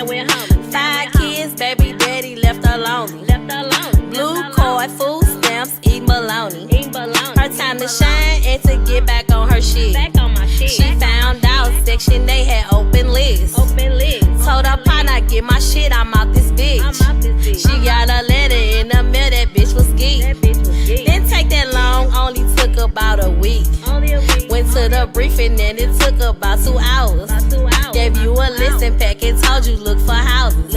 5 kids, baby daddy left her lonely. Blue card, food stamps, eat bologna. Her time to shine and to get back on her shit. She found out Section 8 had open lists. Told her partner, get my shit, I'm out this bitch. She got a letter in the mail, that bitch was geek. Didn't take that long, only took about a week. Went to the briefing and it took about 2 hours. Gave you a list and pack and told you look for houses.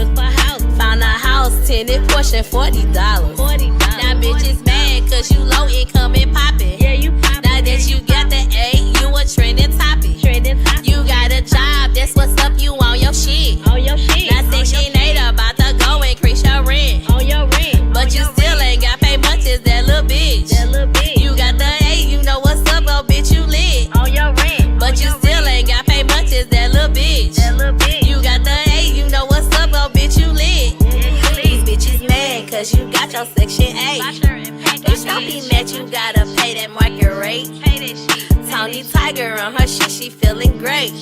Found a house, tenant portion, $40. Now bitch is mad cause you low income and poppin'. Now that you got the A, you a trending topic. You got a job, that's what's up, you on your shit. Now Section 8 about to go increase your rent. But you still ain't got paid much as that little bitch. You got the A, you know what's up, oh bitch, you lit. But you still ain't got paid much as that little bitch. You got the A, you know what's up, oh bitch, you lit. These bitches mad cause you got your Section 8. Bitch, don't be mad, you gotta pay that market rate. Tony Tiger on her shit, she feeling great.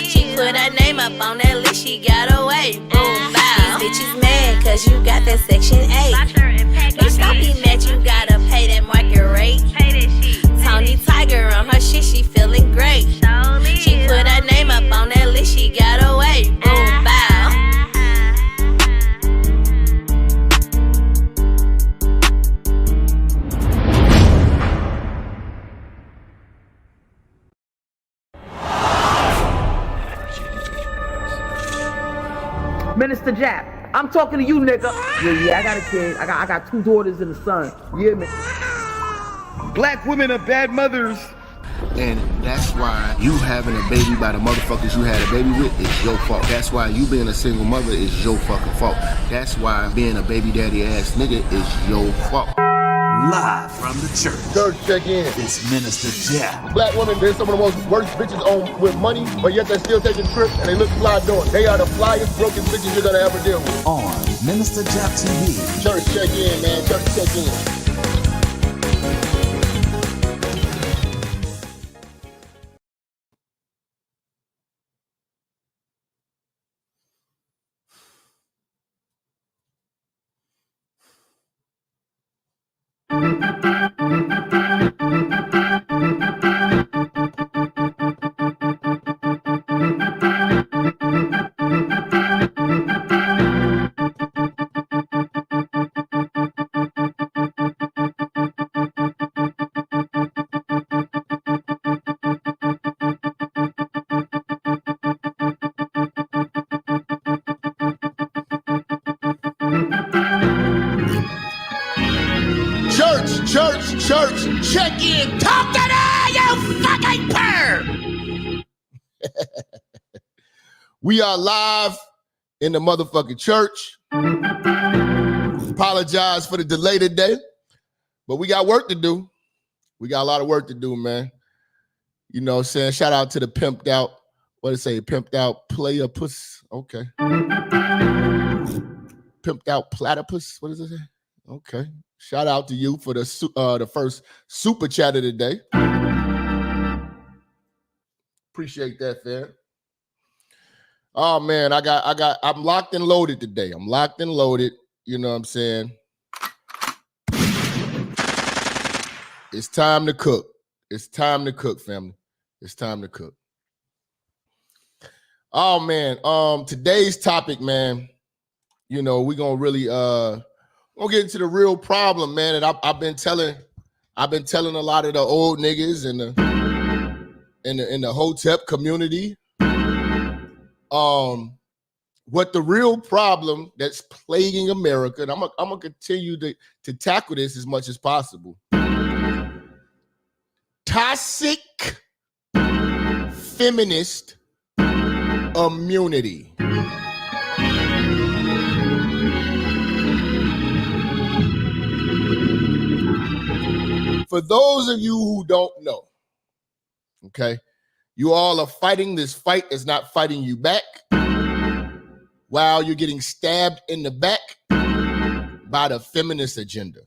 She put her name up on that list, she got away. Boom, bow. These bitches mad cause you got that Section 8. Bitch, don't be mad, you gotta pay that market rate. Tony Tiger on her shit, she feeling great. She put her name up on that list, she got away. Boom, bow. Minister Jap, I'm talking to you, nigga. Yeah, I got a kid. I got 2 daughters and a son. Yeah, man. Black women are bad mothers. And that's why you having a baby by the motherfuckers you had a baby with is your fault. That's why you being a single mother is your fucking fault. That's why being a baby daddy ass nigga is your fault. Live from the church. Church, check in. It's Minister Jap. Black women, they're some of the most worst bitches on with money, but yet they're still taking trips and they look fly doing. They are the flyest broken bitches you're gonna ever deal with. On Minister Jap TV. Church, check in, man. Church, check in. Church, check in. Talk to her, you fucking perv. We are live in the motherfucking church. Apologize for the delay today, but we got work to do. We got a lot of work to do, man. You know what I'm saying? Shout out to the pimped out, what did it say? Pimped out player puss. Okay. Pimped out platypus. What does it say? Okay. Shout out to you for the first super chat of the day. Appreciate that, fam. Oh man, I'm locked and loaded today. I'm locked and loaded. You know what I'm saying? It's time to cook. It's time to cook, family. It's time to cook. Oh man, today's topic, man. You know, we're gonna really we'll get into the real problem, man. And I've been telling a lot of the old niggas in the Hotep community, what the real problem that's plaguing America, and I'm gonna continue to tackle this as much as possible. Toxic feminist immunity. For those of you who don't know, okay, you all are fighting this fight that's not fighting you back while you're getting stabbed in the back by the feminist agenda.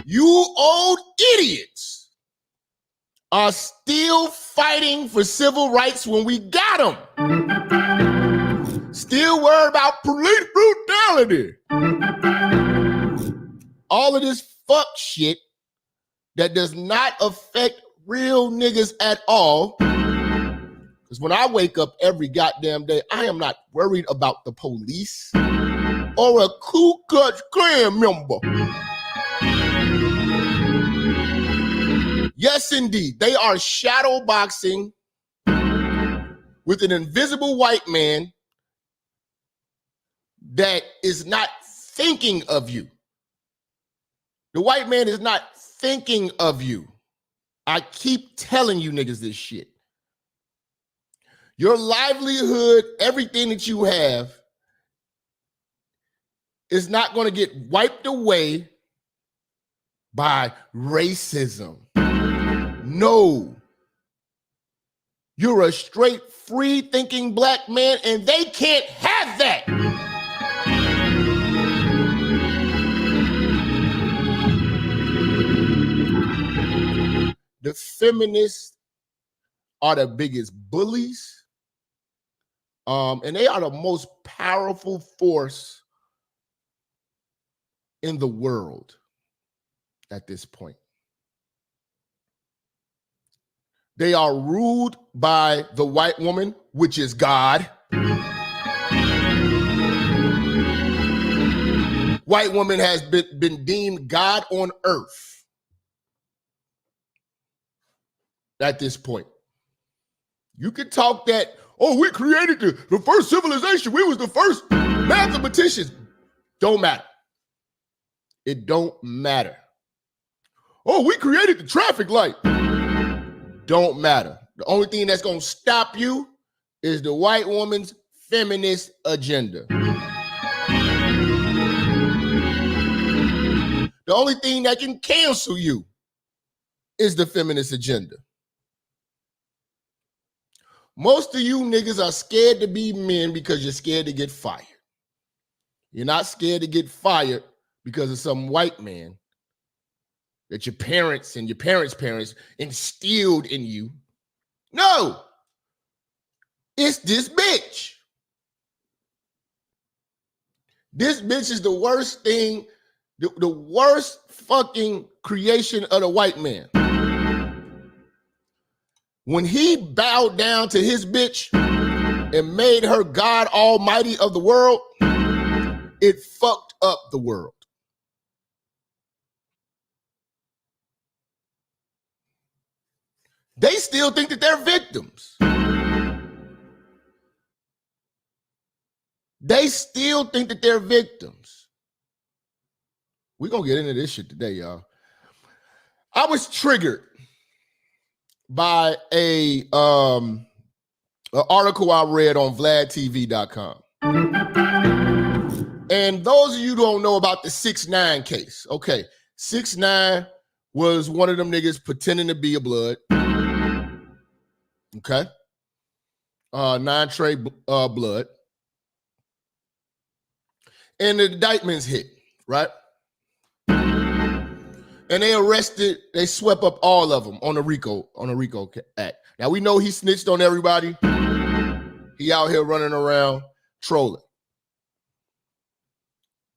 You old idiots are still fighting for civil rights when we got them. Still worried about police brutality. All of this fuck shit that does not affect real niggas at all. Because when I wake up every goddamn day, I am not worried about the police or a Ku Klux Klan member. Yes, indeed. They are shadow boxing with an invisible white man that is not thinking of you. The white man is not thinking of you. I keep telling you niggas this shit. Your livelihood, everything that you have, is not going to get wiped away by racism. No. You're a straight, free-thinking black man, and they can't have that. The feminists are the biggest bullies, and they are the most powerful force in the world at this point. They are ruled by the white woman, which is God. White woman has been deemed God on earth at this point. You can talk that, oh, we created the first civilization. We was the first mathematicians. Don't matter. It don't matter. Oh, we created the traffic light. Don't matter. The only thing that's going to stop you is the white woman's feminist agenda. The only thing that can cancel you is the feminist agenda. Most of you niggas are scared to be men because you're scared to get fired. You're not scared to get fired because of some white man that your parents and your parents' parents instilled in you. No, it's this bitch. This bitch is the worst thing, the worst fucking creation of the white man. When he bowed down to his bitch and made her God Almighty of the world, it fucked up the world. They still think that they're victims. They still think that they're victims. We're going to get into this shit today, y'all. I was triggered by a article I read on VladTV.com. And those of you who don't know about the 6ix9ine case, okay, 6ix9ine was one of them niggas pretending to be a blood. Okay. 9 Trey blood. And the indictments hit, right? And they arrested, they swept up all of them on the RICO Act. Now we know he snitched on everybody. He out here running around trolling.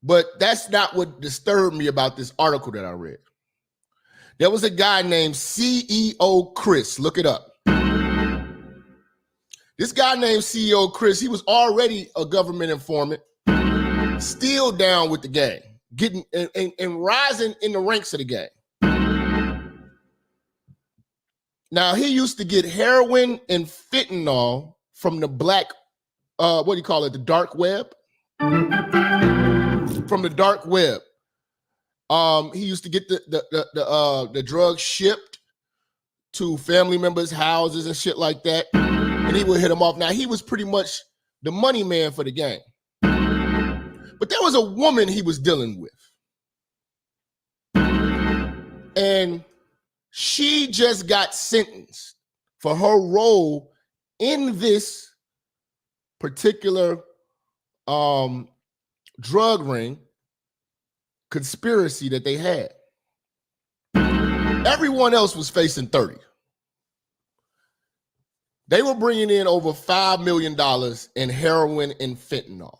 But that's not what disturbed me about this article that I read. There was a guy named CEO Chris. Look it up. This guy named CEO Chris, he was already a government informant, still down with the gang, getting and rising in the ranks of the gang. Now, he used to get heroin and fentanyl from the black, the dark web? From the dark web. He used to get the drugs shipped to family members' houses and shit like that. And he would hit them off. Now, he was pretty much the money man for the gang. But there was a woman he was dealing with. And she just got sentenced for her role in this particular drug ring conspiracy that they had. Everyone else was facing 30. They were bringing in over $5 million in heroin and fentanyl.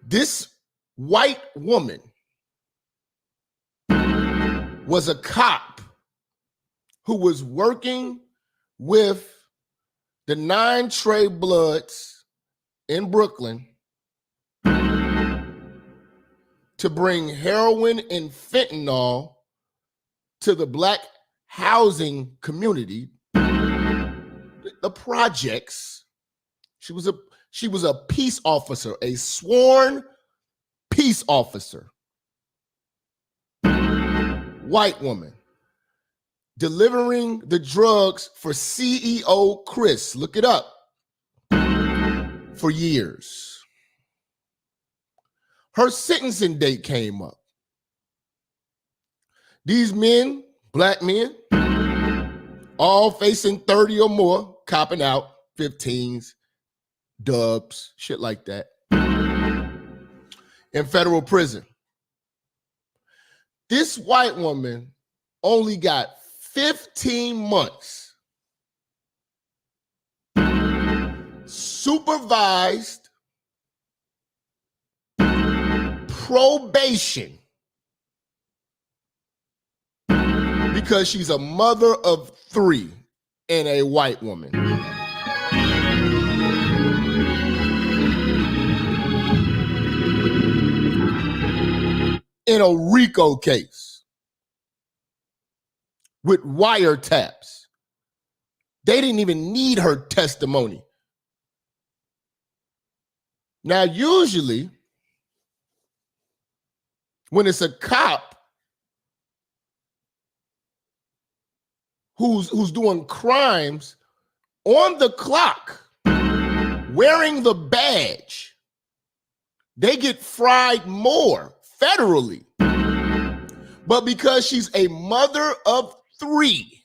This white woman was a cop who was working with the 9 Trey Bloods in Brooklyn to bring heroin and fentanyl to the Black housing community, the projects. She was a peace officer, a sworn peace officer. White woman delivering the drugs for CEO Chris. Look it up. For years. Her sentencing date came up. These men, Black men, all facing 30 or more, copping out 15s, dubs, shit like that, in federal prison. This white woman only got 15 months supervised probation because she's a mother of 3 and a white woman. In a RICO case with wiretaps. They didn't even need her testimony. Now, usually, when it's a cop who's doing crimes on the clock, wearing the badge, they get fried more federally. But because she's a mother of 3,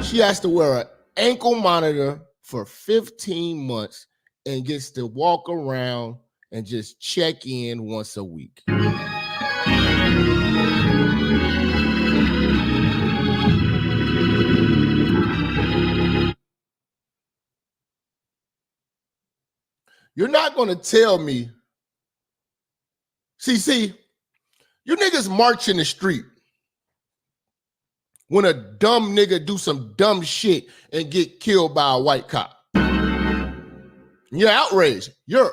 she has to wear an ankle monitor for 15 months and gets to walk around and just check in once a week. You're not going to tell me, see, you niggas march in the street when a dumb nigga do some dumb shit and get killed by a white cop. You're outraged. You're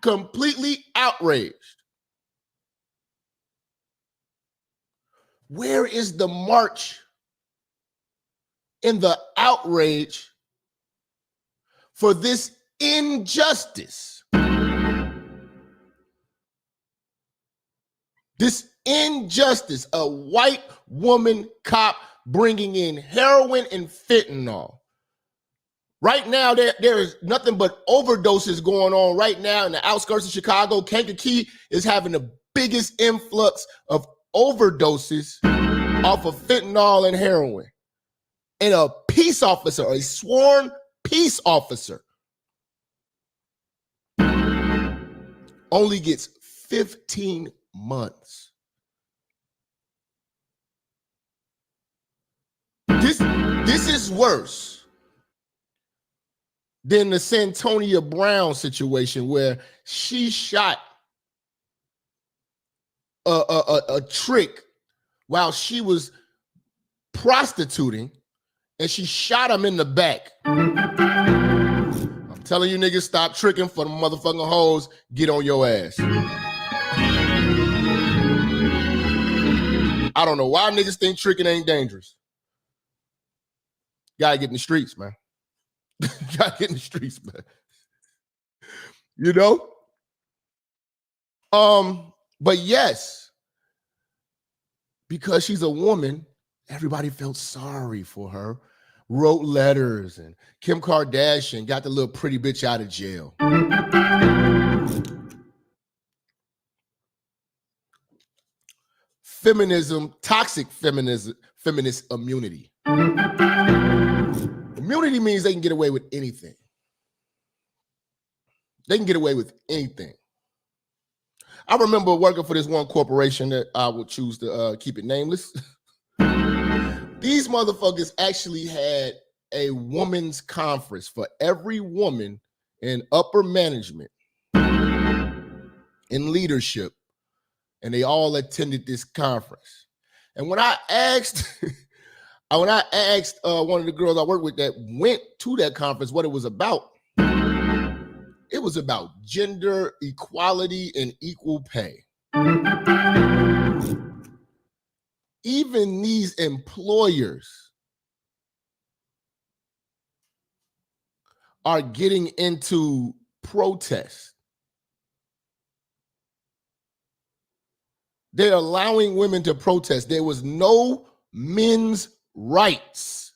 completely outraged. Where is the march in the outrage for this injustice? This injustice, a white woman cop bringing in heroin and fentanyl. Right now, there is nothing but overdoses going on right now in the outskirts of Chicago. Kankakee is having the biggest influx of overdoses off of fentanyl and heroin. And a peace officer, a sworn peace officer, only gets 15 months. This is worse than the Santonia Brown situation where she shot a trick while she was prostituting and she shot him in the back. I'm telling you niggas, stop tricking for the motherfucking hoes. Get on your ass. I don't know why niggas think tricking ain't dangerous. Gotta get in the streets, man. Gotta get in the streets, man. You know? But yes, because she's a woman, everybody felt sorry for her, wrote letters, and Kim Kardashian got the little pretty bitch out of jail. Feminism, toxic feminism, feminist immunity. Immunity means they can get away with anything. They can get away with anything. I remember working for this one corporation that I would choose to keep it nameless. These motherfuckers actually had a women's conference for every woman in upper management, in leadership, and they all attended this conference. And when I asked, one of the girls I worked with that went to that conference what it was about gender equality and equal pay. Even these employers are getting into protest. They're allowing women to protest. There was no men's rights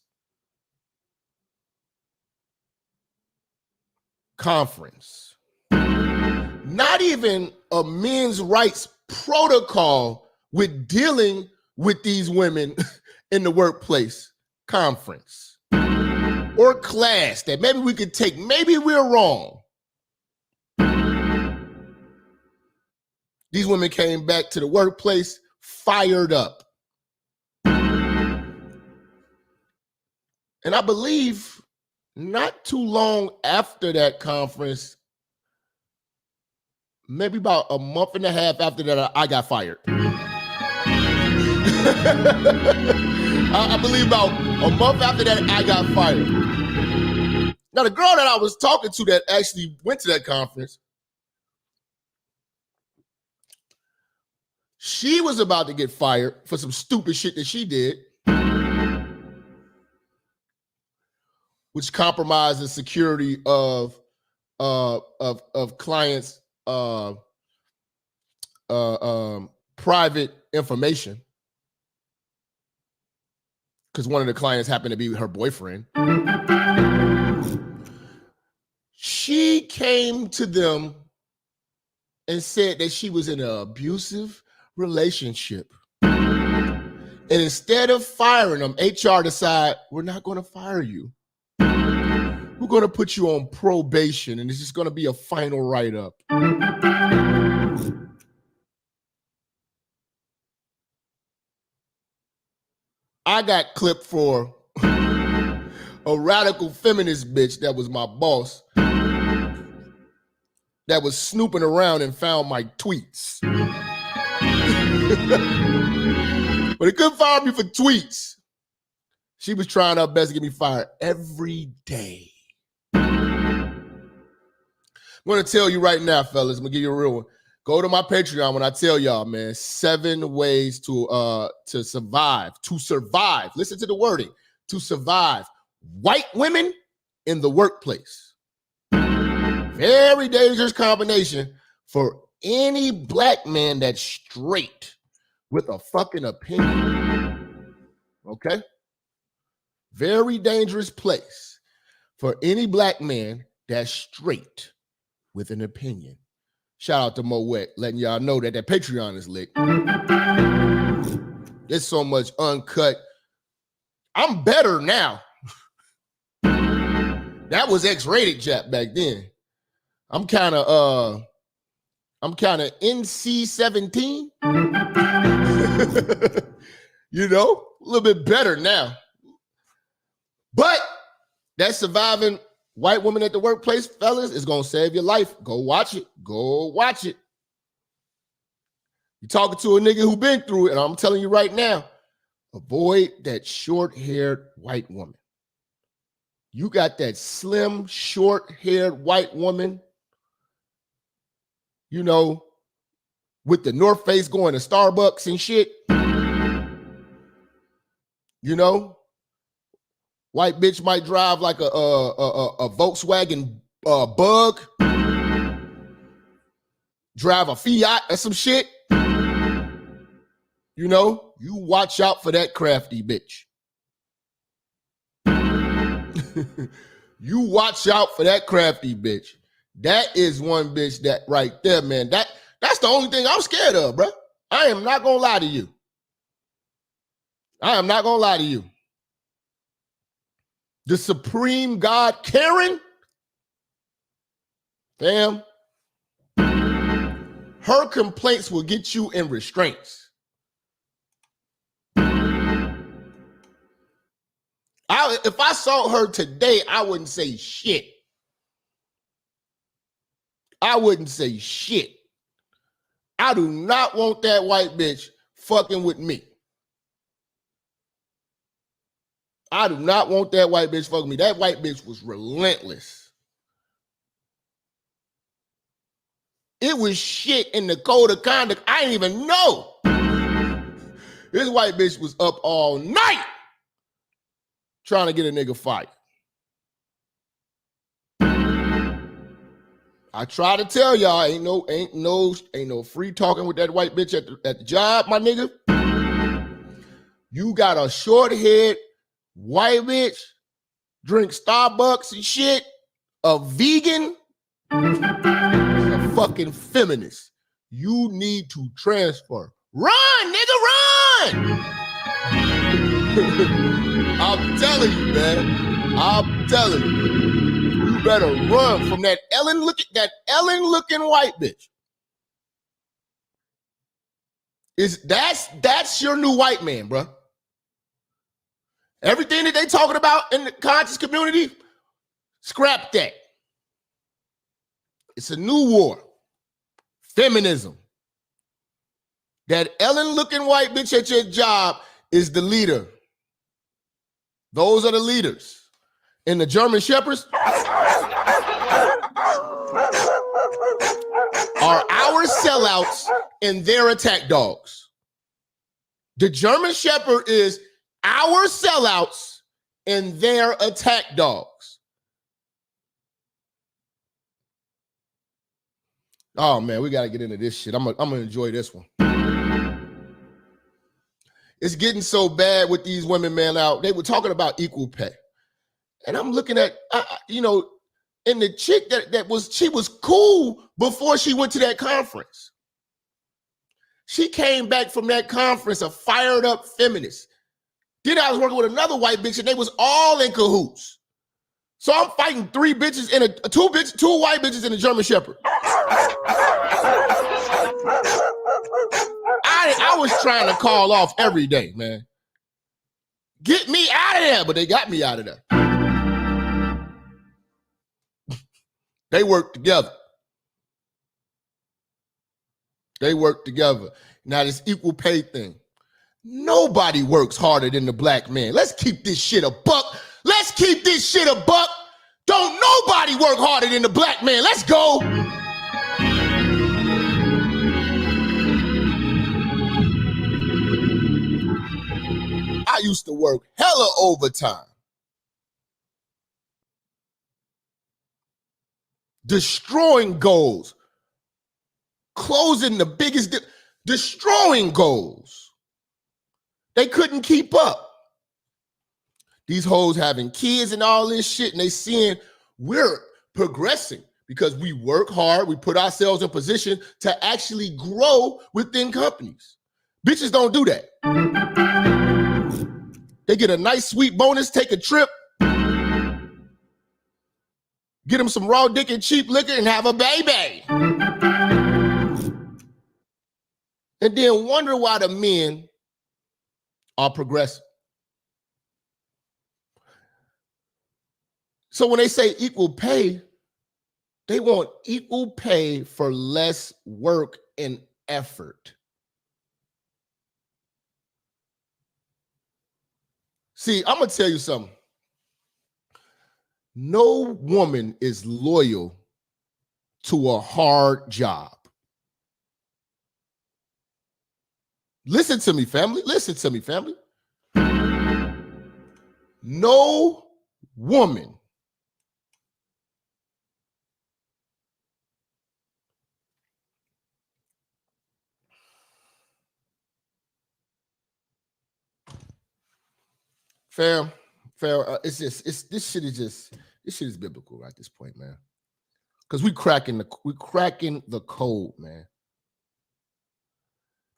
conference. Not even a men's rights protocol with dealing with these women in the workplace conference or class that maybe we could take. Maybe we're wrong. These women came back to the workplace fired up. And I believe not too long after that conference, maybe about a month and a half after that, I got fired. I believe about a month after that, I got fired. Now, the girl that I was talking to that actually went to that conference, she was about to get fired for some stupid shit that she did, which compromised the security of clients' private information, because one of the clients happened to be her boyfriend. She came to them and said that she was in an abusive relationship. And instead of firing them, HR decided, we're not going to fire you. We're going to put you on probation, and it's just going to be a final write-up. I got clipped for a radical feminist bitch that was my boss that was snooping around and found my tweets. But it couldn't fire me for tweets. She was trying her best to get me fired every day. I'm going to tell you right now, fellas, I'm going to give you a real one. Go to my Patreon when I tell y'all, man, 7 ways to survive. Listen to the wording. To survive white women in the workplace. Very dangerous combination for any black man that's straight with a fucking opinion. Okay? Very dangerous place for any black man that's straight with an opinion. Shout out to Moet, letting y'all know that that Patreon is lit. There's so much uncut. I'm better now. That was X-rated Jap back then. I'm kind of NC-17. You know, a little bit better now. But that surviving white woman at the workplace, fellas, is going to save your life. Go watch it. Go watch it. You're talking to a nigga who been through it, and I'm telling you right now, avoid that short-haired white woman. You got that slim, short-haired white woman, you know, with the North Face going to Starbucks and shit. You know, white bitch might drive like a Volkswagen Bug, drive a Fiat or some shit. You know, you watch out for that crafty bitch. You watch out for that crafty bitch. That is one bitch that right there, man. That's the only thing I'm scared of, bro. I am not gonna lie to you. I am not gonna lie to you. The supreme God, Karen, fam, her complaints will get you in restraints. If I saw her today, I wouldn't say shit. I wouldn't say shit. I do not want that white bitch fucking with me. I do not want that white bitch fucking with me. That white bitch was relentless. It was shit in the code of conduct. I didn't even know. This white bitch was up all night trying to get a nigga fired. I try to tell y'all, ain't no free talking with that white bitch at the job, my nigga. You got a short head white bitch, drink Starbucks and shit, a vegan, a fucking feminist. You need to transfer. Run, nigga, run! I'm telling you, man. I'm telling you. You better run from that Ellen looking white bitch. That's your new white man, bro. Everything that they talking about in the conscious community, scrap that. It's a new war. Feminism. That Ellen looking white bitch at your job is the leader. Those are the leaders. And the German Shepherds are our sellouts and their attack dogs. The German Shepherd is our sellouts and their attack dogs. Oh man, we gotta get into this shit. I'm gonna enjoy this one. It's getting so bad with these women, man. Out they were talking about equal pay, and I'm looking at, and the chick she was cool before she went to that conference. She came back from that conference a fired up feminist. Then I was working with another white bitch, and they was all in cahoots. So I'm fighting two white bitches and a German Shepherd. I was trying to call off every day, man. Get me out of there, but they got me out of there. They work together. They work together. Now this equal pay thing. Nobody works harder than the black man. Let's keep this shit a buck. Let's keep this shit a buck. Don't nobody work harder than the black man. Let's go. I used to work hella overtime. Destroying goals. Closing the biggest, destroying goals. They couldn't keep up. These hoes having kids and all this shit, and they seeing we're progressing because we work hard, we put ourselves in position to actually grow within companies. Bitches don't do that. They get a nice sweet bonus, take a trip, get them some raw dick and cheap liquor and have a baby. And then wonder why the men are progressive. So when they say equal pay, they want equal pay for less work and effort. See, I'm going to tell you something. No woman is loyal to a hard job. Listen to me, family. Listen to me, family. No woman this shit is biblical at this point, man. Because we cracking the code, man.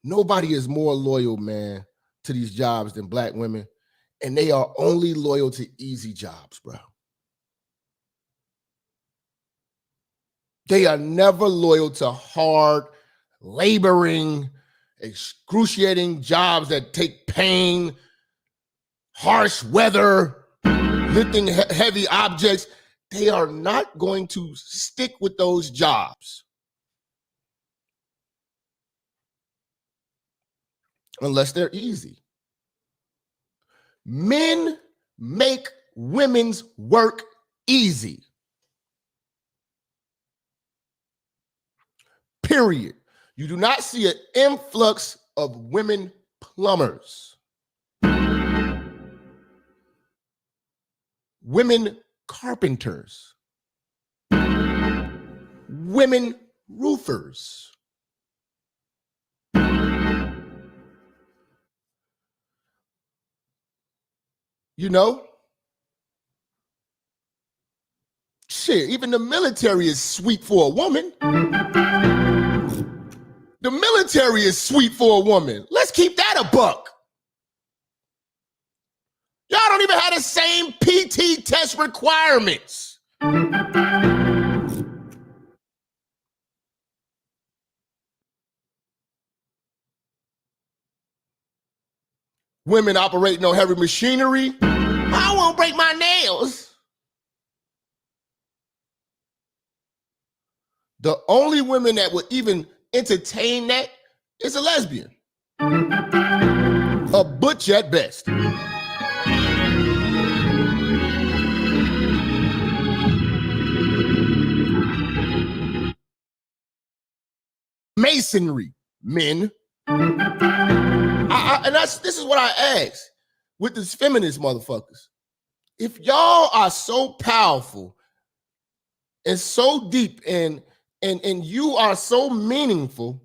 Nobody is more loyal, man, to these jobs than black women, and they are only loyal to easy jobs, bro. They are never loyal to hard, laboring, excruciating jobs that take pain, harsh weather. lifting heavy objects, they are not going to stick with those jobs unless they're easy. Men make women's work easy. Period. You do not see an influx of women plumbers, women carpenters, women roofers. You know? Shit, even the military is sweet for a woman. The military is sweet for a woman. Let's keep that a buck. Y'all don't even have the same PT test requirements. Women operating on heavy machinery. I won't break my nails. The only women that would even entertain that is a lesbian. A butch at best. Masonry, men. This is what I ask with these feminist motherfuckers. If y'all are so powerful and so deep and you are so meaningful,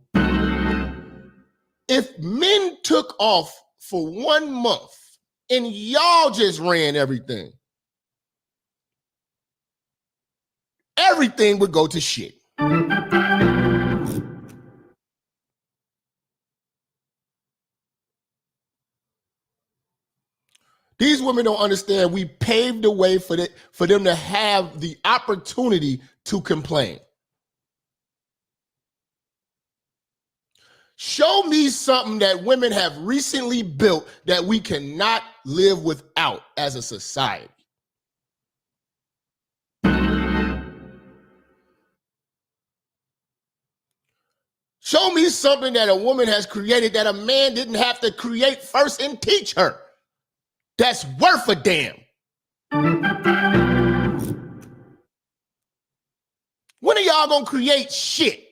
if men took off for 1 month and y'all just ran everything, everything would go to shit. These women don't understand we paved the way for them to have the opportunity to complain. Show me something that women have recently built that we cannot live without as a society. Show me something that a woman has created that a man didn't have to create first and teach her. That's worth a damn. When are y'all gonna create shit?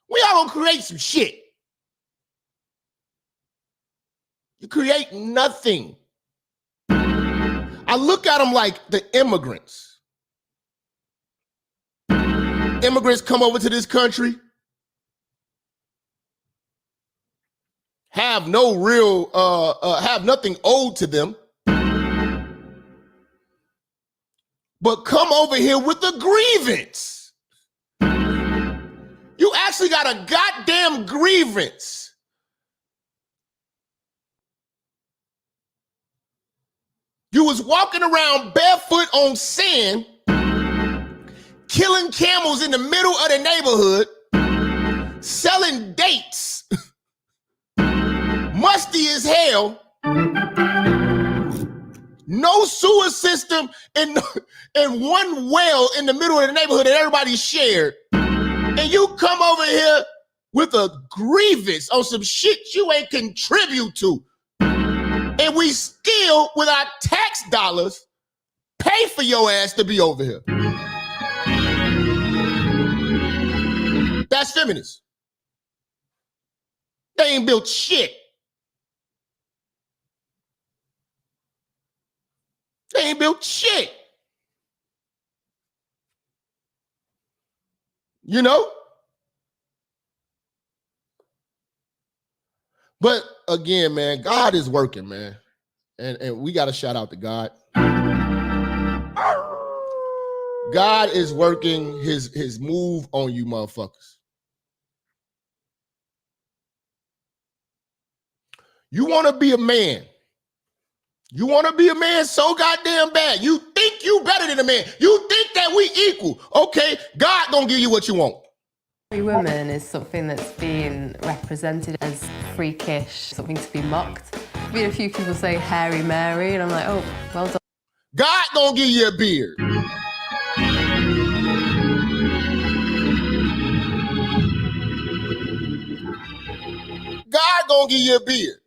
When y'all gonna create some shit? You create nothing. I look at them like the immigrants. Immigrants come over to this country, have no real, have nothing owed to them, but come over here with a grievance. You actually got a goddamn grievance. You was walking around barefoot on sand, killing camels in the middle of the neighborhood, selling dates, musty as hell, no sewer system, and one well in the middle of the neighborhood that everybody shared. And you come over here with a grievance on some shit you ain't contribute to. And we still, with our tax dollars, pay for your ass to be over here. That's feminist. They ain't built shit. They ain't built shit. You know? But again, man, God is working, man. And we got to shout out to God. God is working his move on you motherfuckers. You want to be a man. You want to be a man so goddamn bad. You think you better than a man. You think that we equal. Okay, God gonna give you what you want. Every woman is something that's being represented as freakish, something to be mocked. I've been a few people say Hairy Mary, and I'm like, oh, well done. God gonna give you a beard. God gonna give you a beard.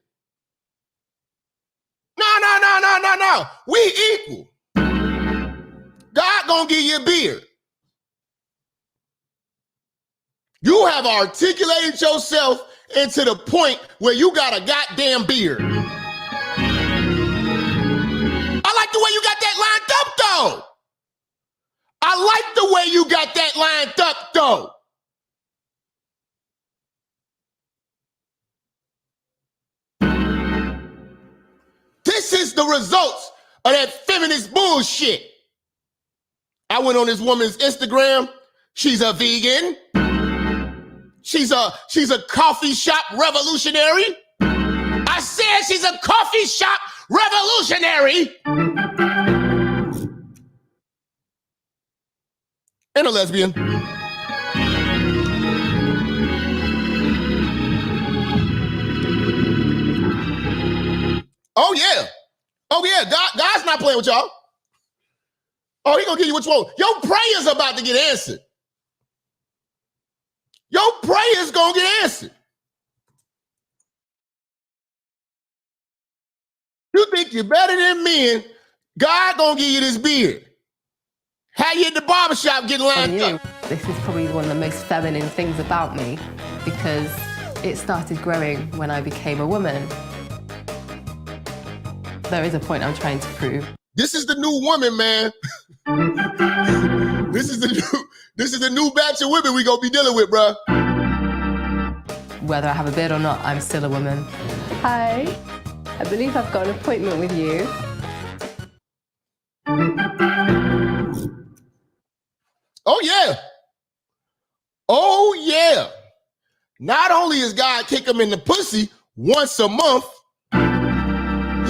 No. We equal. God gonna give you a beard. You have articulated yourself into the point where you got a goddamn beard. I like the way you got that lined up, though. I like the way you got that lined up, though. This is the results of that feminist bullshit. I went on this woman's Instagram. She's a vegan. She's a coffee shop revolutionary. I said she's a coffee shop revolutionary. And a lesbian. Oh yeah. God's not playing with y'all. Oh, he gonna give you what you want. Your prayer's about to get answered. Your prayer's gonna get answered. You think you're better than men? God gonna give you this beard. How you in the barbershop getting lined up? This is probably one of the most feminine things about me because it started growing when I became a woman. There is a point I'm trying to prove. This is the new woman, man. This is the new batch of women we gonna be dealing with, bro. Whether I have a beard or not, I'm still a woman. Hi, I believe I've got an appointment with you. Oh yeah. Oh yeah. Not only is God kick them in the pussy once a month,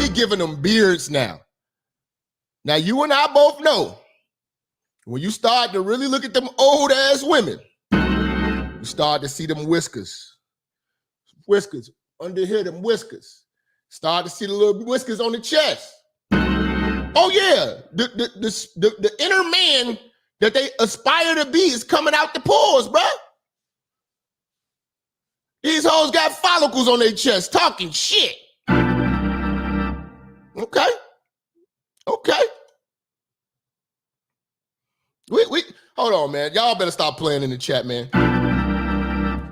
he giving them beards now. Now, you and I both know, when you start to really look at them old-ass women, you start to see them whiskers. Whiskers. Under here, them whiskers. Start to see the little whiskers on the chest. Oh, yeah. The inner man that they aspire to be is coming out the pores, bro. These hoes got follicles on their chest talking shit. Okay. We hold on, man. Y'all better stop playing in the chat, man.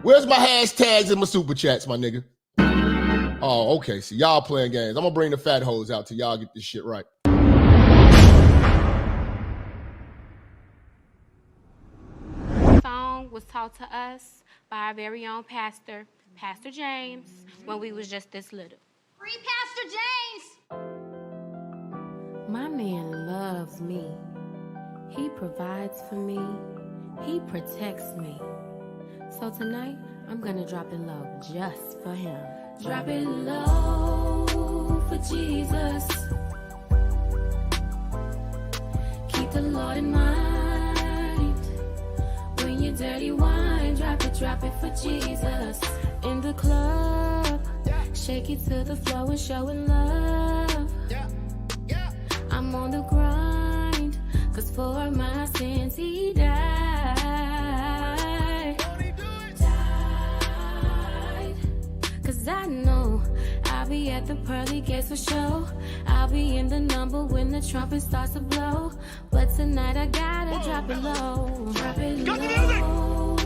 Where's my hashtags and my super chats, my nigga? Oh, okay. See, y'all playing games. I'm gonna bring the fat hoes out till y'all get this shit right. Song was taught to us by our very own pastor, Pastor James, when we was just this little. Free Pastor James! My man loves me. He provides for me. He protects me. So tonight, I'm gonna drop it low just for him. Drop it low for Jesus. Keep the Lord in mind. When you're dirty wine, drop it for Jesus. In the club, shake it to the floor and showing love. I'm on the grind, cause for my sins he died. Cause I know I'll be at the pearly gates for show. I'll be in the number when the trumpet starts to blow. But tonight I gotta drop it low. Drop it low.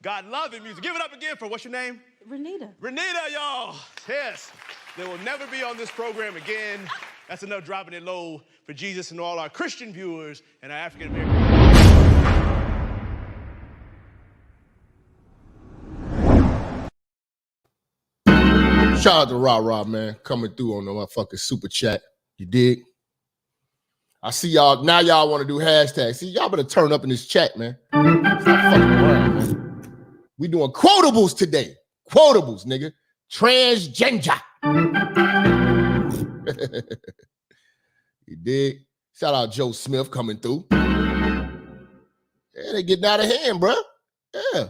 God loving music. Give it up again for what's your name? Renita. Renita, y'all. Yes. They will never be on this program again. That's enough dropping it low for Jesus and all our Christian viewers and our African American. Shout out to Rah, man, coming through on the motherfucking super chat. You dig? I see y'all. Now y'all want to do hashtags. See, y'all better turn up in this chat, man. Stop fucking around, man. We doing quotables today. Quotables, nigga. Transgender. You dig? Shout out Joe Smith coming through. Yeah, they getting out of hand, bro. Yeah.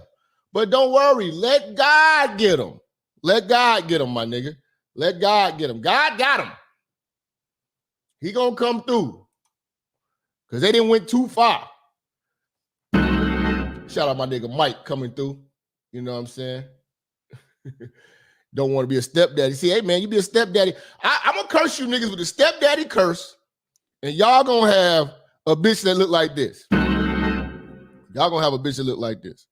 But don't worry. Let God get them. Let God get them, my nigga. Let God get him. God got him. He gonna come through. Because they didn't went too far. Shout out my nigga Mike coming through. You know what I'm saying? Don't want to be a stepdaddy. See, hey man, you be a stepdaddy. I'm gonna curse you niggas with a stepdaddy curse, and y'all gonna have a bitch that look like this. Y'all gonna have a bitch that look like this.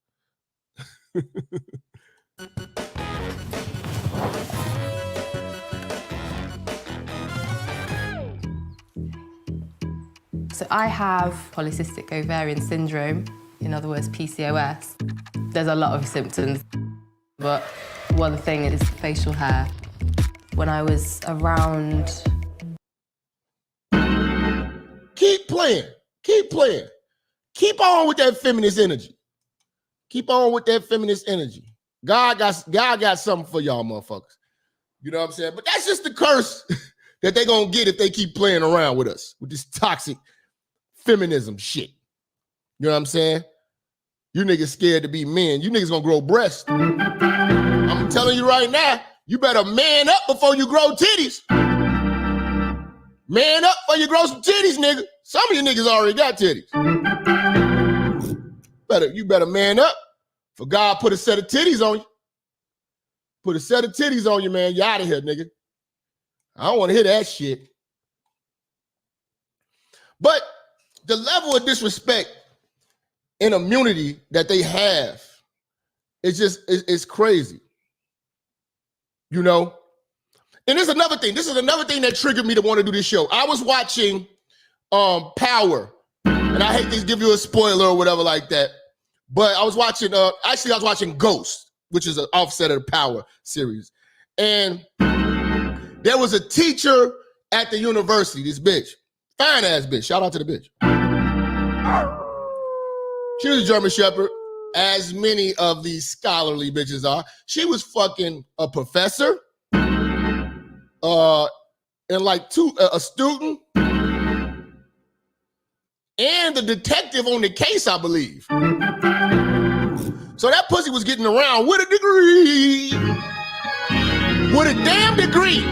So I have polycystic ovarian syndrome, in other words, PCOS. There's a lot of symptoms, but one thing is facial hair. When I was around... Keep playing. Keep playing. Keep on with that feminist energy. Keep on with that feminist energy. God got something for y'all motherfuckers. You know what I'm saying? But that's just the curse that they gonna get if they keep playing around with us, with this toxic feminism shit. You know what I'm saying? You niggas scared to be men. You niggas gonna grow breasts. I'm telling you right now, you better man up before you grow titties. Man up before you grow some titties, nigga. Some of you niggas already got titties. You better man up. For God put a set of titties on you. Put a set of titties on you, man. You out of here, nigga. I don't want to hear that shit. But the level of disrespect and immunity that they have is just, it's crazy. You know? And there's another thing. This is another thing that triggered me to want to do this show. I was watching Power. And I hate to give you a spoiler or whatever like that. But I was watching, I was watching Ghost, which is an offset of the Power series. And there was a teacher at the university, this bitch. Fine ass bitch. Shout out to the bitch. She was a German Shepherd, as many of these scholarly bitches are. She was fucking a professor, and like a student, and the detective on the case, I believe. So that pussy was getting around with a degree. With a damn degree.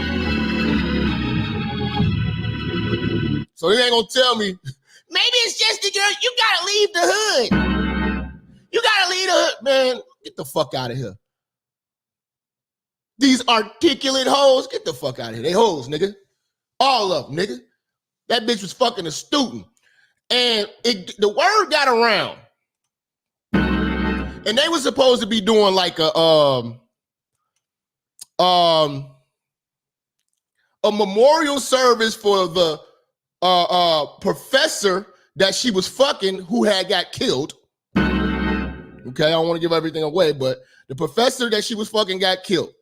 So they ain't gonna tell me, maybe it's just the girl, you gotta leave the hood. You gotta leave the hood. Man, get the fuck out of here. These articulate hoes, get the fuck out of here. They hoes, nigga. All of them, nigga. That bitch was fucking a student. And the word got around. And they were supposed to be doing like a memorial service for the professor that she was fucking who had got killed. Okay, I don't want to give everything away, but the professor that she was fucking got killed.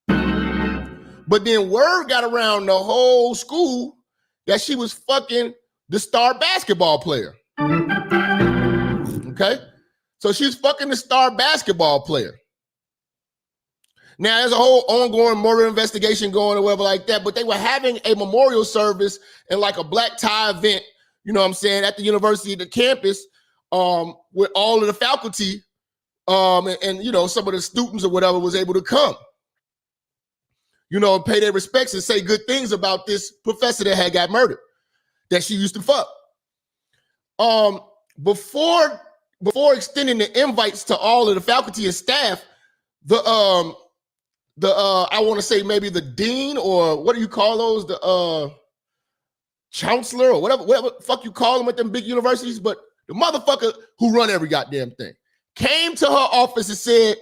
But then word got around the whole school that she was fucking the star basketball player. Okay? So she's fucking the star basketball player. Now, there's a whole ongoing murder investigation going or whatever like that, but they were having a memorial service and like a black tie event, you know what I'm saying, at the university, the campus, with all of the faculty, and you know, some of the students or whatever was able to come, you know, and pay their respects and say good things about this professor that had got murdered, that she used to fuck. Before extending the invites to all of the faculty and staff, I want to say maybe the dean, or what do you call those? The chancellor or whatever the fuck you call them at them big universities, but the motherfucker who run every goddamn thing came to her office and said,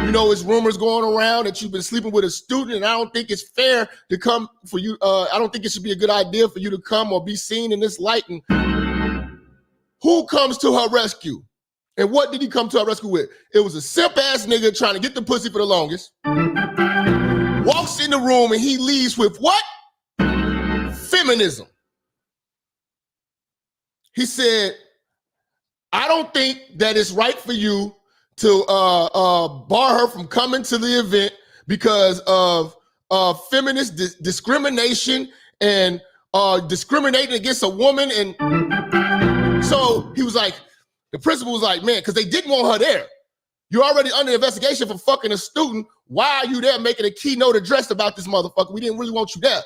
you know, it's rumors going around that you've been sleeping with a student, and I don't think it's fair to come for you. I don't think it should be a good idea for you to come or be seen in this light. And who comes to her rescue? And what did he come to her rescue with? It was a simp ass nigga trying to get the pussy for the longest. Walks in the room and he leaves with what? Feminism. He said, I don't think that it's right for you to bar her from coming to the event because of feminist discrimination and discriminating against a woman. And so he was like, the principal was like, man, because they didn't want her there. You're already under investigation for fucking a student. Why are you there making a keynote address about this motherfucker? We didn't really want you there.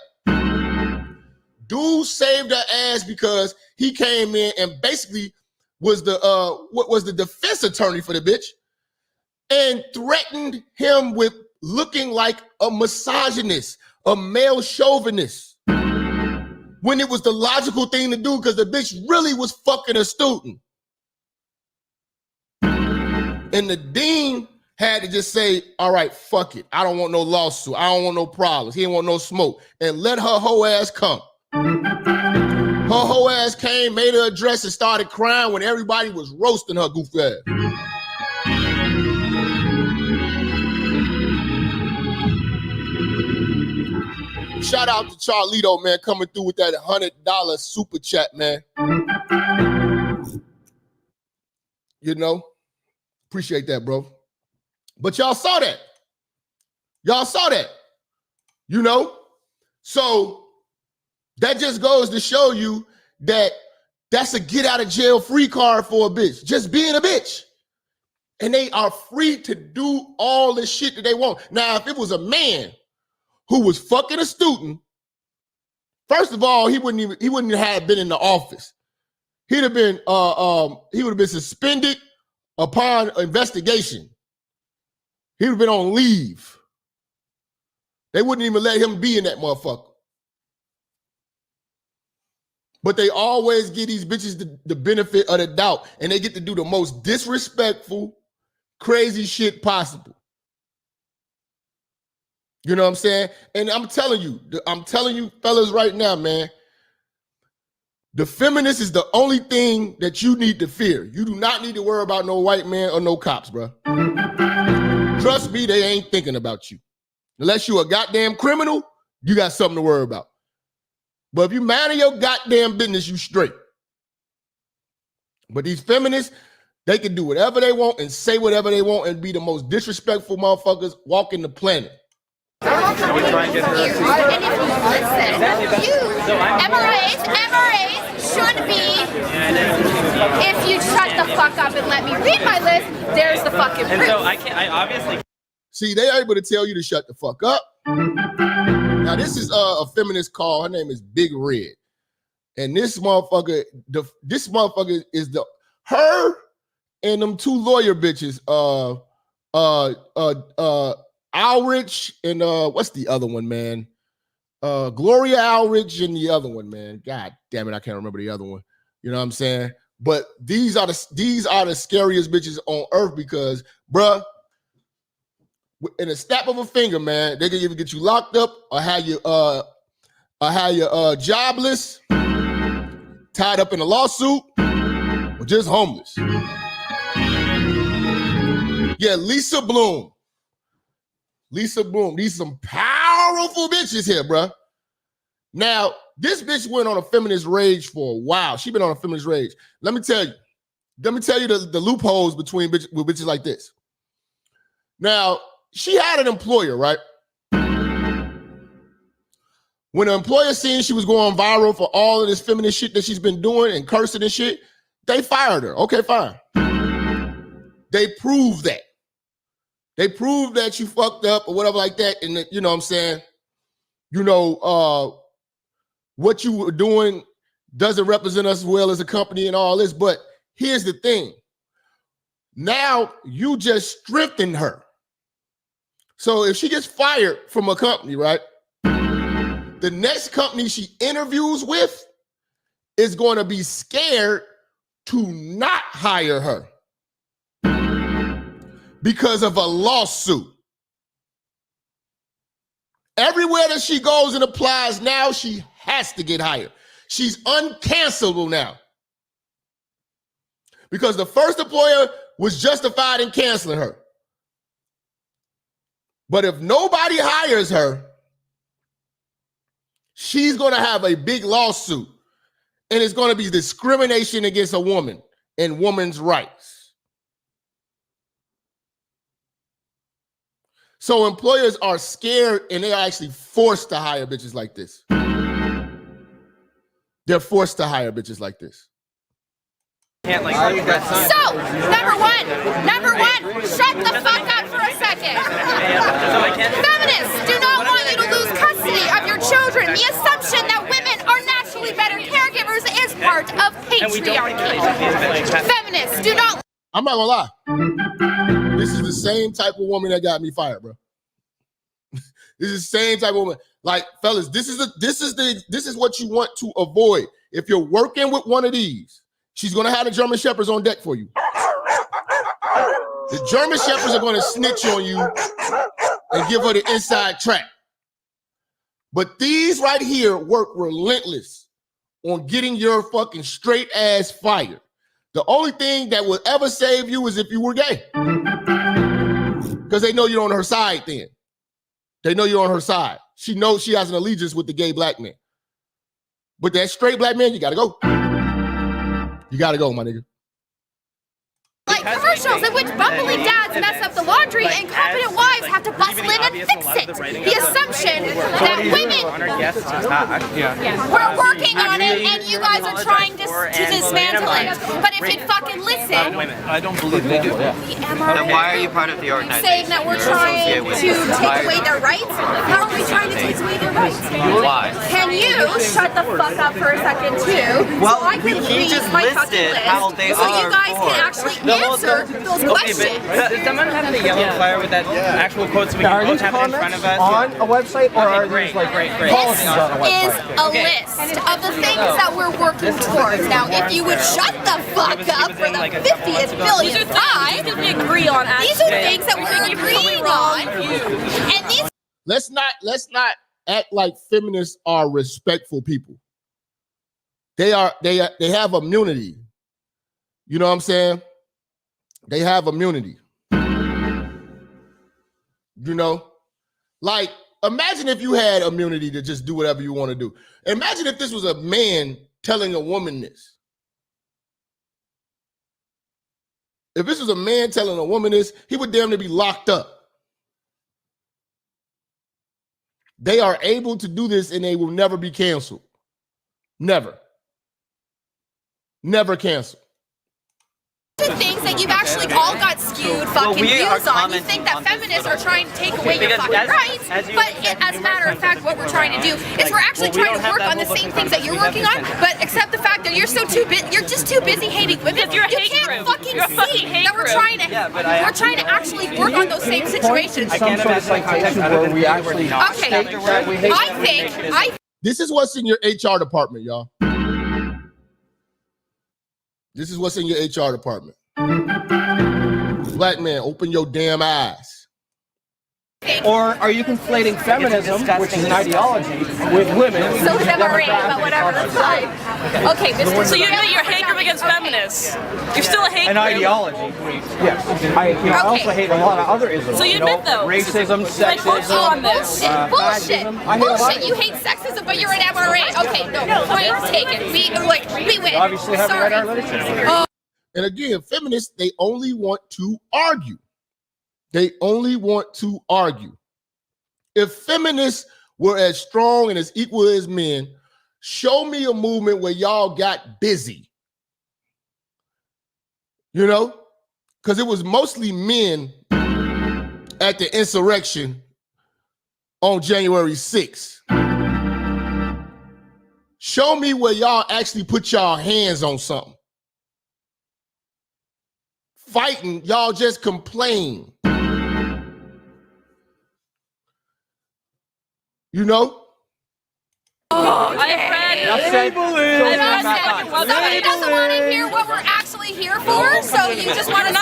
Dude saved her ass because he came in and basically was the defense attorney for the bitch and threatened him with looking like a misogynist, a male chauvinist, when it was the logical thing to do because the bitch really was fucking a student. And the dean had to just say, all right, fuck it. I don't want no lawsuit. I don't want no problems. He didn't want no smoke. And let her whole ass come. Her whole ass came, made her address, and started crying when everybody was roasting her goofy ass. Shout out to Charlito, man, coming through with that $100 super chat, man. You know, appreciate that, bro. But y'all saw that. Y'all saw that. You know? So that just goes to show you that that's a get out of jail free card for a bitch. Just being a bitch. And they are free to do all the shit that they want. Now, if it was a man who was fucking a student, first of all, he wouldn't have been in the office. He would have been suspended upon investigation. He would have been on leave. They wouldn't even let him be in that motherfucker. But they always give these bitches the benefit of the doubt, and they get to do the most disrespectful, crazy shit possible. You know what I'm saying? And I'm telling you, fellas, right now, man, the feminist is the only thing that you need to fear. You do not need to worry about no white man or no cops, bro. Trust me, they ain't thinking about you. Unless you a goddamn criminal, you got something to worry about. But if you mind your goddamn business, you straight. But these feminists, they can do whatever they want and say whatever they want and be the most disrespectful motherfuckers walking the planet. MRAs should be, if you shut the fuck up and let me read my list, there's the fucking proof. And so I obviously... See, they are able to tell you to shut the fuck up. Now, this is a feminist call. Her name is Big Red. And this motherfucker is her and them two lawyer bitches, Alrich and what's the other one, man? Gloria Alrich and the other one, man. God damn it, I can't remember the other one. You know what I'm saying? But these are the scariest bitches on earth because, bruh, in a snap of a finger, man, they can either get you locked up or have you jobless, tied up in a lawsuit, or just homeless. Yeah, Lisa Bloom. These some powerful bitches here, bruh. Now, this bitch went on a feminist rage for a while. She been on a feminist rage. Let me tell you the loopholes with bitches like this. Now, she had an employer, right? When the employer seen she was going viral for all of this feminist shit that she's been doing and cursing and shit, they fired her. Okay, fine. They proved that. They proved that you fucked up or whatever like that. And you know what I'm saying? You know, what you were doing doesn't represent us well as a company and all this. But here's the thing. Now you just strengthened her. So if she gets fired from a company, right? The next company she interviews with is going to be scared to not hire her because of a lawsuit. Everywhere that she goes and applies now, she has to get hired. She's uncancelable now. Because the first employer was justified in canceling her. But if nobody hires her, she's going to have a big lawsuit. And it's going to be discrimination against a woman and women's rights. So employers are scared and they are actually forced to hire bitches like this. They're forced to hire bitches like this. So, number one, shut the fuck up for a second. Feminists do not want you to lose custody of your children. The assumption that women are naturally better caregivers is part of patriarchy. Feminists do not. I'm not gonna lie. This is the same type of woman that got me fired, bro. This is the same type of woman. Like, fellas, this is what you want to avoid. If you're working with one of these, she's gonna have the German Shepherds on deck for you. The German Shepherds are gonna snitch on you and give her the inside track. But these right here work relentless on getting your fucking straight ass fired. The only thing that will ever save you is if you were gay. Because they know you're on her side then. They know you're on her side. She knows she has an allegiance with the gay black man. But that straight black man, you gotta go. You gotta go, my nigga. Like commercials in which bumbling dads mess up the laundry and competent wives have to bustle in and fix it. The assumption that women, we're working on it and you guys are trying to dismantle it. But if you'd fucking listen, I don't believe they do. Then why are you part of the organization? Saying that we're trying to take away their rights? How are we trying to take away their rights? Why? Can you shut the fuck up for a second too? Well, so I can he just listed how they so you guys can actually answer those questions. Does someone have the yellow flyer with that actual quote so we can both have it in front of us? On a website, or are these like policies on a This website? is a list of the things that we're working towards. Now, if you would shut the fuck up for the 50th billionth time, we agree on. these are things that we're agreeing on. And these. Let's not act like feminists are respectful people. They have immunity. You know what I'm saying? They have immunity. You know? Like, imagine if you had immunity to just do whatever you want to do. Imagine if this was a man telling a woman this. If this was a man telling a woman this, he would damn near be locked up. They are able to do this and they will never be canceled. Never. Never canceled. Things that you've actually all got skewed fucking views on. You think that feminists are trying to take away your fucking rights, but as a matter of fact, what we're trying to do is we're actually trying to work on the same things that you're working on, but except the fact that you're just too busy hating women. You can't fucking see that we're trying to actually work on those same situations. Some sort of citation where we actually state that we hate. This is what's in your HR department, y'all. This is what's in your HR department. Black man, open your damn eyes. Or are you conflating feminism, which is an ideology, with women? So is MRA, but whatever, that's fine. Okay, So you're a hate group against feminists. You're still a hate An group. ideology. Yes. I also hate a lot of other isms. So you admit those? Racism, sexism. Bullshit. You hate sexism, but you're an MRA. Okay, no, point taken. We win. Obviously haven't read our literature. And again, feminists, they only want to argue. They only want to argue. If feminists were as strong and as equal as men, show me a movement where y'all got busy. You know? Because it was mostly men at the insurrection on January 6th. Show me where y'all actually put y'all hands on something. Fighting, y'all just complain. You know? Somebody doesn't want to hear what we're actually here for, so you just want to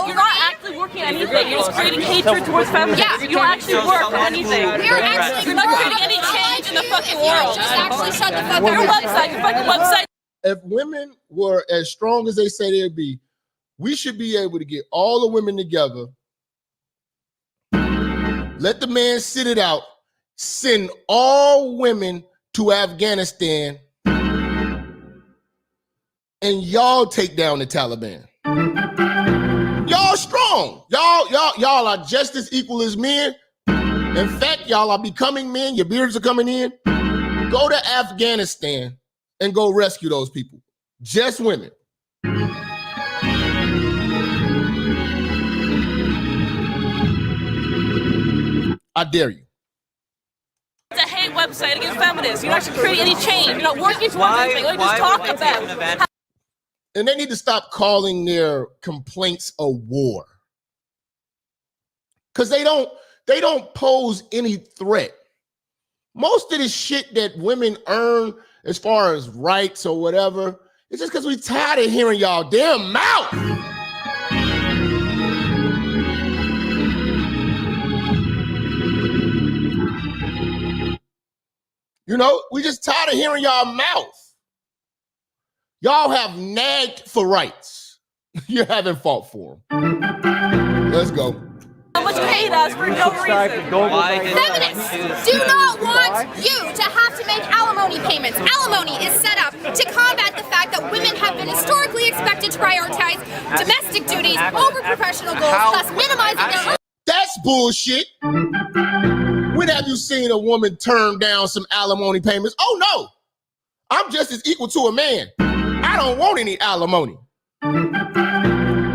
You're not actually working on anything. You're just creating hatred towards feminists. Yeah. You don't actually work on anything. You're not creating any change in the fucking world. Just actually shut the fuck up. Your fucking website. If women were as strong as they say they'd be, we should be able to get all the women together, let the man sit it out, send all women to Afghanistan, and y'all take down the Taliban. Y'all strong. Y'all are just as equal as men. In fact, y'all are becoming men. Your beards are coming in. Go to Afghanistan and go rescue those people. Just women. I dare you. It's a hate website against feminists. You're not actually creating any change. You're not working towards anything. Like, just talk about it. And they need to stop calling their complaints a war. Because they don't pose any threat. Most of the shit that women earn as far as rights or whatever, it's just because we tired of hearing y'all damn mouth. You know, we just tired of hearing y'all mouth. Y'all have nagged for rights. You haven't fought for them. Let's go. How much you hate us for no reason. Feminists do not want you to have to make alimony payments. Alimony is set up to combat the fact that women have been historically expected to prioritize domestic duties over professional goals, thus minimizing their own. That's bullshit. When have you seen a woman turn down some alimony payments? Oh no, I'm just as equal to a man. I don't want any alimony.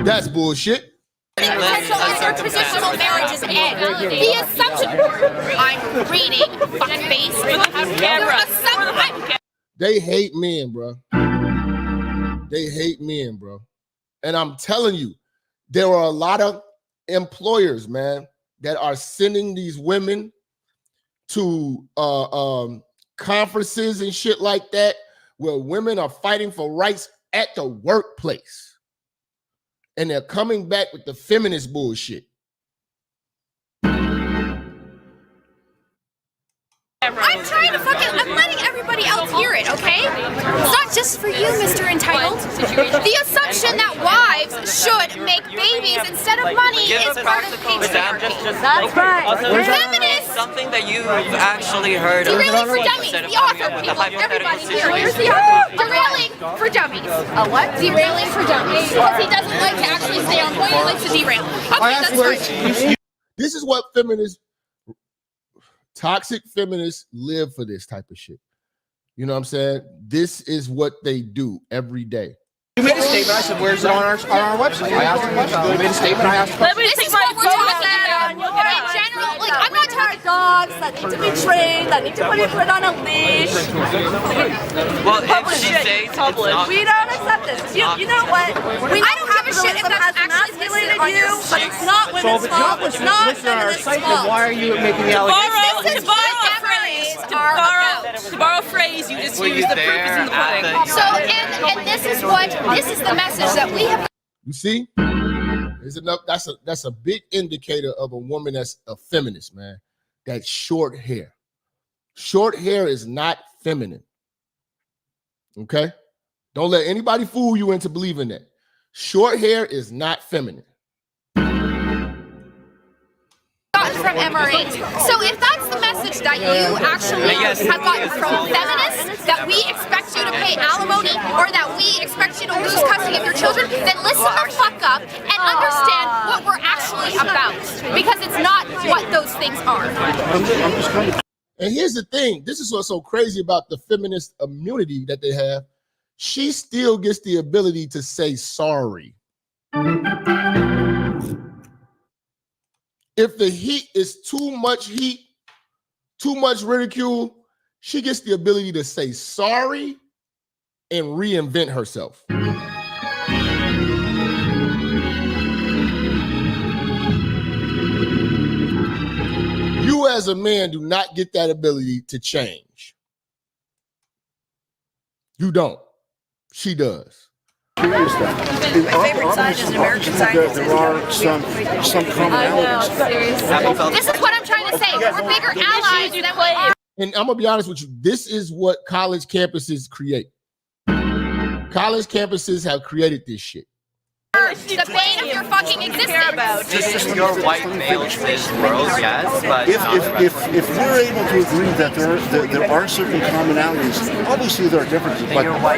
That's bullshit. Potential interpositional marriages end. The assumption. I'm reading. Fucking face. They hate men, bro. They hate men, bro. And I'm telling you, there are a lot of employers, man, that are sending these women to conferences and shit like that, where women are fighting for rights at the workplace. And they're coming back with the feminist bullshit. I'm letting everybody else hear it, okay? It's not just for you, Mr. Entitled. The assumption that wives should make babies instead of money is part of patriarchy. That's right. Feminists! Something that you've actually heard of. Derailing for Dummies, the author, people, everybody here. Here's the author. Derailing for Dummies. A what? Derailing for Dummies. Because he doesn't like to actually stay on point, he likes to derail. Okay, that's fine. This is what feminists, toxic feminists live for, this type of shit. You know what I'm saying? This is what they do every day. You made a statement. I said, where's it on our website? I asked a question. You made a statement. I asked a question. This is what we're talking about. In general, like, I'm not talking dogs that need to be trained, that need to be put on a leash. Well, if she says it's not, we don't accept this. You know what? I don't give a shit if that's actually emasculated you, but it's not women's fault. It's not feminists' fault. Why are you making the allegation? This is what Emirates are about. To borrow a phrase, you just use the proof is in the pudding. So, and this is the message that we have. You see? There's enough. That's a big indicator of a woman that's a feminist, man. That short hair. Short hair is not feminine. Okay? Don't let anybody fool you into believing that. Short hair is not feminine. From Emirates. So if that's the message that you actually have gotten from feminists, that we expect you to pay alimony or that we expect you to lose custody of your children, then listen the fuck up and understand what we're actually about, because it's not what those things are. And here's the thing. This is what's so crazy about the feminist immunity that they have. She still gets the ability to say sorry. If the heat is too much heat, too much ridicule, she gets the ability to say sorry and reinvent herself. You as a man do not get that ability to change. You don't. She does. My favorite side is an American side. There are some commonalities. This is what I'm trying to say. We're bigger allies than we are. And I'm gonna be honest with you. This is what college campuses create. College campuses have created this shit. The bane of your fucking existence. this is your white male cis world, yes, but If we're able to agree that there are certain commonalities, obviously there are differences,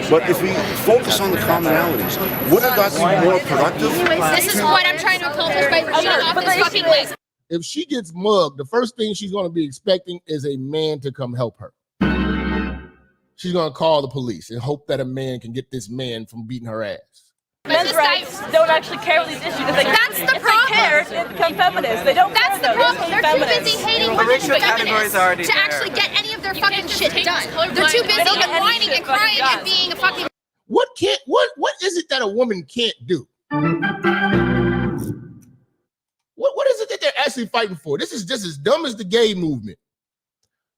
but if we focus on the commonalities, wouldn't that be more productive? This is what I'm trying to accomplish by shutting off this fucking list. If she gets mugged, the first thing she's gonna be expecting is a man to come help her. She's gonna call the police and hope that a man can get this man from beating her ass. Men's rights don't actually care about these issues. That's the problem. They care, they become feminists. They don't That's care, the problem. They're too busy hating women feminists to there. actually get any of their fucking shit done. They're too busy and whining and crying and being a fucking. What is it that a woman can't do? What is it that they're actually fighting for? This is just as dumb as the gay movement.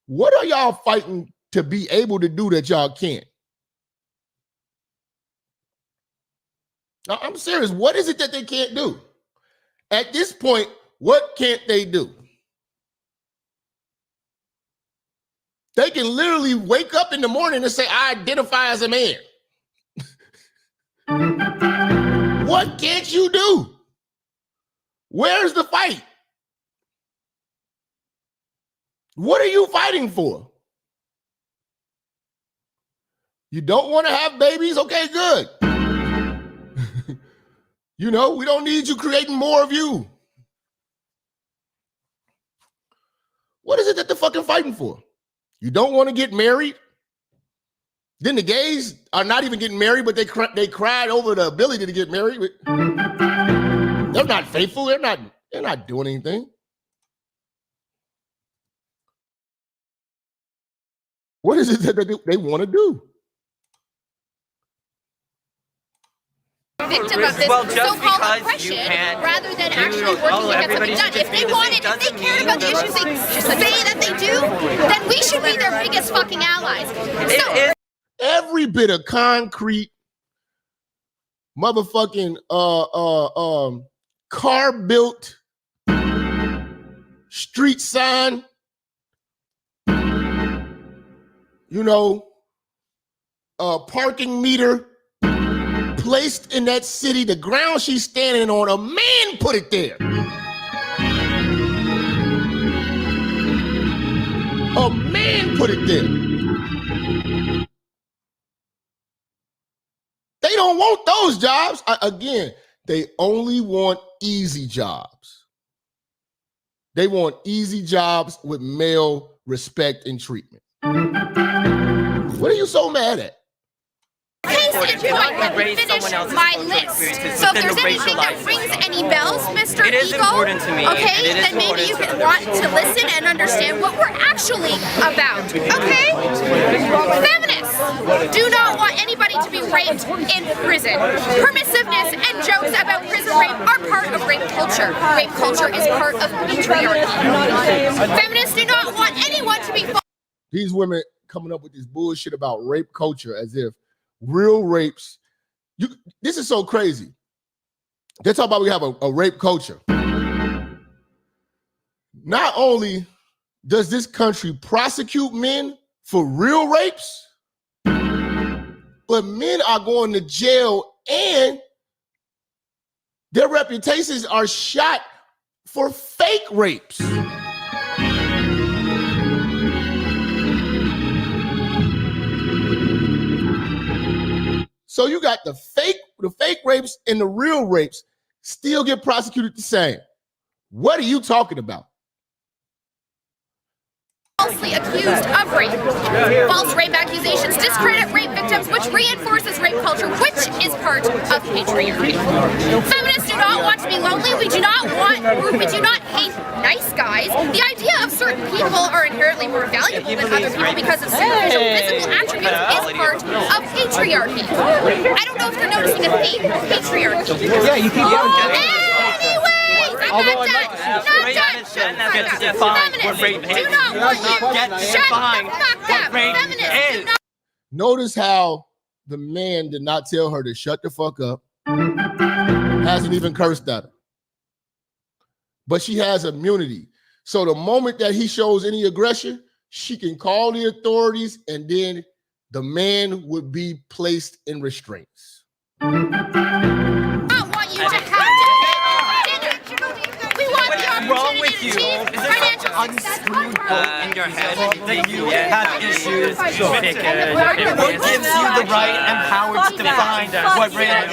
What are y'all fighting to be able to do that y'all can't? I'm serious. What is it that they can't do? At this point, what can't they do? They can literally wake up in the morning and say, I identify as a man. What can't you do? Where's the fight? What are you fighting for? You don't want to have babies? Okay, good. You know, we don't need you creating more of you. What is it that they're fucking fighting for? You don't want to get married? Then the gays are not even getting married, but they cried over the ability to get married. They're not faithful. They're not doing anything. What is it that they want to do? Victim of this so-called oppression rather than actually working to get something done. If they wanted, if they cared about the issues they say that they do, then we should be their biggest fucking allies. So every bit of concrete motherfucking car built street sign, you know, parking meter placed in that city, the ground she's standing on, a man put it there. A man put it there. They don't want those jobs. Again, they only want easy jobs. They want easy jobs with male respect and treatment. What are you so mad at? Case in point, let me finish my list. So if there's anything that rings any bells, Mr. Eagle, okay, then maybe you can want to listen and understand what we're actually about, okay? Feminists do not want anybody to be raped in prison. Permissiveness and jokes about prison rape are part of rape culture. Rape culture is part of patriarchy. Feminists do not want anyone to be... These women coming up with this bullshit about rape culture as if real rapes, this is so crazy. They talk about we have a rape culture. Not only does this country prosecute men for real rapes, but men are going to jail and their reputations are shot for fake rapes. So you got the fake rapes and the real rapes still get prosecuted the same. What are you talking about? Falsely accused of rape. False rape accusations discredit rape victims, which reinforces rape culture, which is part of patriarchy. Feminists do not want to be lonely. We do not hate nice guys. The idea of certain people are inherently more valuable than other people because of superficial physical attributes is part of patriarchy. I don't know if you're noticing a theme. Patriarchy. Yeah, you keep going. I'm not done. Shut the fuck up. Feminists do not want you. Shut the fuck up. Feminists do not. Notice how the man did not tell her to shut the fuck up. Hasn't even cursed at her. But she has immunity. So the moment that he shows any aggression, she can call the authorities and then the man would be placed in restraints. I want you to have we want the opportunity to achieve financial success in your head that you have issues. What gives you the right and power to define what rape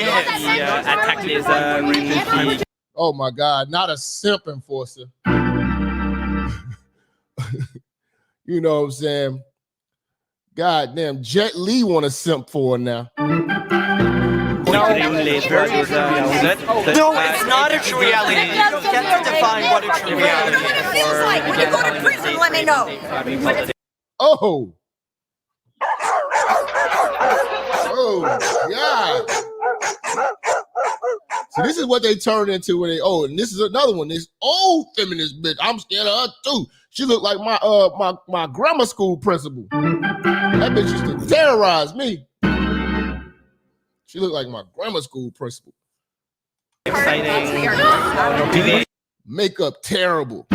is? Oh my God, not a simp enforcer. You know what I'm saying? God damn, Jet Li want a simp for her now. extremely very good. No, it's not a true reality. You don't get to define what a true reality is. When you go to prison, let me know. Oh. Oh, God. So this is what they turn into when they, oh, and this is another one. This old feminist bitch. I'm scared of her too. She looked like my grammar school principal. That bitch used to terrorize me. She looked like my grammar school principal. Exciting. Makeup terrible.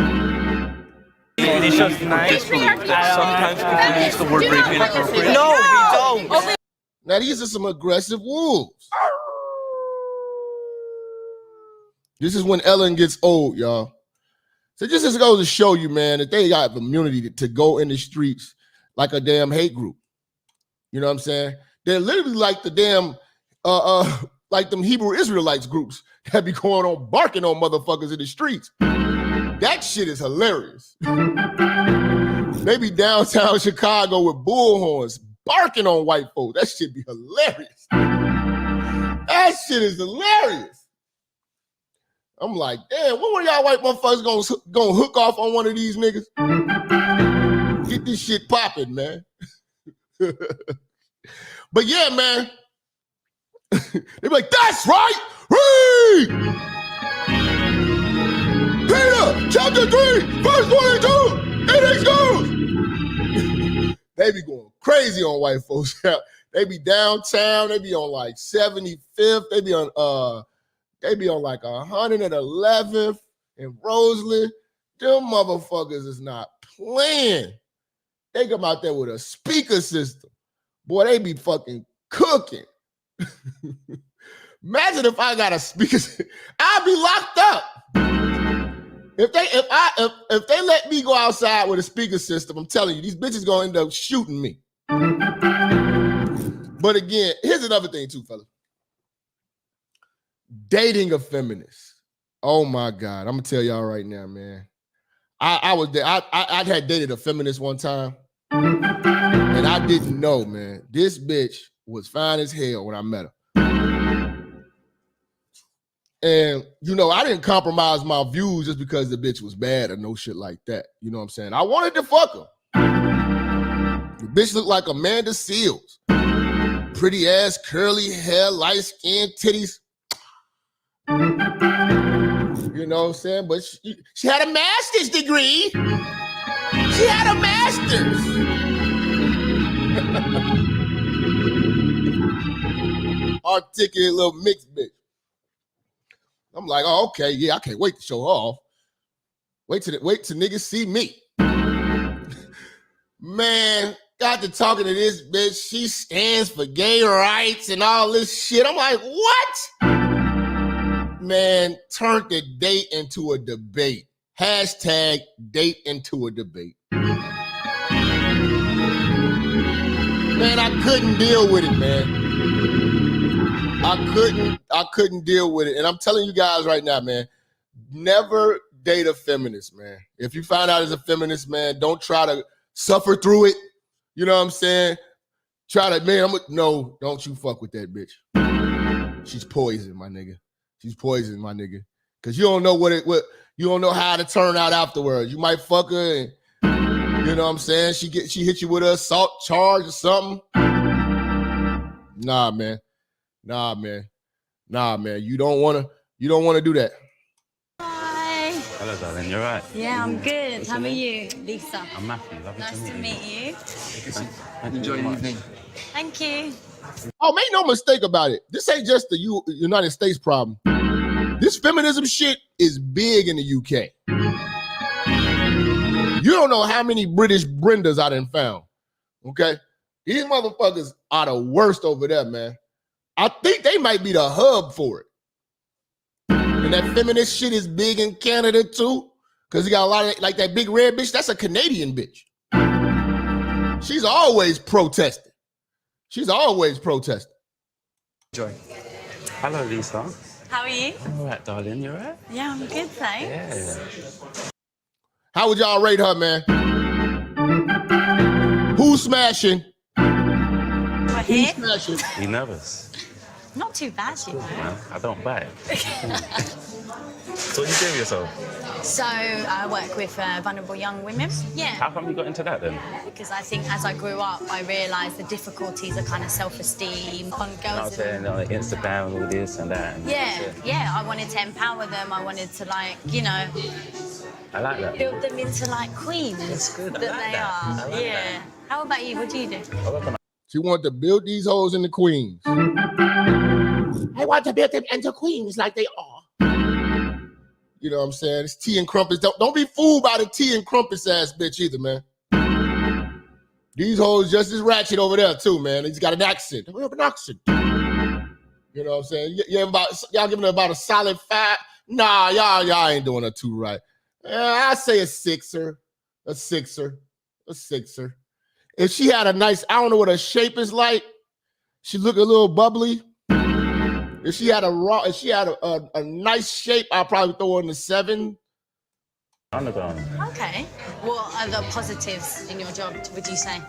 It's just nice. Sometimes people use the word rape inappropriately. No, we don't. Now these are some aggressive wolves. This is when Ellen gets old, y'all. So just goes to show you, man, that they got immunity to go in the streets like a damn hate group. You know what I'm saying? They're literally like the damn, like them Hebrew Israelites groups that be going on barking on motherfuckers in the streets. That shit is hilarious. They be downtown Chicago with bullhorns barking on white folks. That shit be hilarious. That shit is hilarious. I'm like, damn, when were y'all white motherfuckers gonna hook off on one of these niggas? Get this shit popping, man. But yeah, man. They be like, that's right. Read! Peter, chapter 3, verse 22. It goes. They be going crazy on white folks. They be downtown. They be on like 75th. They be on like 111th in Roseland. Them motherfuckers is not playing. They come out there with a speaker system. Boy, they be fucking cooking. Imagine if I got a speaker system. I'd be locked up. If they let me go outside with a speaker system, I'm telling you, these bitches gonna end up shooting me. But again, here's another thing too, fellas. Dating a feminist. Oh my God. I'm gonna tell y'all right now, man. I had dated a feminist one time, and I didn't know, man. This bitch was fine as hell when I met her. And, you know, I didn't compromise my views just because the bitch was bad or no shit like that. You know what I'm saying? I wanted to fuck her. The bitch looked like Amanda Seals. Pretty ass, curly hair, light skin, titties. You know what I'm saying? But she had a master's degree. She had a master's. Articulate little mixed bitch. I'm like, oh, okay, yeah, I can't wait to show her off. Wait till niggas see me. Man, got to talking to this bitch. She stands for gay rights and all this shit. I'm like, what? Man, turned the date into a debate. Hashtag date into a debate. Man, I couldn't deal with it, man. I couldn't deal with it. And I'm telling you guys right now, man, never date a feminist, man. If you find out as a feminist, man, don't try to suffer through it. You know what I'm saying? No, don't you fuck with that bitch. She's poison, my nigga. She's poison, my nigga. Cause you don't know what you don't know how to turn out afterwards. You might fuck her and you know what I'm saying? She hit you with an assault charge or something. Nah, man. You don't wanna do that. Hi. Hello, darling. You're right. Yeah, I'm good. How are you? Lisa. I'm Matthew. Nice to meet you. Enjoy your evening. Thank you. Oh, make no mistake about it. This ain't just the United States problem. This feminism shit is big in the UK. You don't know how many British Brendas I done found. Okay? These motherfuckers are the worst over there, man. I think they might be the hub for it. And that feminist shit is big in Canada too. Because you got a lot of, like that big red bitch, that's a Canadian bitch. She's always protesting. Enjoy. Hello, Lisa. How are you? I'm all right, darling. You all right? Yeah, I'm good, thanks. Yeah. How would y'all rate her, man? Who's smashing? What, Who's smashing? You nervous? Not too bad, you know. Man, I don't buy it. So what do you do with yourself? So I work with vulnerable young women. Yeah. How come you got into that then? Because I think as I grew up, I realised the difficulties of kind of self-esteem on You know what I'm girls. saying? On Instagram and all this and that. And Yeah. I wanted to empower them. I wanted to, like, you know, I like that. build them into, like, queens That's good. that they are. I like Yeah. How about you? What do you do? She wanted to build these hoes into queens. I want to build them into queens like they are. You know what I'm saying? It's tea and crumpets. Don't be fooled by the tea and crumpets ass bitch either, man. These hoes just as ratchet over there too, man. He's got an accent. We have an accent. You know what I'm saying? Y'all giving her about a solid 5? Nah, y'all ain't doing her too right. I say a 6er. A 6er. A 6er. If she had a nice, I don't know what her shape is like. She look a little bubbly. If she had a nice shape, I'll probably throw her in the 7. Underground. Okay. What are the positives in your job, would you say?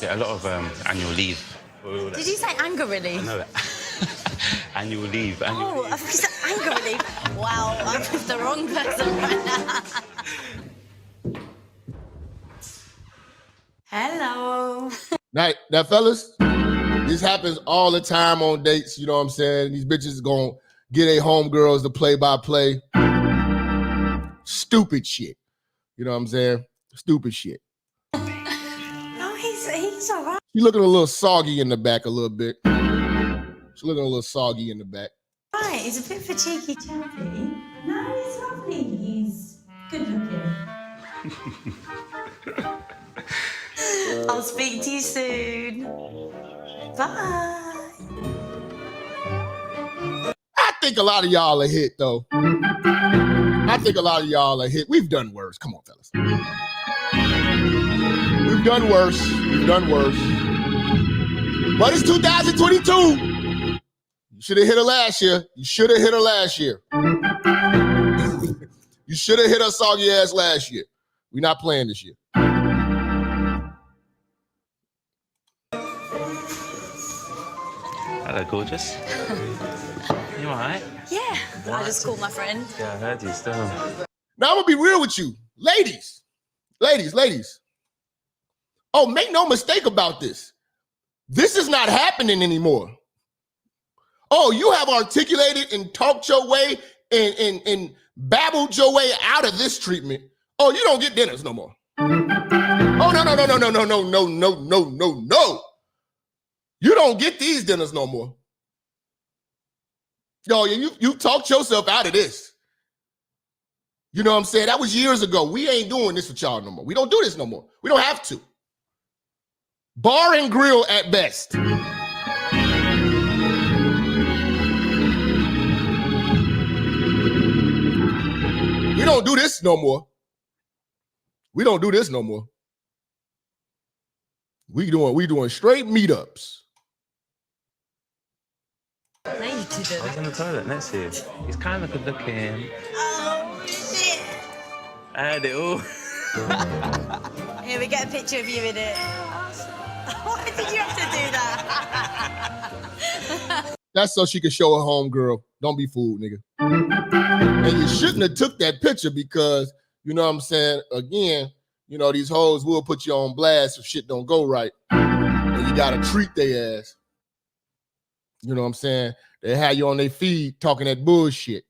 Yeah, a lot of annual leave. Did you say anger relief? I know that. Annual leave. I thought you said anger relief. Wow, I'm with the wrong person right now. Hello. Now, fellas, this happens all the time on dates. You know what I'm saying? These bitches gonna get their homegirls to play-by-play. Stupid shit. You know what I'm saying? Stupid shit. No, he's all right. She's looking a little soggy in the back a little bit. She's looking a little soggy in the back. Right, he's a bit for cheeky chappy. No, he's lovely. He's good looking. I'll speak to you soon. Bye. I think a lot of y'all are hit, though. I think a lot of y'all are hit. We've done worse. Come on, fellas. We've done worse. We've done worse. But it's 2022. You should have hit her last year. You should have hit her last year. You should have hit her soggy ass last year. We're not playing this year. Hello, gorgeous. You all right? Yeah, I just called my friend. Yeah, I heard you still. Now, I'm going to be real with you. Ladies. Oh, make no mistake about this. This is not happening anymore. Oh, you have articulated and talked your way and babbled your way out of this treatment. Oh, you don't get dinners no more. Oh, no. You don't get these dinners no more. Yo, you talked yourself out of this. You know what I'm saying? That was years ago. We ain't doing this with y'all no more. We don't do this no more. We don't have to. Bar and grill at best. We don't do this no more. We don't do this no more. We doing straight meetups. No, you didn't. I was in the toilet next to you. He's kind of good looking. Oh, shit. I had it all. Here, we get a picture of you in it. Why did you have to do that? That's so she could show her home girl. Don't be fooled, nigga. And you shouldn't have took that picture because, you know what I'm saying, again, you know, these hoes will put you on blast if shit don't go right. And you gotta treat their ass. You know what I'm saying? They have you on their feed talking that bullshit.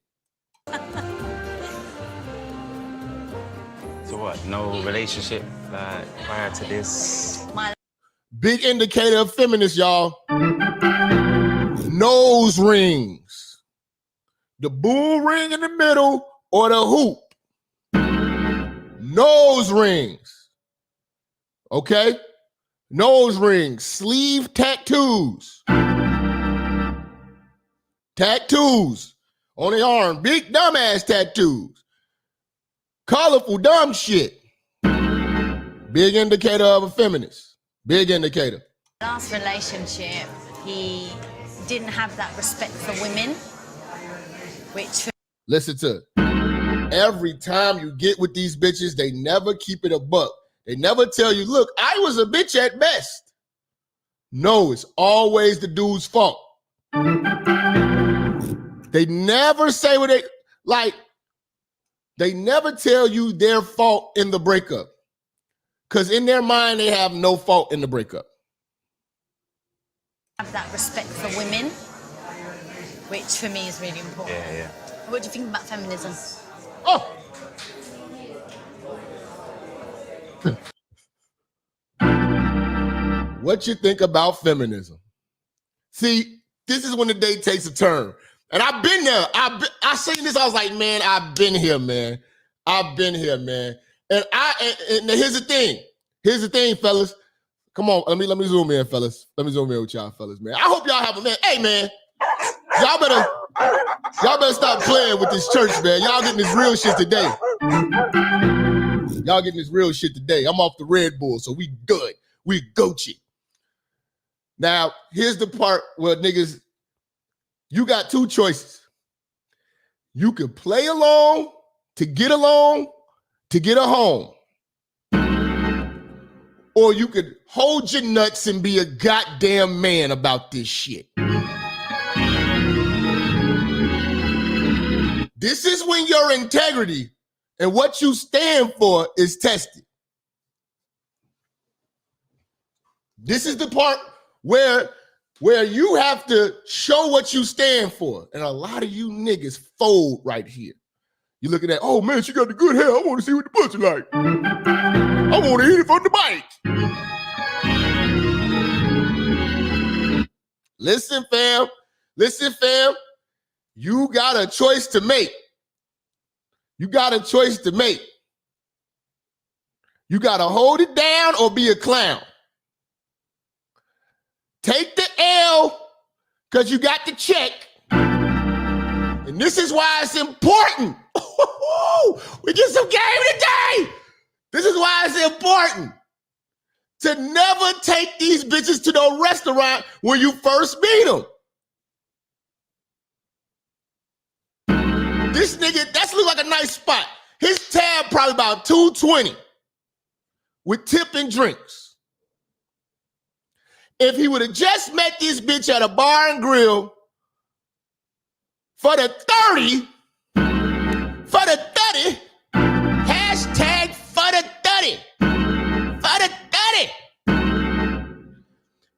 So what? No relationship prior to this? Big indicator of feminists, y'all. Nose rings. The bull ring in the middle or the hoop. Nose rings. Okay? Nose rings. Sleeve tattoos. Tattoos on the arm. Big dumbass tattoos. Colorful dumb shit. Big indicator of a feminist. Big indicator. Last relationship, he didn't have that respect for women, which... Listen to it. Every time you get with these bitches, they never keep it a buck. They never tell you, look, I was a bitch at best. No, it's always the dude's fault. They never say what they never tell you their fault in the breakup. Because in their mind, they have no fault in the breakup. Have that respect for women, which for me is really important. Yeah. What do you think about feminism? Oh! What you think about feminism? See, this is when the day takes a turn. And I've been there. I seen this, I was like, man, I've been here, man. And here's the thing. Here's the thing, fellas. Come on, let me zoom in, fellas. Let me zoom in with y'all, fellas, man. I hope y'all have a man. Hey, man, y'all better stop playing with this church, man. Y'all getting this real shit today. Y'all getting this real shit today. I'm off the Red Bull, so we good. We Gucci. Now, here's the part where niggas, you got two choices. You can play along to get a home. Or you could hold your nuts and be a goddamn man about this shit. This is when your integrity and what you stand for is tested. This is the part where you have to show what you stand for. And a lot of you niggas fold right here. You look at that, oh man, she got the good hair. I want to see what the pussy like. I want to eat it from the bite. Listen, fam. You got a choice to make. You got to hold it down or be a clown. Take the L because you got the check. And this is why it's important. We get some game today. This is why it's important to never take these bitches to the restaurant when you first meet them. This nigga, that's look like a nice spot. His tab probably about $220 with tip and drinks. If he would have just met this bitch at a bar and grill for the 30, hashtag for the 30,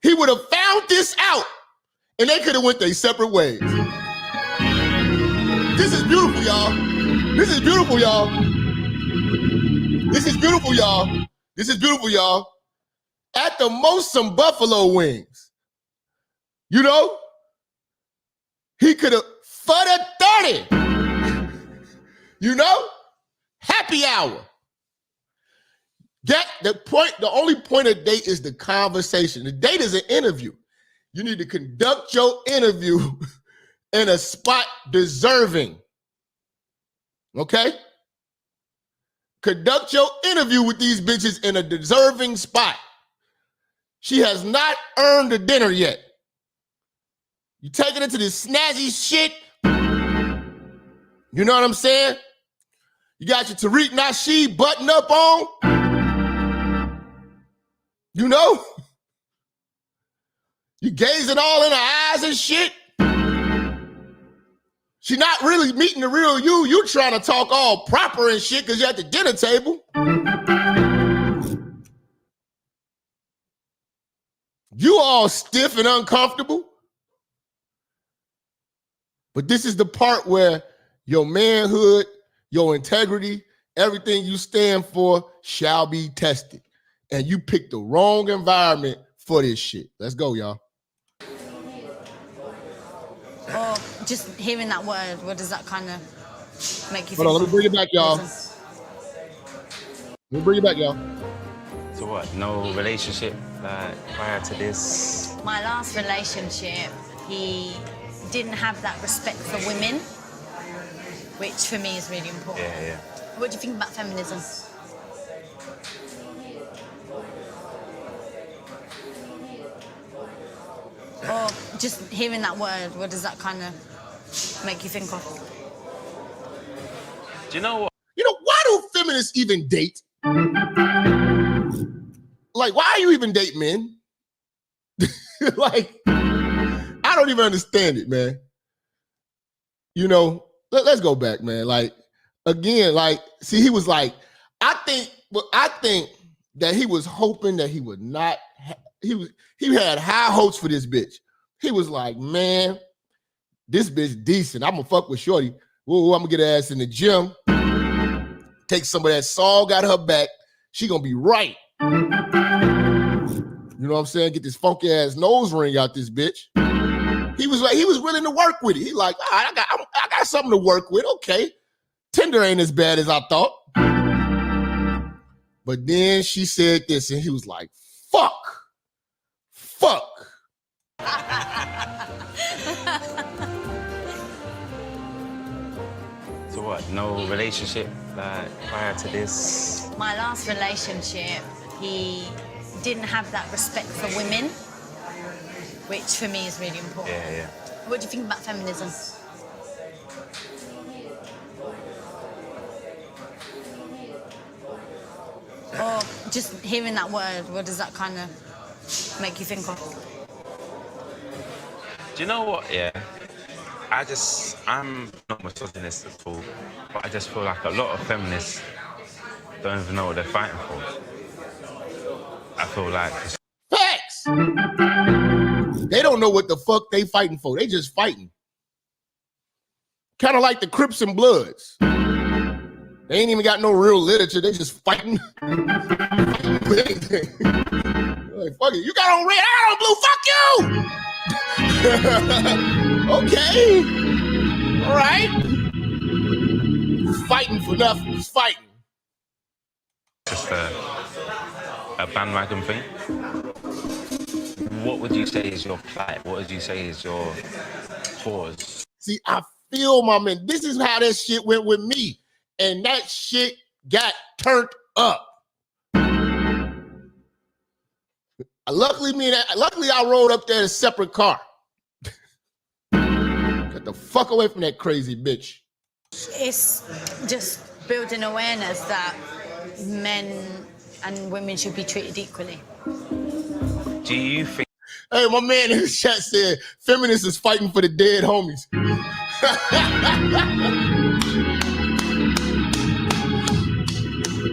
he would have found this out and they could have went their separate ways. This is beautiful, y'all. This is beautiful, y'all. At the most, some buffalo wings. You know? He could have, for the 30. You know? Happy hour. Get the point, the only point of date is the conversation. The date is an interview. You need to conduct your interview in a spot deserving. Okay? Conduct your interview with these bitches in a deserving spot. She has not earned a dinner yet. You taking it to this snazzy shit. You know what I'm saying? You got your Tariq Nasheed button up on. You know? You gazing all in her eyes and shit. She not really meeting the real you. You trying to talk all proper and shit because you're at the dinner table. You all stiff and uncomfortable. But this is the part where your manhood, your integrity, everything you stand for shall be tested. And you picked the wrong environment for this shit. Let's go, y'all. Or just hearing that word, what does that kind of make you Hold on, let me bring it back, y'all. So what? No relationship prior to this? My last relationship, he didn't have that respect for women, which for me is really important. Yeah. What do you think about feminism? Or just hearing that word, what does that kind of make you think of? Do you know what? You know, why do feminists even date? Like, why are you even dating men? Like, I don't even understand it, man. You know, let's go back, man. Like, again, like, see, he was like, I think that he was hoping that he would not, he had high hopes for this bitch. He was like, man, this bitch decent. I'm gonna fuck with shorty. Whoa, I'm gonna get her ass in the gym. Take some of that salt out of her back. She gonna be right. You know what I'm saying? Get this funky ass nose ring out this bitch. He was willing to work with it. He like, I got something to work with. Okay. Tinder ain't as bad as I thought. But then she said this and he was like, fuck. So what, no relationship prior to this? My last relationship, he didn't have that respect for women, which for me is really important. Yeah. What do you think about feminism? Or just hearing that word, what does that kind of make you think of? Do you know what, yeah? I'm not misogynist at all, but I just feel like a lot of feminists don't even know what they're fighting for. I feel like... Facts! They don't know what the fuck they fighting for. They just fighting. Kind of like the Crips and Bloods. They ain't even got no real literature. They just fighting. With anything. Like, fuck it. You got on red, I got on blue. Fuck you! Okay. All right. Fighting for nothing. Just fighting. Just a bandwagon thing. What would you say is your plight? What would you say is your cause? See, I feel, my man, this is how that shit went with me. And that shit got turned up. Luckily, I rode up there in a separate car. Get the fuck away from that crazy bitch. It's just building awareness that men and women should be treated equally. Do you think... Hey, my man in the chat said, feminists is fighting for the dead homies.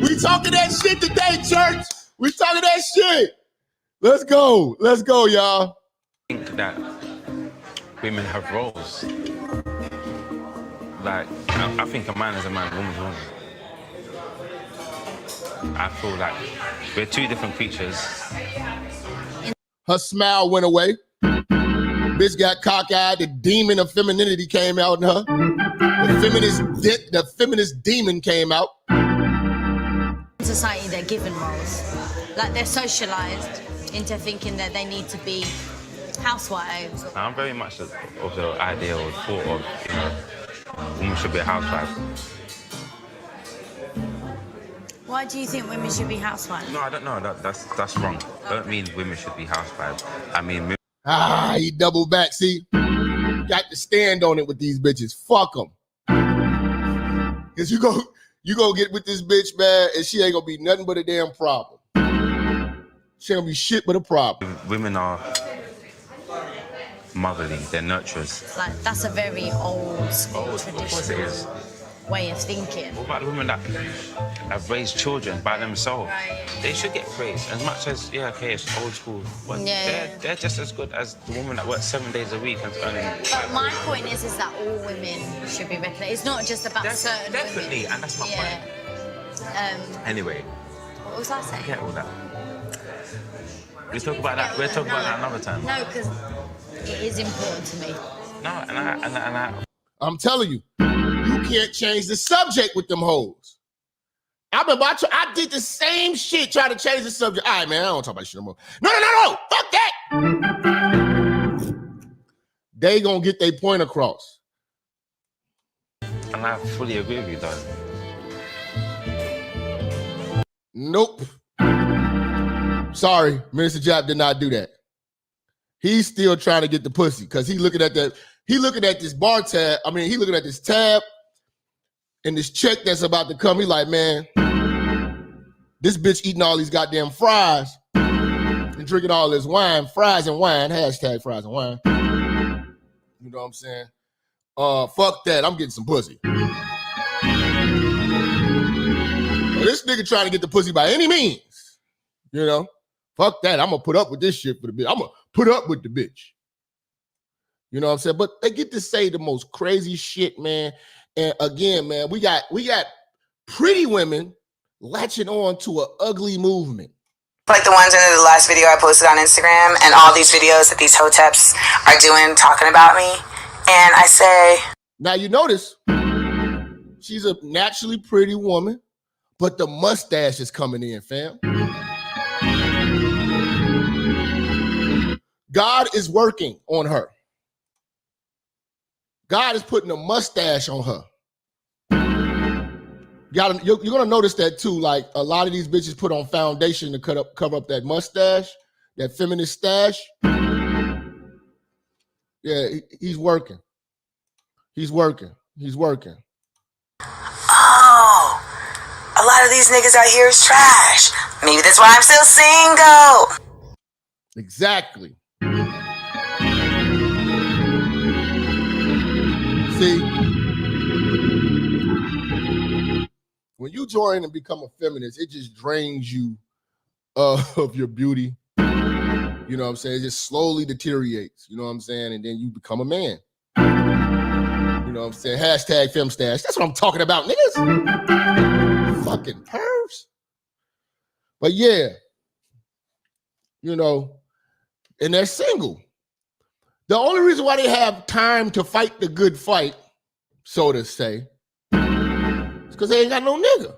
We talking that shit today, church. We talking that shit. Let's go, y'all. I think that women have roles. Like, I think a man is a man, a woman's a woman. I feel like we're two different creatures. Her smile went away. Bitch got cockeyed. The demon of femininity came out in her. The feminist demon came out. In society, they're given roles. Like, they're socialized into thinking that they need to be housewives. I'm very much of the idea or thought of, women should be a housewife. Why do you think women should be housewives? No, I don't know. That's wrong. I don't mean women should be housewives. I mean... he doubled back, see? Got to stand on it with these bitches. Fuck them. Because you go get with this bitch, man, and she ain't gonna be nothing but a damn problem. She ain't gonna be shit but a problem. Women are motherly, they're nurturers. Like, that's a very old school traditional way of thinking. What about the women that have raised children by themselves? Right. They should get praised. As much as, it's old school, but they're just as good as the woman that works 7 days a week and earning... But my point is that all women should be recognised. It's not just about certain definitely, women. and that's my point. Anyway. What was I saying? Forget all that. We'll talk about that another time. No, because it is important to me. No, and I... I'm telling you, you can't change the subject with them hoes. I did the same shit trying to change the subject. All right, man, I don't talk about shit no more. No. Fuck that. They gonna get their point across. And I fully agree with you, though. Nope. Sorry, Minister Jap did not do that. He's still trying to get the pussy because he looking at this bar tab. I mean, he looking at this tab and this check that's about to come. He like, man, this bitch eating all these goddamn fries and drinking all this wine, fries and wine, hashtag fries and wine. You know what I'm saying? Fuck that. I'm getting some pussy. This nigga trying to get the pussy by any means. You know? Fuck that. I'm gonna put up with this shit for the bitch. I'm gonna put up with the bitch. You know what I'm saying? But they get to say the most crazy shit, man. And again, man, we got pretty women latching on to an ugly movement. Like the ones in the last video I posted on Instagram and all these videos that these hoteps are doing talking about me. And I say... Now you notice, she's a naturally pretty woman, but the mustache is coming in, fam. God is working on her. God is putting a mustache on her. You're gonna notice that too. Like a lot of these bitches put on foundation to cover up that mustache, that feminist stash. Yeah, he's working. He's working. He's working. Oh, a lot of these niggas out here is trash. Maybe that's why I'm still single. Exactly. See, when you join and become a feminist, it just drains you of your beauty. You know what I'm saying? It just slowly deteriorates. You know what I'm saying? And then you become a man. You know what I'm saying? Hashtag femstash. That's what I'm talking about, niggas. Fucking pervs. But yeah, you know, and they're single. The only reason why they have time to fight the good fight, so to say, is because they ain't got no nigga.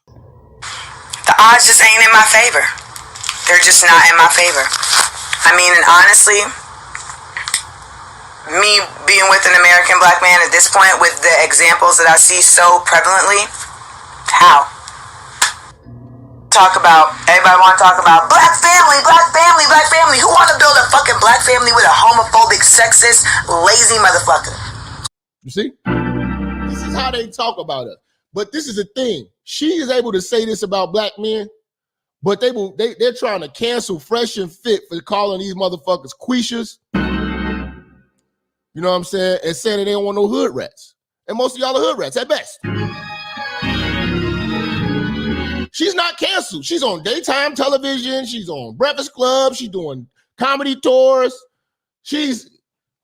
The odds just ain't in my favor. They're just not in my favor. I mean, and honestly, me being with an American black man at this point, with the examples that I see so prevalently, how? Everybody want to talk about black family, black family, black family. Who want to build a fucking black family with a homophobic, sexist, lazy motherfucker? You see? This is how they talk about us. But this is the thing. She is able to say this about black men, but they're trying to cancel Fresh and Fit for calling these motherfuckers queeshas. You know what I'm saying? And saying that they don't want no hood rats. And most of y'all are hood rats at best. She's not canceled. She's on daytime television. She's on Breakfast Club. She's doing comedy tours. She's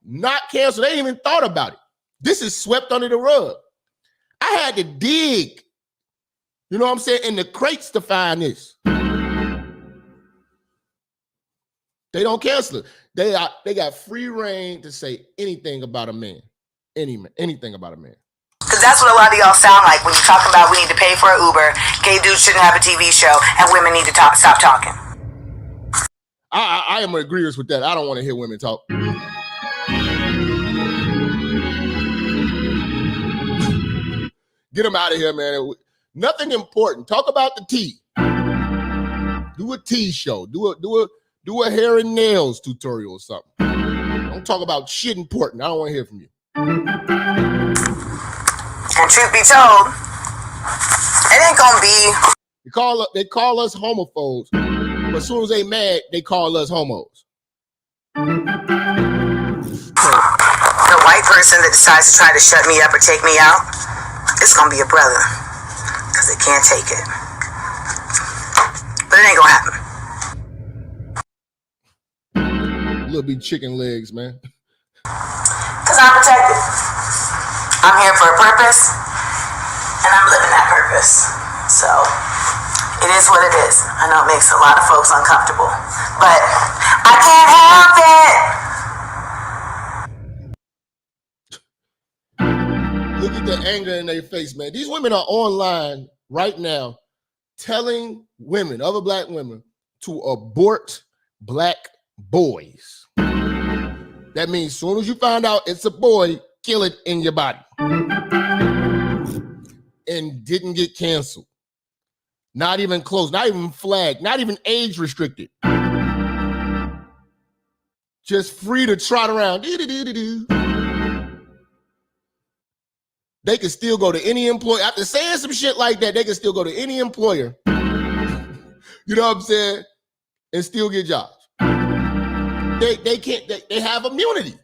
not canceled. They ain't even thought about it. This is swept under the rug. I had to dig, you know what I'm saying, in the crates to find this. They don't cancel it. They got free reign to say anything about a man. Anything about a man. Because that's what a lot of y'all sound like when you talk about we need to pay for an Uber, gay dudes shouldn't have a TV show, and women need to stop talking. I am in agreement with that. I don't want to hear women talk. Get them out of here, man. Nothing important. Talk about the tea. Do a tea show. Do a hair and nails tutorial or something. Don't talk about shit important. I don't want to hear from you. And truth be told, it ain't gonna be. They call us homophobes, but as soon as they mad, they call us homos. The white person that decides to try to shut me up or take me out, it's gonna be a brother, because they can't take it. But it ain't gonna happen. Little bit chicken legs, man. Because I'm protected. I'm here for a purpose, and I'm living that purpose. So, it is what it is. I know it makes a lot of folks uncomfortable, but I can't help it. Look at the anger in their face, man. These women are online right now telling women, other black women, to abort black boys. That means as soon as you find out it's a boy, kill it in your body. And didn't get canceled. Not even close, not even flagged, not even age restricted. Just free to trot around. They can still go to any employer. After saying some shit like that, they can still go to any employer. You know what I'm saying? And still get jobs. They can't. They have immunity.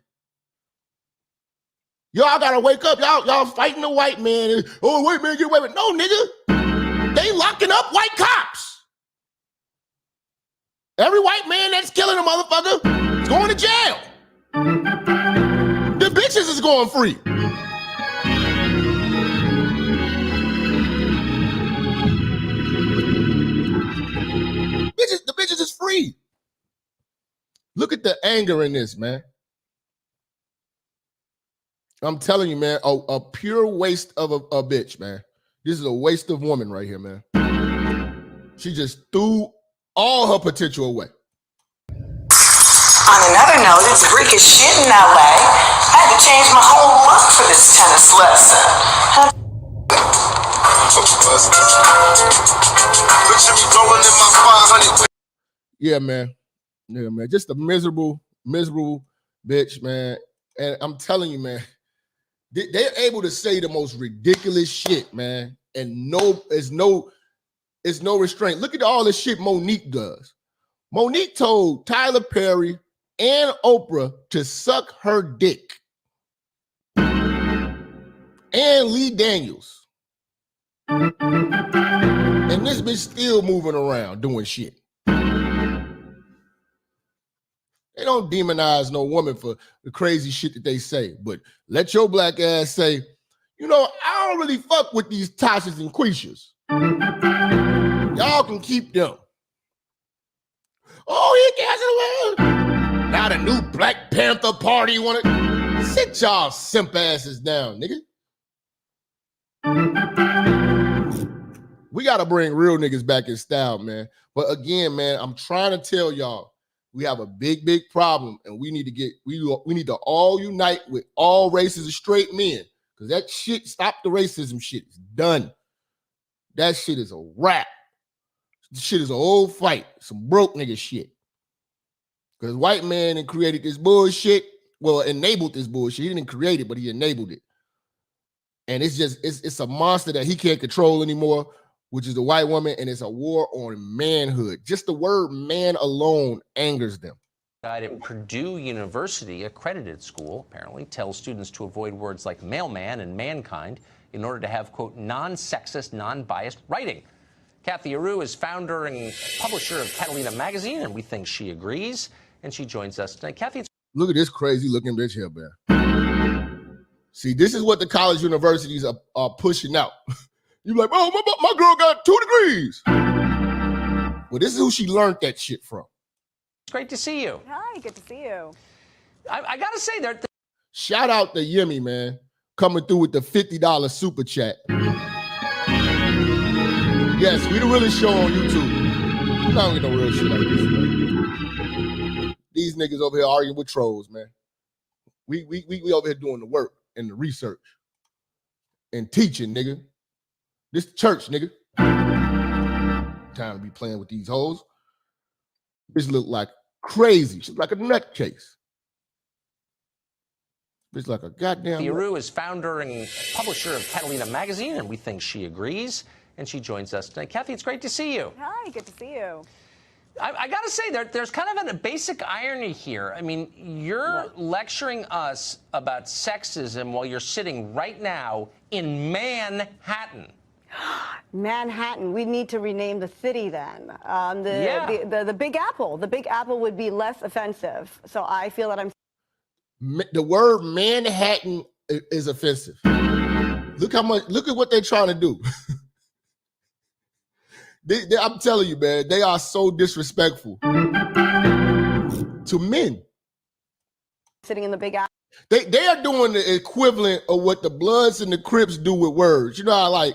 Y'all gotta wake up. Y'all fighting the white man. Oh, white man, get away with. No, nigga. They locking up white cops. Every white man that's killing a motherfucker is going to jail. The bitches is going free. The bitches is free. Look at the anger in this, man. I'm telling you, man, a pure waste of a bitch, man. This is a waste of woman right here, man. She just threw all her potential away. On another note, it's Greek as shit in LA. I had to change my whole look for this tennis lesson. Yeah, man. Yeah, man. Just a miserable bitch, man. And I'm telling you, man, they're able to say the most ridiculous shit, man. And it's no restraint. Look at all the shit Monique does. Monique told Tyler Perry and Oprah to suck her dick. And Lee Daniels. And this bitch still moving around doing shit. They don't demonize no woman for the crazy shit that they say, but let your black ass say, you know, I don't really fuck with these Tashas and Quishas. Y'all can keep them. Oh, he cares the world. Now the new Black Panther Party want to sit y'all simp asses down, nigga. We got to bring real niggas back in style, man. But again, man, I'm trying to tell y'all, we have a big problem, and we need to all unite with all races of straight men, because that shit, stop the racism shit, it's done. That shit is a wrap. This shit is an old fight, some broke nigga shit. Because white man and created this bullshit, well, enabled this bullshit. He didn't create it, but he enabled it. And it's a monster that he can't control anymore, which is the white woman, and it's a war on manhood. Just the word man alone angers them. At Purdue University, accredited school, apparently tells students to avoid words like mailman and mankind in order to have, quote, non-sexist, non-biased writing. Kathy Aru is founder and publisher of Catalina Magazine, and we think she agrees, and she joins us tonight. Kathy, look at this crazy looking bitch here, man. See, this is what the college universities are pushing out. You're like, oh, my girl got 2 degrees. Well, this is who she learned that shit from. it's great to see you. Hi, good to see you. I got to say, shout out to Yemi, man, coming through with the $50 super chat. Yes, we the really show on YouTube. We don't get no real shit like this, man. These niggas over here arguing with trolls, man. We over here doing the work and the research and teaching, nigga. This church, nigga. Time to be playing with these hoes. Bitch look like crazy. She's like a nutcase. Bitch like a goddamn. Aru is founder and publisher of Catalina Magazine, and we think she agrees, and she joins us tonight. Kathy, it's great to see you. Hi, good to see you. I got to say, there's kind of a basic irony here. I mean, you're lecturing us about sexism while you're sitting right now in Manhattan. Manhattan. We need to rename the city then. The Big Apple. The Big Apple would be less offensive. So I feel that I'm. The word Manhattan is offensive. Look at what they're trying to do. I'm telling you, man, they are so disrespectful to men. Sitting in the Big Apple. They are doing the equivalent of what the Bloods and the Crips do with words. You know how like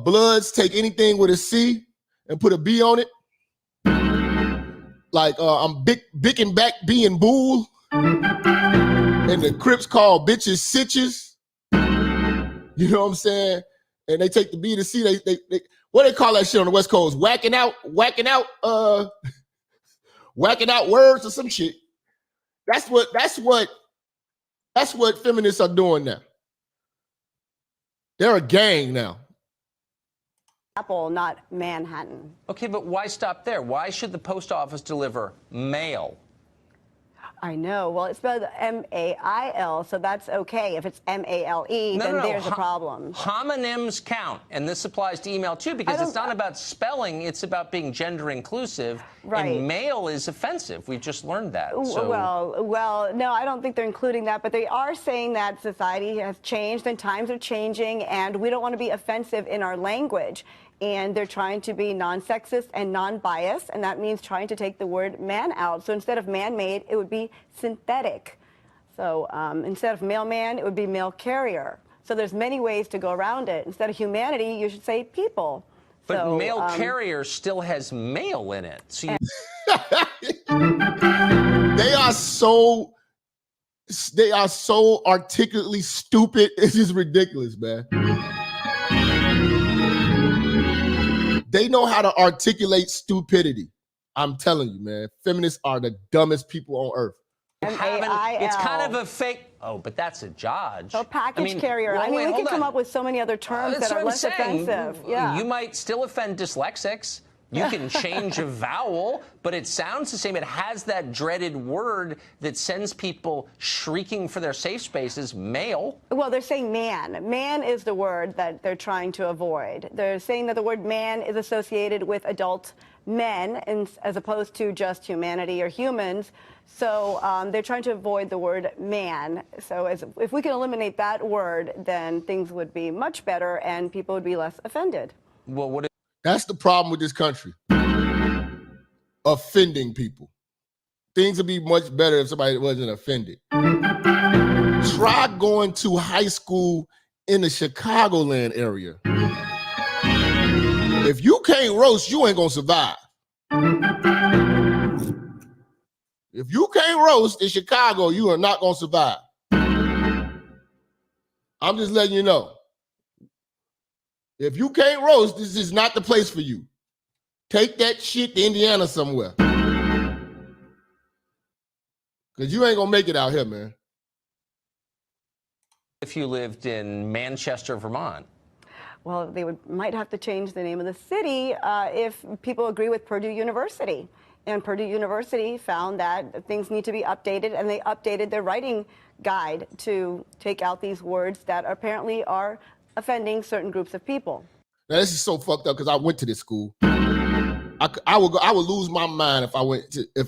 Bloods take anything with a C and put a B on it? Like I'm bicking back being bull. And the Crips call bitches sitches. You know what I'm saying? And they take the B to C. They what they call that shit on the West Coast? Whacking out words or some shit. That's what feminists are doing now. They're a gang now. Apple, not Manhattan. Okay, but why stop there? Why should the post office deliver mail? I know. Well, it's spelled M-A-I-L, so that's okay. If it's M-A-L-E, then there's a problem. Homonyms count, and this applies to email too, because it's not about spelling, it's about being gender inclusive. Right. And male is offensive. We've just learned that. So. Well, no, I don't think they're including that, but they are saying that society has changed and times are changing, and we don't want to be offensive in our language. And they're trying to be non-sexist and non-biased, and that means trying to take the word man out. So instead of man-made, it would be synthetic. So instead of male-man, it would be male-carrier. So there's many ways to go around it. Instead of humanity, you should say people. But male-carrier still has male in it. So you they are so articulately stupid. It's just ridiculous, man. They know how to articulate stupidity. I'm telling you, man. Feminists are the dumbest people on earth. M-A-I-L. It's kind of a fake. Oh, but that's a Dodge. So package carrier. Well, we can come up with so many other terms that are less offensive. Yeah. You might still offend dyslexics. You can change a vowel, but it sounds the same. It has that dreaded word that sends people shrieking for their safe spaces, male. Well, they're saying man. Man is the word that they're trying to avoid. They're saying that the word man is associated with adult men as opposed to just humanity or humans. So they're trying to avoid the word man. So if we can eliminate that word, then things would be much better and people would be less offended. Well, that's the problem with this country. Offending people. Things would be much better if somebody wasn't offended. Try going to high school in the Chicagoland area. If you can't roast, you ain't gonna survive. If you can't roast in Chicago, you are not gonna survive. I'm just letting you know. If you can't roast, this is not the place for you. Take that shit to Indiana somewhere. Because you ain't going to make it out here, man. If you lived in Manchester, Vermont. Well, they might have to change the name of the city if people agree with Purdue University. And Purdue University found that things need to be updated, and they updated their writing guide to take out these words that apparently are offending certain groups of people. Now this is so fucked up because I went to this school. I would lose my mind if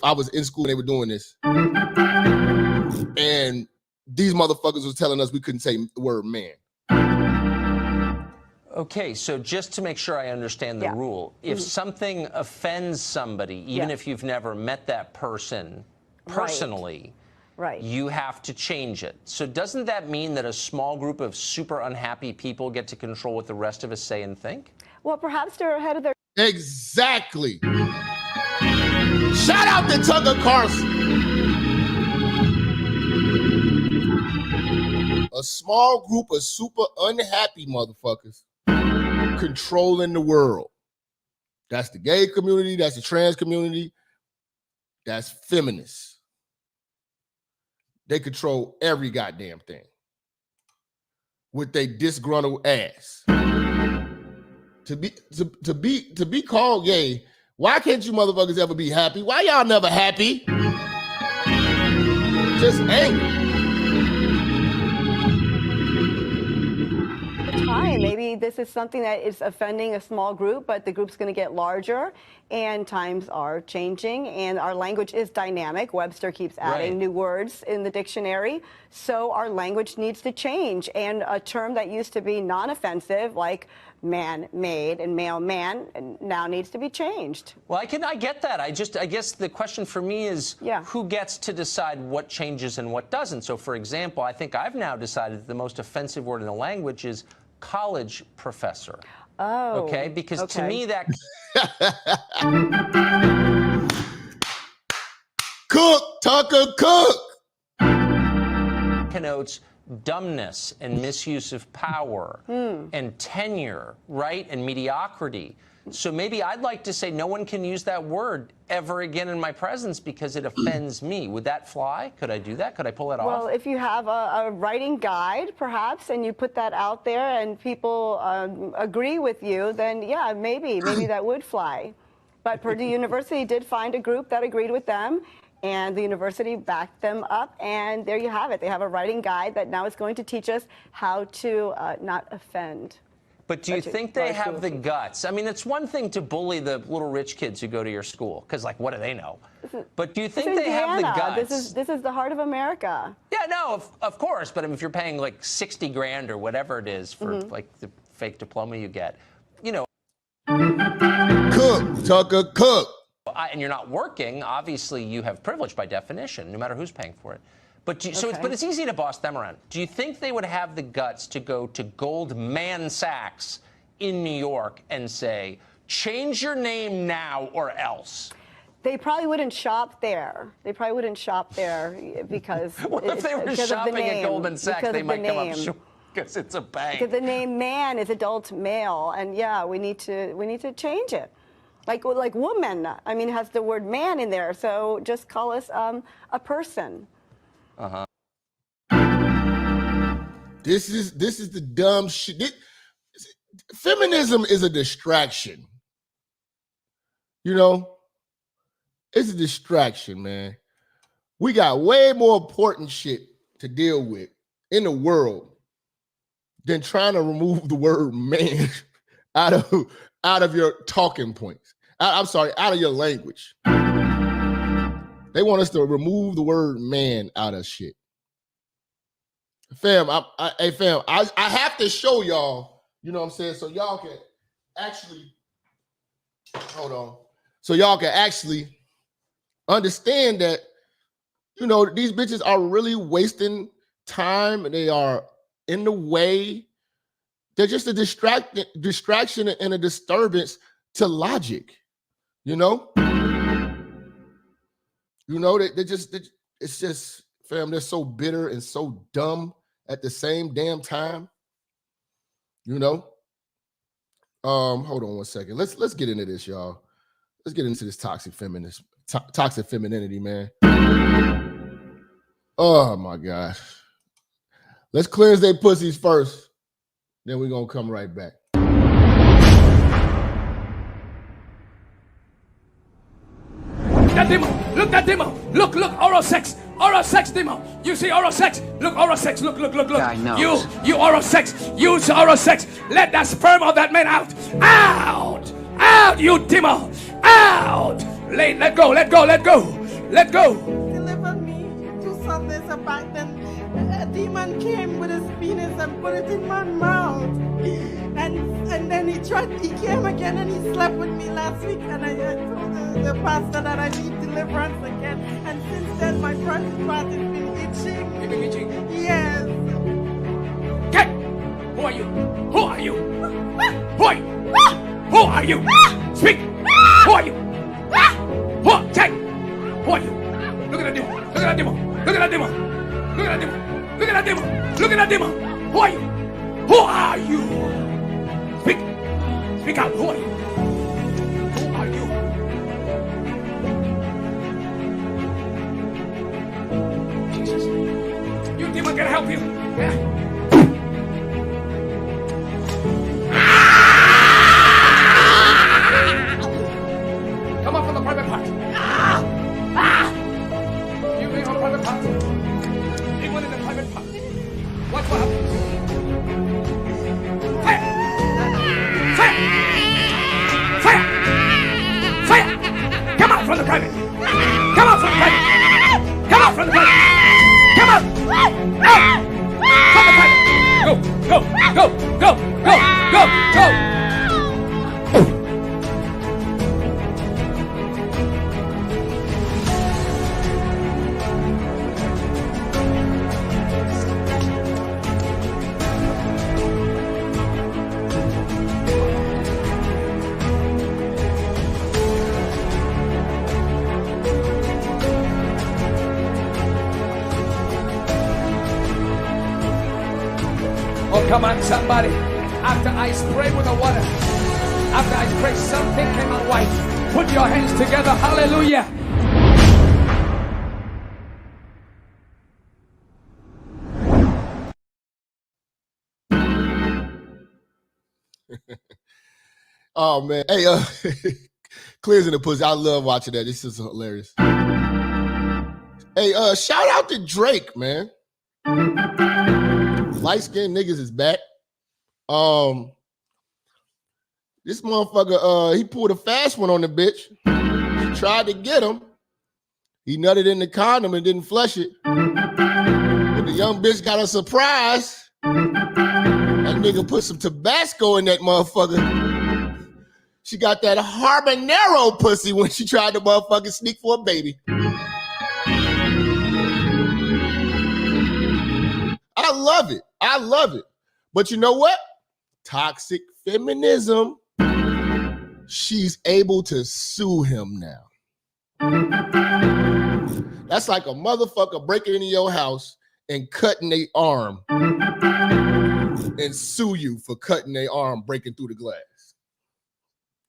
I was in school and they were doing this. And these motherfuckers was telling us we couldn't say the word man. Okay, so just to make sure I understand the rule, if something offends somebody, even if you've never met that person personally, you have to change it. So doesn't that mean that a small group of super unhappy people get to control what the rest of us say and think? Well, perhaps they're ahead of their... Exactly. Shout out to Tucker Carlson. A small group of super unhappy motherfuckers controlling the world. That's the gay community, that's the trans community, that's feminists. They control every goddamn thing with their disgruntled ass. To be called gay, why can't you motherfuckers ever be happy? Why y'all never happy? Just angry. Maybe this is something that is offending a small group, but the group's going to get larger, and times are changing, and our language is dynamic. Webster keeps adding new words in the dictionary, so our language needs to change. And a term that used to be non-offensive, like man-made and male-man, now needs to be changed. Well, I get that. I guess the question for me is who gets to decide what changes and what doesn't. So, for example, I think I've now decided that the most offensive word in the language is college professor. Oh. Okay? Because to me that... Cook, Tucker, cook! Connotes dumbness and misuse of power and tenure, right? And mediocrity. So maybe I'd like to say no one can use that word ever again in my presence because it offends me. Would that fly? Could I do that? Could I pull that off? Well, if you have a writing guide, perhaps, and you put that out there and people agree with you, then yeah, maybe that would fly. But Purdue University did find a group that agreed with them, And the university backed them up, and there you have it. They have a writing guide that now is going to teach us how to not offend. But do you think they have the guts? I mean, it's one thing to bully the little rich kids who go to your school, because, like, what do they know? But do you think they have the guts? This is the heart of America. Yeah, no, of course. But I mean, if you're paying like 60 grand or whatever it is for like the fake diploma you get, you know. Cook, Tucker, cook. And you're not working, obviously you have privilege by definition, no matter who's paying for it. But but it's easy to boss them around. Do you think they would have the guts to go to Goldman Sachs in New York and say, change your name now or else? They probably wouldn't shop there. They probably wouldn't shop there because what if they were shopping at Goldman Sachs? They might come up short because it's a bank. Because the name man is adult male, and yeah, we need to change it. Like woman, I mean, it has the word man in there, so just call us a person. This is the dumb shit. Feminism is a distraction. You know, it's a distraction, man. We got way more important shit to deal with in the world than trying to remove the word man out of your talking points. I'm sorry, out of your language. They want us to remove the word man out of shit. Fam, I have to show y'all, you know what I'm saying, so y'all can actually, hold on, so y'all can actually understand that, you know, these bitches are really wasting time and they are in the way. They're just a distraction and a disturbance to logic, you know? You know, it's just, fam, they're so bitter and so dumb at the same damn time, you know? Hold on one second. Let's get into this, y'all. Let's get into this toxic femininity, man. Oh my gosh. Let's cleanse their pussies first. Then we're gonna come right back. That demo. Look that demo. Look, oral sex demo. You see oral sex? Look, oral sex. Look. Yeah, I know. You oral sex. Use oral sex. Let that sperm of that man out. Out, you demo. Out. Let go. Deliver me. Do something about them. A demon came with his penis and put it in my mouth. And then he came again and he slept with me last week, and I told the pastor that I need deliverance again. And since then my private part has been itching. You've been itching? Yes. Okay. Who are you? Who are you? Speak. Who are you? Okay. Who are you? Look at that demo. Who are you? Speak out. Who are you? Jesus. You demon can help you. Yeah. Come up from the private part. You bring on private part. Big one in the private part. Watch what happens. Fire! Come out from the private. Come out from the private. Out from the private. Go. Come on, somebody. After I spray with the water, after I spray, something came out white. Put your hands together. Hallelujah. Oh man. Hey, cleansing the pussy. I love watching that. This is hilarious. Hey, shout out to Drake, man. Light-skinned niggas is back. This motherfucker, he pulled a fast one on the bitch. She tried to get him. He nutted in the condom and didn't flush it. But the young bitch got a surprise. That nigga put some Tabasco in that motherfucker. She got that habanero pussy when she tried to motherfucking sneak for a baby. I love it. I love it. But you know what? Toxic feminism. She's able to sue him now. That's like a motherfucker breaking into your house and cutting their arm and sue you for cutting their arm breaking through the glass.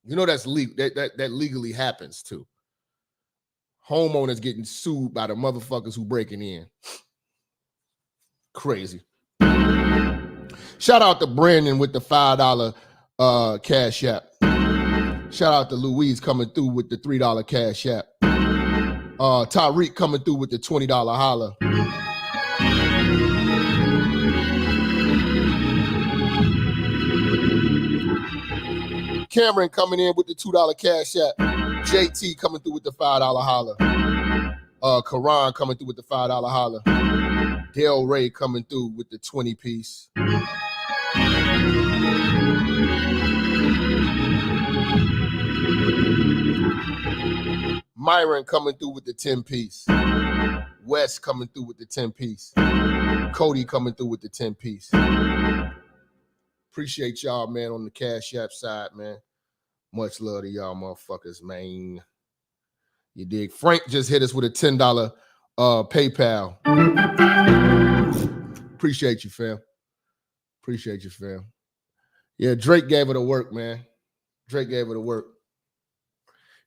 You know that's legal. That legally happens too. Homeowners getting sued by the motherfuckers who breaking in. Crazy. Shout out to Brandon with the $5 Cash App. Shout out to Louise coming through with the $3 Cash App. Tyreek coming through with the $20 holla. Cameron coming in with the $2 Cash App. JT coming through with the $5 holla. Karan coming through with the $5 holla. Del Ray coming through with the 20 piece. Myron coming through with the 10 piece. Wes coming through with the 10 piece. Cody coming through with the 10 piece. Appreciate y'all, man, on the Cash App side, man. Much love to y'all motherfuckers, man. You dig? Frank just hit us with a $10 PayPal. Appreciate you, fam. Appreciate you, fam. Yeah, Drake gave her the work, man. Drake gave her the work.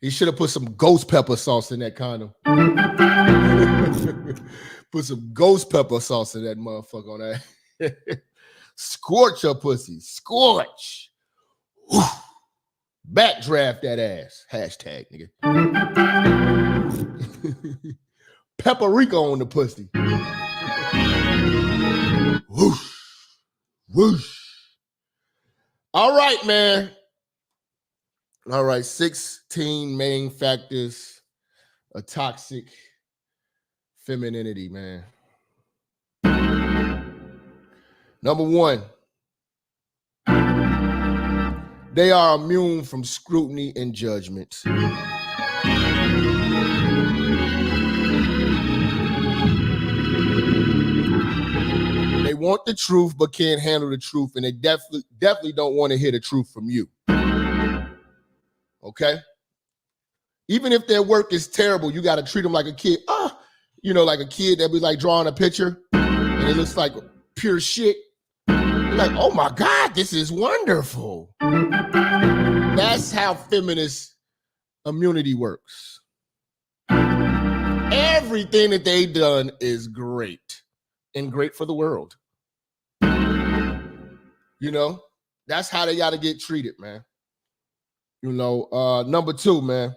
He should have put some ghost pepper sauce in that condom. Put some ghost pepper sauce in that motherfucker on that. Scorch her pussy. Scorch. Whew. Backdraft that ass. Hashtag, nigga. Peperico on the pussy. Whoosh. Whoosh. All right, man. All right, 16 main factors of toxic femininity, man. Number one, they are immune from scrutiny and judgment. They want the truth but can't handle the truth, and they definitely don't want to hear the truth from you. Okay? Even if their work is terrible, you got to treat them like a kid. You know, like a kid that be like drawing a picture and it looks like pure shit. You're like, oh my God, this is wonderful. That's how feminist immunity works. Everything that they done is great and great for the world. You know, that's how they got to get treated, man. You know, number two, man,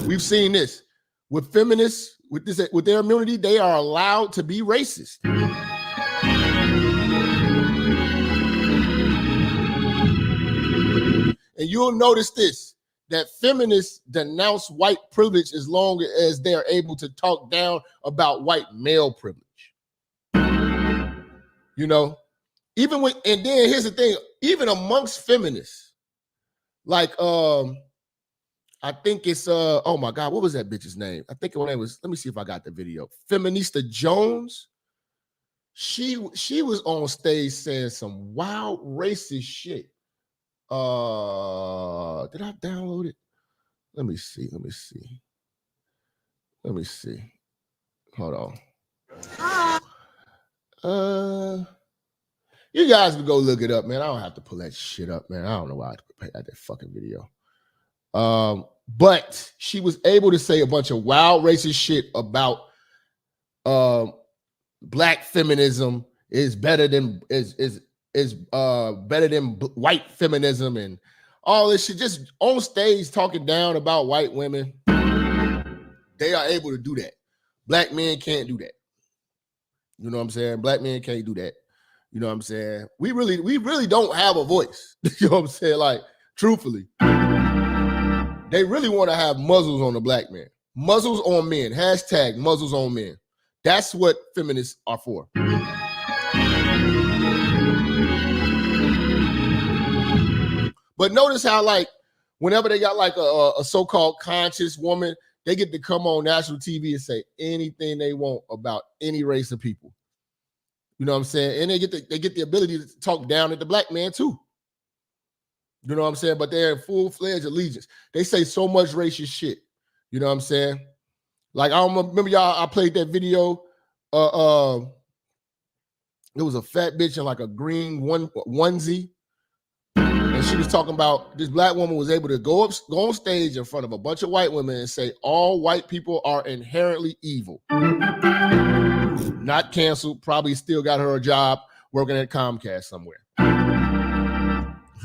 we've seen this with feminists, with their immunity, they are allowed to be racist. And you'll notice this, that feminists denounce white privilege as long as they're able to talk down about white male privilege. You know, even when, and then here's the thing, even amongst feminists, like, I think it's, oh my God, what was that bitch's name? I think her name was, let me see if I got the video. Feminista Jones. She was on stage saying some wild racist shit. Did I download it? Let me see. Hold on. You guys can go look it up, man. I don't have to pull that shit up, man. I don't know why I put that fucking video. But she was able to say a bunch of wild racist shit about black feminism is better than better than white feminism and all this shit, just on stage talking down about white women. They are able to do that. Black men can't do that. You know what I'm saying? Black men can't do that. You know what I'm saying? We really don't have a voice. You know what I'm saying? Like, truthfully. They really want to have muzzles on the black man. Muzzles on men. Hashtag muzzles on men. That's what feminists are for. But notice how, like, whenever they got like a so-called conscious woman, they get to come on national TV and say anything they want about any race of people. You know what I'm saying? And they get the ability to talk down at the black man too. You know what I'm saying? But they're in full-fledged allegiance. They say so much racist shit. You know what I'm saying? Like, I don't remember y'all, I played that video. It was a fat bitch in like a green onesie. And she was talking about this black woman was able to go on stage in front of a bunch of white women and say all white people are inherently evil. Not canceled, probably still got her a job working at Comcast somewhere.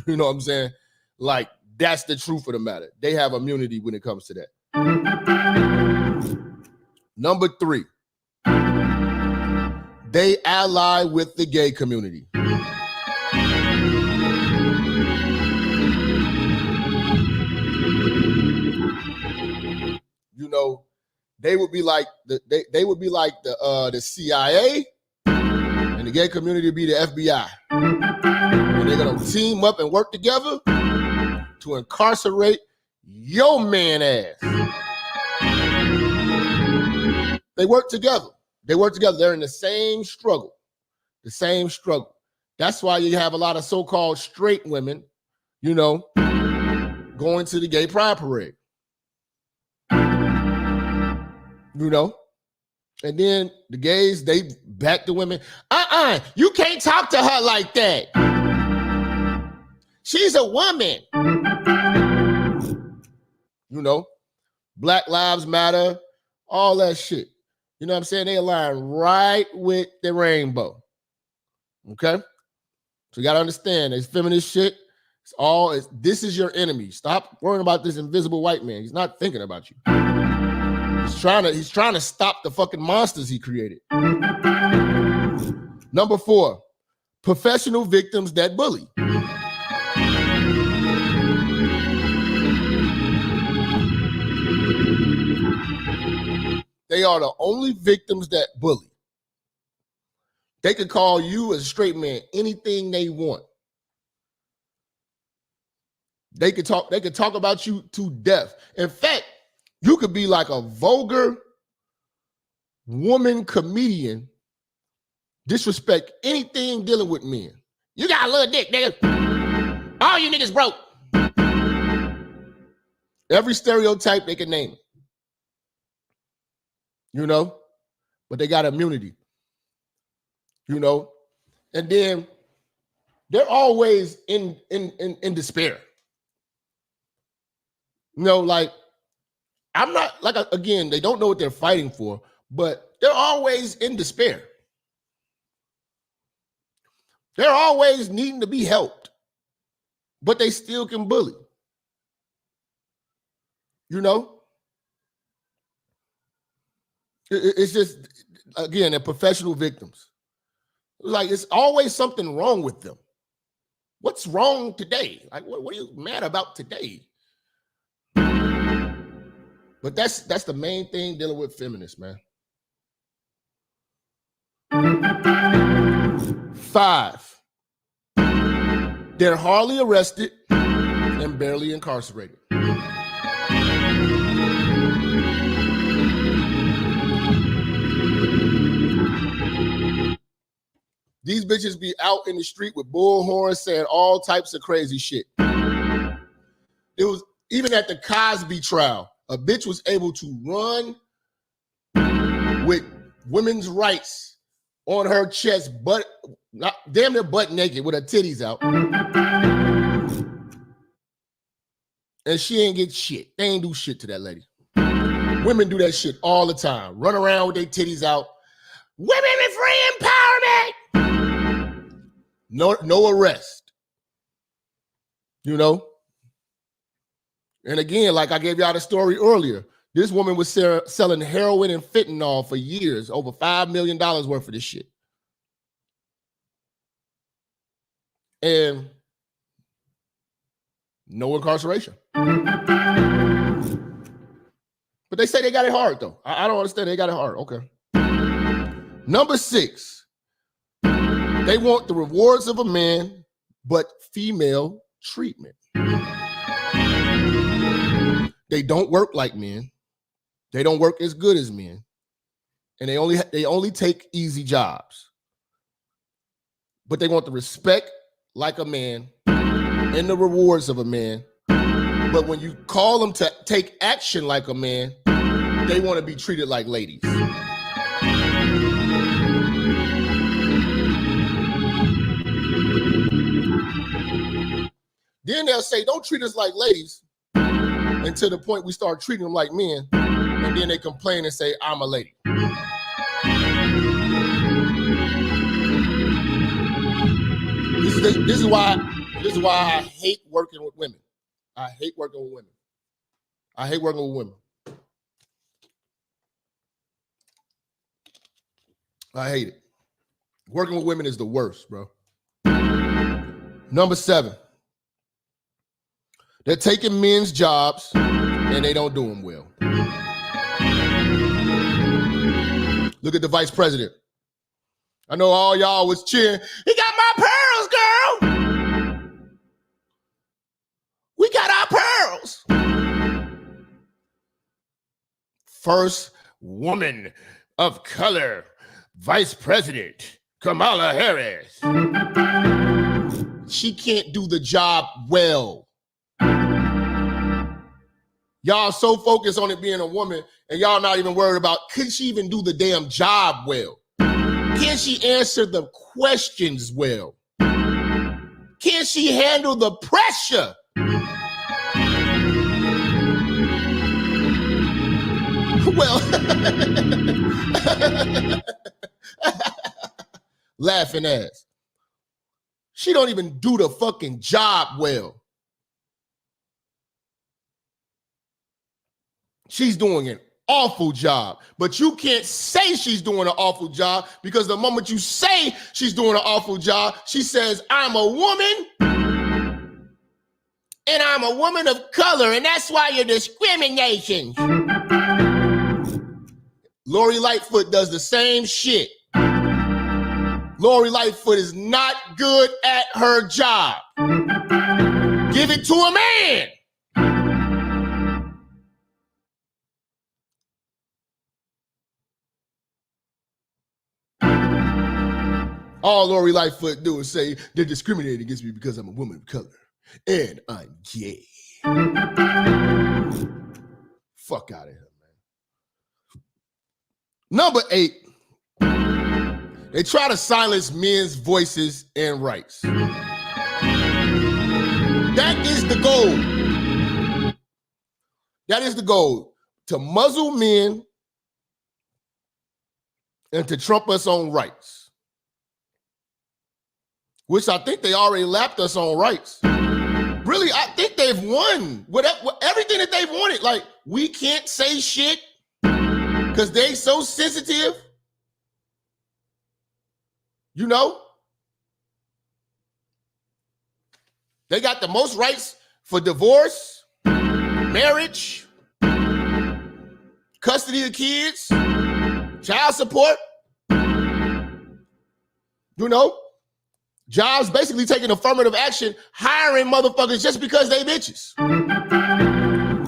You know what I'm saying? Like, that's the truth of the matter. They have immunity when it comes to that. Number 3, they ally with the gay community. You know, they would be like the CIA, and the gay community would be the FBI. And they're gonna team up and work together to incarcerate your man ass. They work together. They're in the same struggle. That's why you have a lot of so-called straight women, you know, going to the gay pride parade. You know, and then the gays, they back the women. You can't talk to her like that. She's a woman. You know, Black Lives Matter, all that shit. You know what I'm saying? They align right with the rainbow. Okay? So you got to understand, this feminist shit, this is your enemy. Stop worrying about this invisible white man. He's not thinking about you. He's trying to stop the fucking monsters he created. Number 4, professional victims that bully. They are the only victims that bully. They could call you as a straight man anything they want. They could talk about you to death. In fact, you could be like a vulgar woman comedian, disrespect anything dealing with men. You got a little dick, nigga. All you niggas broke. Every stereotype they can name it. You know? But they got immunity. You know? And then they're always in despair. You know, like, I'm not, like, again, they don't know what they're fighting for, but they're always in despair. They're always needing to be helped, but they still can bully. You know? It's just, again, they're professional victims. Like, it's always something wrong with them. What's wrong today? Like, what are you mad about today? But that's the main thing dealing with feminists, man. 5, they're hardly arrested and barely incarcerated. These bitches be out in the street with bullhorns saying all types of crazy shit. It was even at the Cosby trial, a bitch was able to run with women's rights on her chest, but damn near butt naked with her titties out. And she ain't get shit. They ain't do shit to that lady. Women do that shit all the time. Run around with their titties out. Women with free empowerment. No arrest. You know? And again, like I gave y'all the story earlier, This woman was selling heroin and fentanyl for years, over $5 million worth of this shit. And no incarceration. But they say they got it hard, though. I don't understand. They got it hard. Okay. Number 6, they want the rewards of a man, but female treatment. They don't work like men. They don't work as good as men. And they only take easy jobs. But they want the respect like a man and the rewards of a man. But when you call them to take action like a man, they want to be treated like ladies. Then they'll say, don't treat us like ladies until the point we start treating them like men. And then they complain and say, I'm a lady. This is why I hate working with women. I hate working with women. I hate working with women. I hate it. Working with women is the worst, bro. Number 7. They're taking men's jobs and they don't do them well. Look at the vice president. I know all y'all was cheering. He got my pearls, girl. We got our pearls. First woman of color, Vice President Kamala Harris. She can't do the job well. Y'all so focused on it being a woman and y'all not even worried about, could she even do the damn job well? Can she answer the questions well? Can she handle the pressure? Well, laughing ass. She don't even do the fucking job well. She's doing an awful job, but you can't say she's doing an awful job because the moment you say she's doing an awful job, she says, I'm a woman and I'm a woman of color, and that's why you're discriminating. Lori Lightfoot does the same shit. Lori Lightfoot is not good at her job. Give it to a man. All Lori Lightfoot do is say they're discriminating against me because I'm a woman of color and I'm gay. Fuck out of here, man. Number 8, they try to silence men's voices and rights. That is the goal. That is the goal, to muzzle men and to trump us on rights. Which I think they already lapped us on rights. Really, I think they've won everything that they've wanted. Like, we can't say shit because they so sensitive. You know? They got the most rights for divorce, marriage, custody of kids, child support. You know? Jobs basically taking affirmative action, hiring motherfuckers just because they bitches.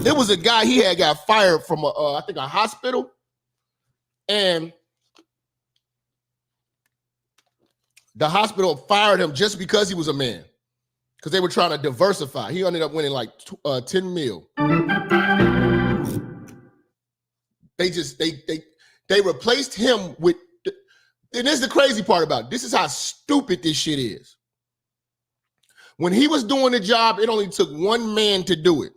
There was a guy, he had got fired from I think a hospital, and the hospital fired him just because he was a man, because they were trying to diversify. He ended up winning like 10 mil. They replaced him with. And this is the crazy part about it. This is how stupid this shit is. When he was doing the job, it only took one man to do it.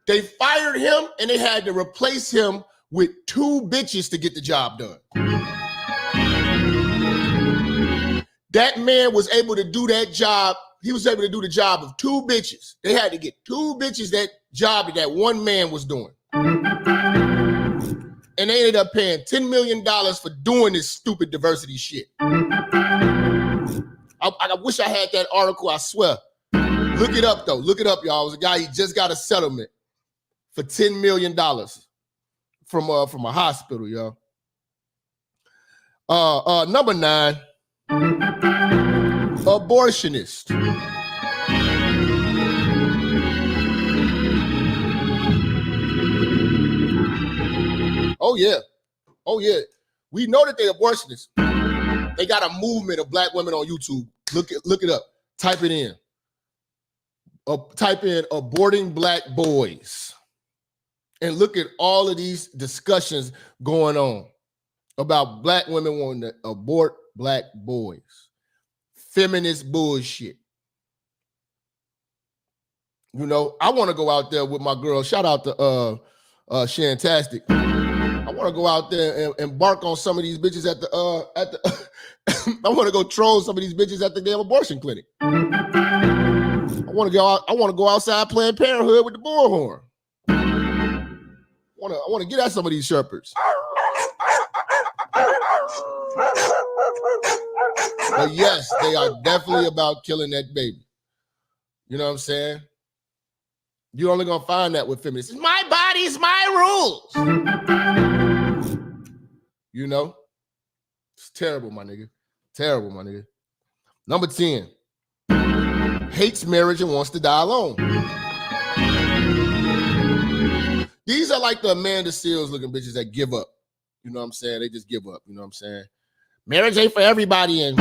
They fired him and they had to replace him with 2 bitches to get the job done. That man was able to do that job. He was able to do the job of 2 bitches. They had to get 2 bitches that job that one man was doing. And they ended up paying $10 million for doing this stupid diversity shit. I wish I had that article, I swear. Look it up, though. Look it up, y'all. It was a guy, he just got a settlement for $10 million from a hospital, y'all. Number 9, abortionist. Oh, yeah. Oh, yeah. We know that they're abortionists. They got a movement of black women on YouTube. Look it up. Type it in. Type in aborting black boys. And look at all of these discussions going on about black women wanting to abort black boys. Feminist bullshit. You know, I want to go out there with my girl. Shout out to Shantastic. I want to go out there and embark on some of these bitches at the I want to go troll some of these bitches at the damn abortion clinic. I want to go outside Planned Parenthood with the bullhorn. I want to get at some of these Sherpers. But yes, they are definitely about killing that baby. You know what I'm saying? You're only gonna find that with feminists. It's my body's my rules. You know? It's terrible, my nigga. Terrible, my nigga. Number 10. Hates marriage and wants to die alone. These are like the Amanda Seals looking bitches that give up. You know what I'm saying? They just give up. You know what I'm saying? Marriage ain't for everybody. And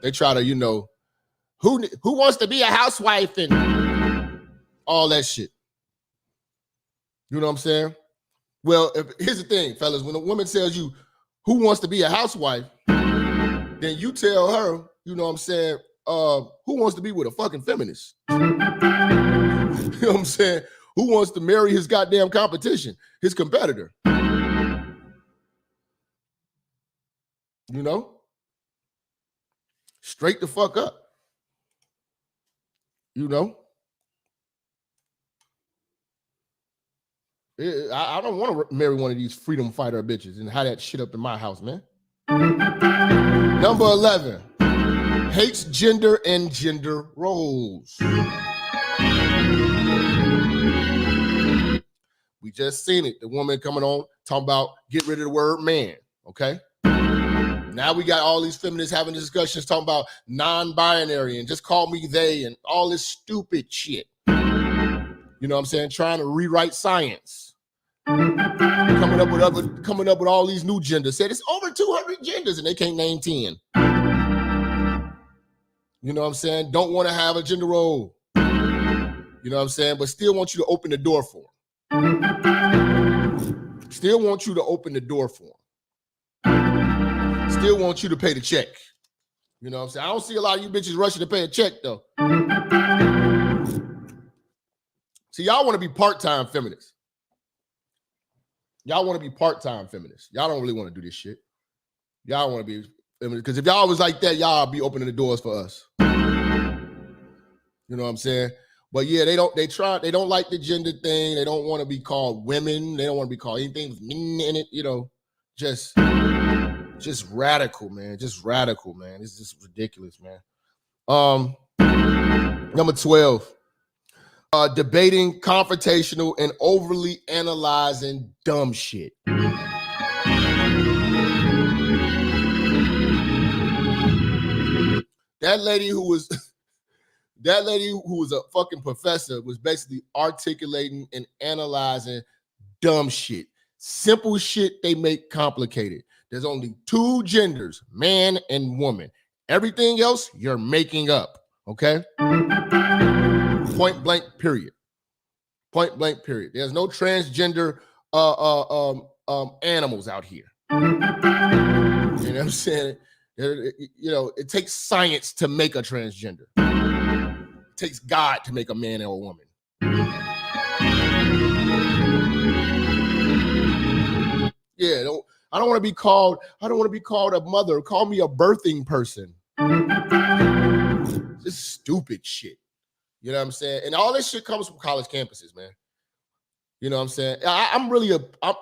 they try to, you know, who wants to be a housewife and all that shit. You know what I'm saying? Well, here's the thing, fellas. When a woman tells you who wants to be a housewife, then you tell her, you know what I'm saying, who wants to be with a fucking feminist? You know what I'm saying? Who wants to marry his goddamn competition, his competitor? You know? Straight the fuck up. You know? I don't want to marry one of these freedom fighter bitches and have that shit up in my house, man. Number 11. Hates gender and gender roles. We just seen it. The woman coming on talking about get rid of the word man, okay? Now we got all these feminists having discussions talking about non-binary and just call me they and all this stupid shit. You know what I'm saying? Trying to rewrite science. Coming up with all these new genders. Said it's over 200 genders and they can't name 10. You know what I'm saying? Don't want to have a gender role. You know what I'm saying? But still want you to open the door for them. Still want you to open the door for them. Still want you to pay the check. You know what I'm saying? I don't see a lot of you bitches rushing to pay a check, though. See, y'all want to be part-time feminists. Y'all want to be part-time feminists. Y'all don't really want to do this shit. Y'all want to be feminists. Because if y'all was like that, y'all be opening the doors for us. You know what I'm saying? But yeah, they don't like the gender thing. They don't want to be called women. They don't want to be called anything with men in it, you know. Just radical, man. Just radical, man. It's just ridiculous, man. Number 12. Debating, confrontational, and overly analyzing dumb shit. That lady who was a fucking professor was basically articulating and analyzing dumb shit. Simple shit they make complicated. There's only 2 genders, man and woman. Everything else you're making up, okay? Point blank, period. Point blank, period. There's no transgender animals out here. You know what I'm saying? You know, it takes science to make a transgender. It takes God to make a man or a woman. Yeah, I don't want to be called a mother. Call me a birthing person. Just stupid shit. You know what I'm saying? And all this shit comes from college campuses, man. You know what I'm saying? I'm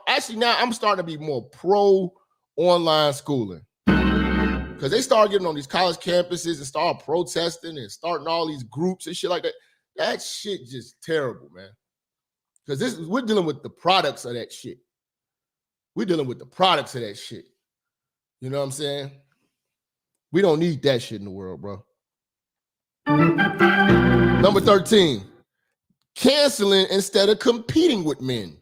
actually now I'm starting to be more pro online schooling. Because they start getting on these college campuses and start protesting and starting all these groups and shit like that. That shit just terrible, man. Because we're dealing with the products of that shit. We're dealing with the products of that shit. You know what I'm saying? We don't need that shit in the world, bro. Number 13, canceling instead of competing with men.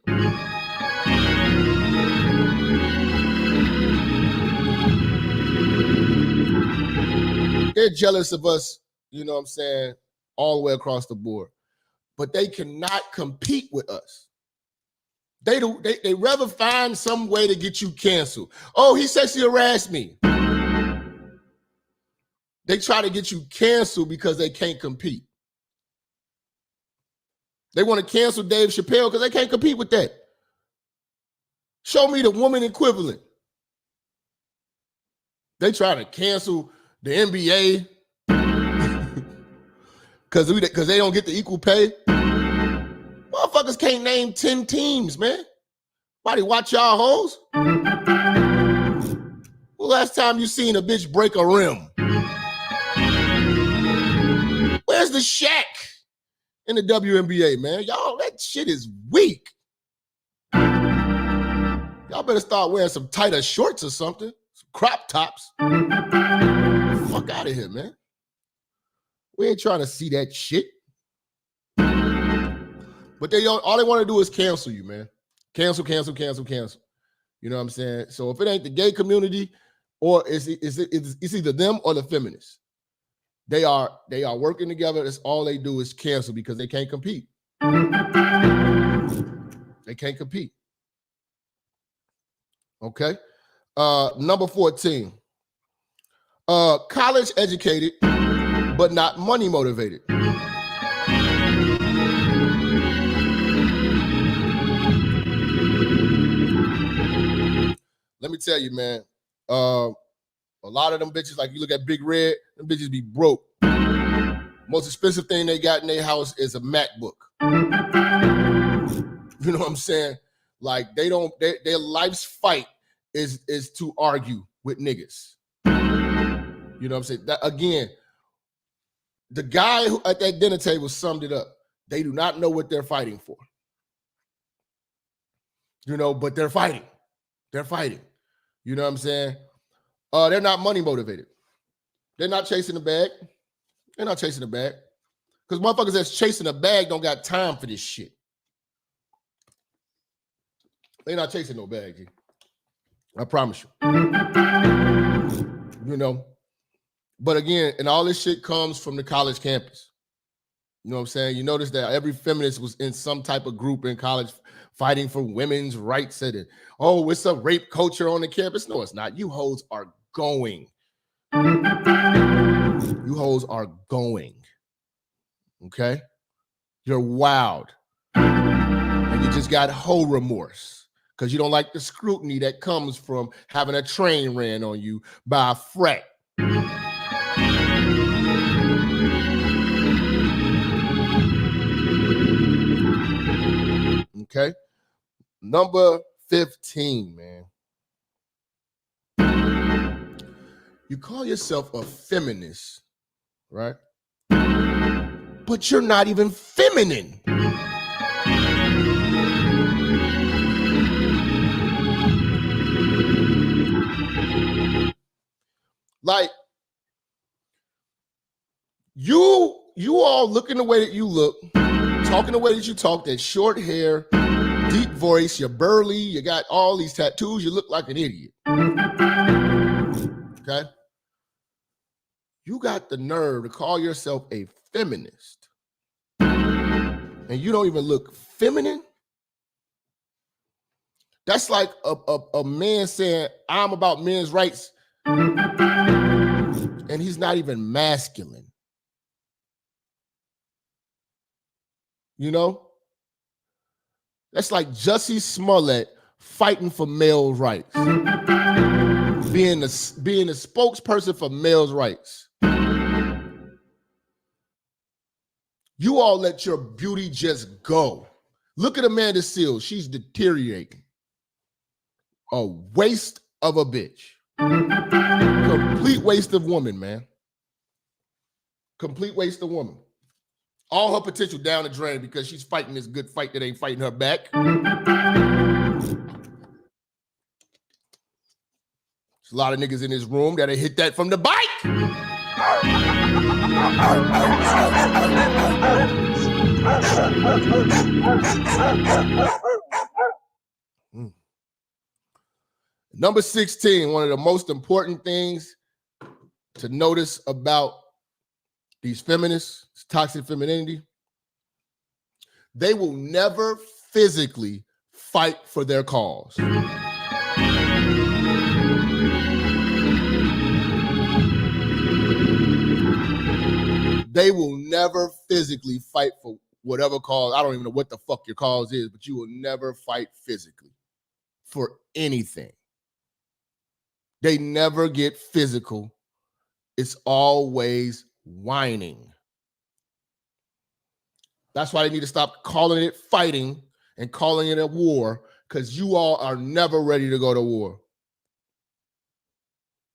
They're jealous of us, you know what I'm saying, all the way across the board. But they cannot compete with us. They rather find some way to get you canceled. Oh, he sexually harassed me. They try to get you canceled because they can't compete. They want to cancel Dave Chappelle because they can't compete with that. Show me the woman equivalent. They try to cancel the NBA because they don't get the equal pay. Motherfuckers can't name 10 teams, man. Why, they watch y'all hoes? Well, last time you seen a bitch break a rim? Where's the Shaq in the WNBA, man? Y'all, that shit is weak. Y'all better start wearing some tighter shorts or something. Some crop tops. Fuck out of here, man. We ain't trying to see that shit. But all they want to do is cancel you, man. Cancel. You know what I'm saying? So if it ain't the gay community, or it's either them or the feminists. They are working together. That's all they do is cancel because they can't compete. They can't compete. Okay. Number 14. College educated, but not money motivated. Let me tell you, man. A lot of them bitches, like you look at Big Red, them bitches be broke. Most expensive thing they got in their house is a MacBook. You know what I'm saying? Like their life's fight is to argue with niggas. You know what I'm saying? That, again, the guy who at that dinner table summed it up. They do not know what they're fighting for. You know, but they're fighting. They're fighting. You know what I'm saying? They're not money motivated. They're not chasing the bag. They're not chasing the bag. Because motherfuckers that's chasing the bag don't got time for this shit. They're not chasing no bag, G. I promise you. You know? But again, and all this shit comes from the college campus. You know what I'm saying? You notice that every feminist was in some type of group in college fighting for women's rights. And, oh, it's a rape culture on the campus. No, it's not. You hoes are going. You hoes are going. Okay? You're wild. And you just got hoe remorse because you don't like the scrutiny that comes from having a train ran on you by a frat. Okay? Number 15, man. You call yourself a feminist, right? But you're not even feminine. Like, you all looking the way that you look, talking the way that you talk, that short hair, deep voice, you're burly, you got all these tattoos, you look like an idiot. Okay? You got the nerve to call yourself a feminist. And you don't even look feminine? That's like a man saying, I'm about men's rights. And he's not even masculine. You know? That's like Jussie Smollett fighting for male rights. Being a spokesperson for male rights. You all let your beauty just go. Look at Amanda Seales. She's deteriorating. A waste of a bitch. Complete waste of woman, man. Complete waste of woman. All her potential down the drain because she's fighting this good fight that ain't fighting her back. There's a lot of niggas in this room that'll hit that from the bike. Number 16, one of the most important things to notice about these feminists, toxic femininity, they will never physically fight for their cause. They will never physically fight for whatever cause. I don't even know what the fuck your cause is, but you will never fight physically for anything. They never get physical. It's always whining. That's why they need to stop calling it fighting and calling it a war, because you all are never ready to go to war.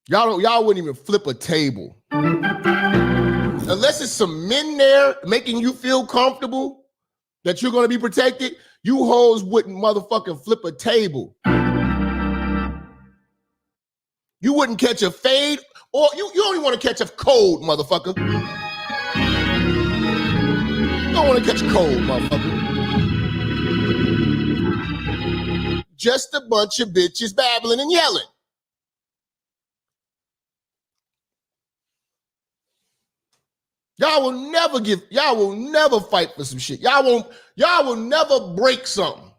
Y'all wouldn't even flip a table. Unless it's some men there making you feel comfortable that you're going to be protected, you hoes wouldn't motherfucking flip a table. You wouldn't catch a fade, or you only want to catch a cold, motherfucker. You don't want to catch a cold, motherfucker. Just a bunch of bitches babbling and yelling. Y'all will never fight for some shit. Y'all will never break something.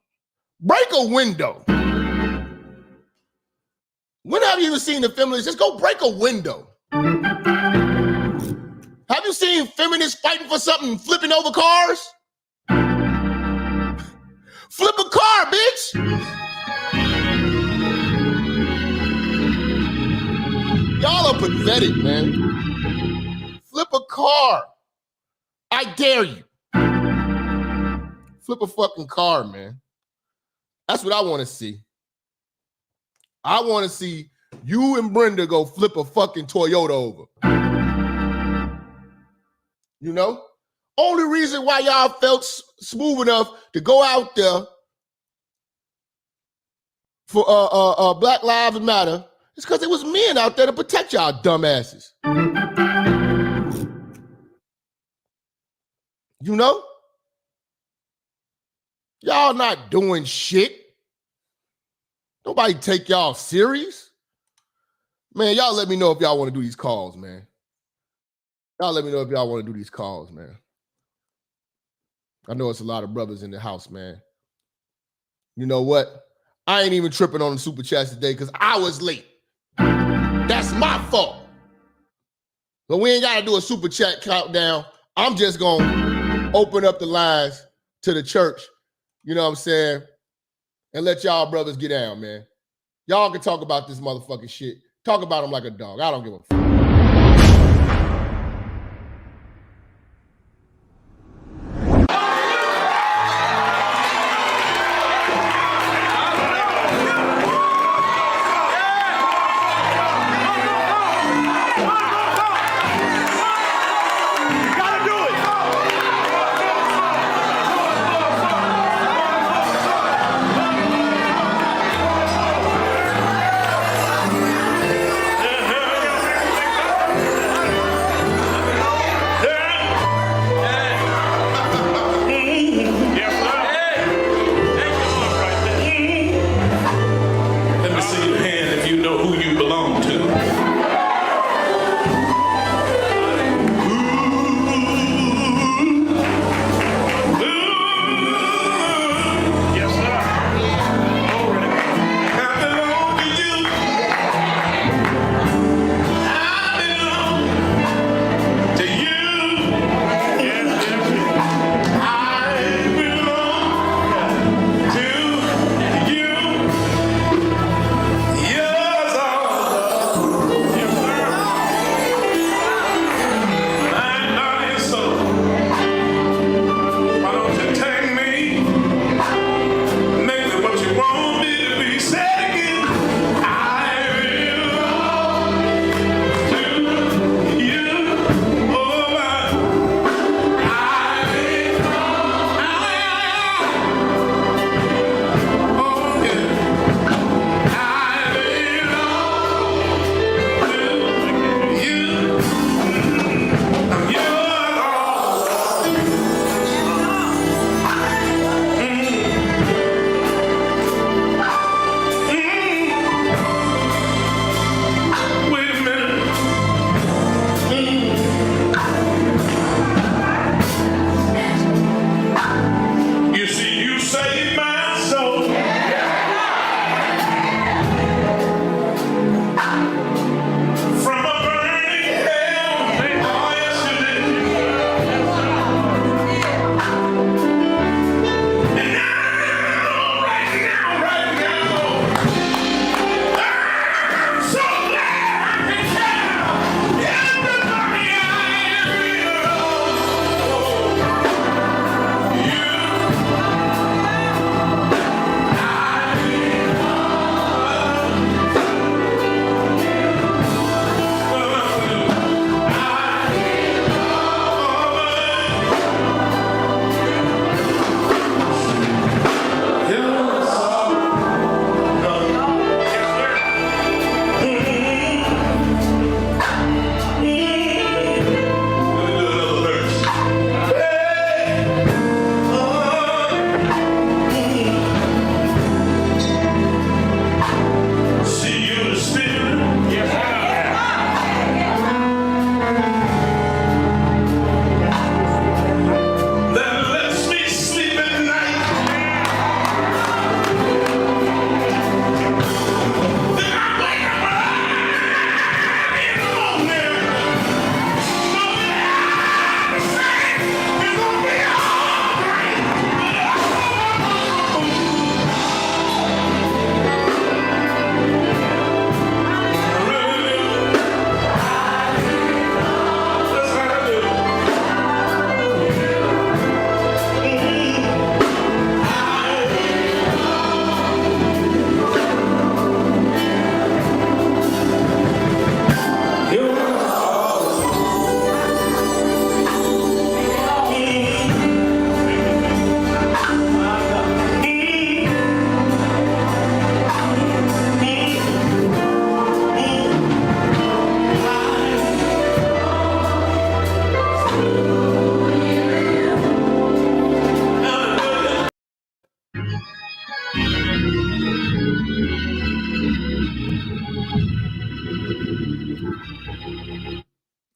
Break a window. When have you even seen the feminists? Just go break a window. Have you seen feminists fighting for something, flipping over cars? Flip a car, bitch. Y'all are pathetic, man. Flip a car. I dare you. Flip a fucking car, man. That's what I want to see. I want to see you and Brenda go flip a fucking Toyota over. You know? Only reason why y'all felt smooth enough to go out there for Black Lives Matter is because there was men out there to protect y'all dumbasses. You know? Y'all not doing shit. Nobody take y'all serious. Man, y'all let me know if y'all want to do these calls, man. Y'all let me know if y'all want to do these calls, man. I know it's a lot of brothers in the house, man. You know what? I ain't even tripping on the super chats today because I was late. That's my fault. But we ain't got to do a super chat countdown. I'm just going to open up the lines to the church, you know what I'm saying, and let y'all brothers get down, man. Y'all can talk about this motherfucking shit. Talk about them like a dog. I don't give a fuck.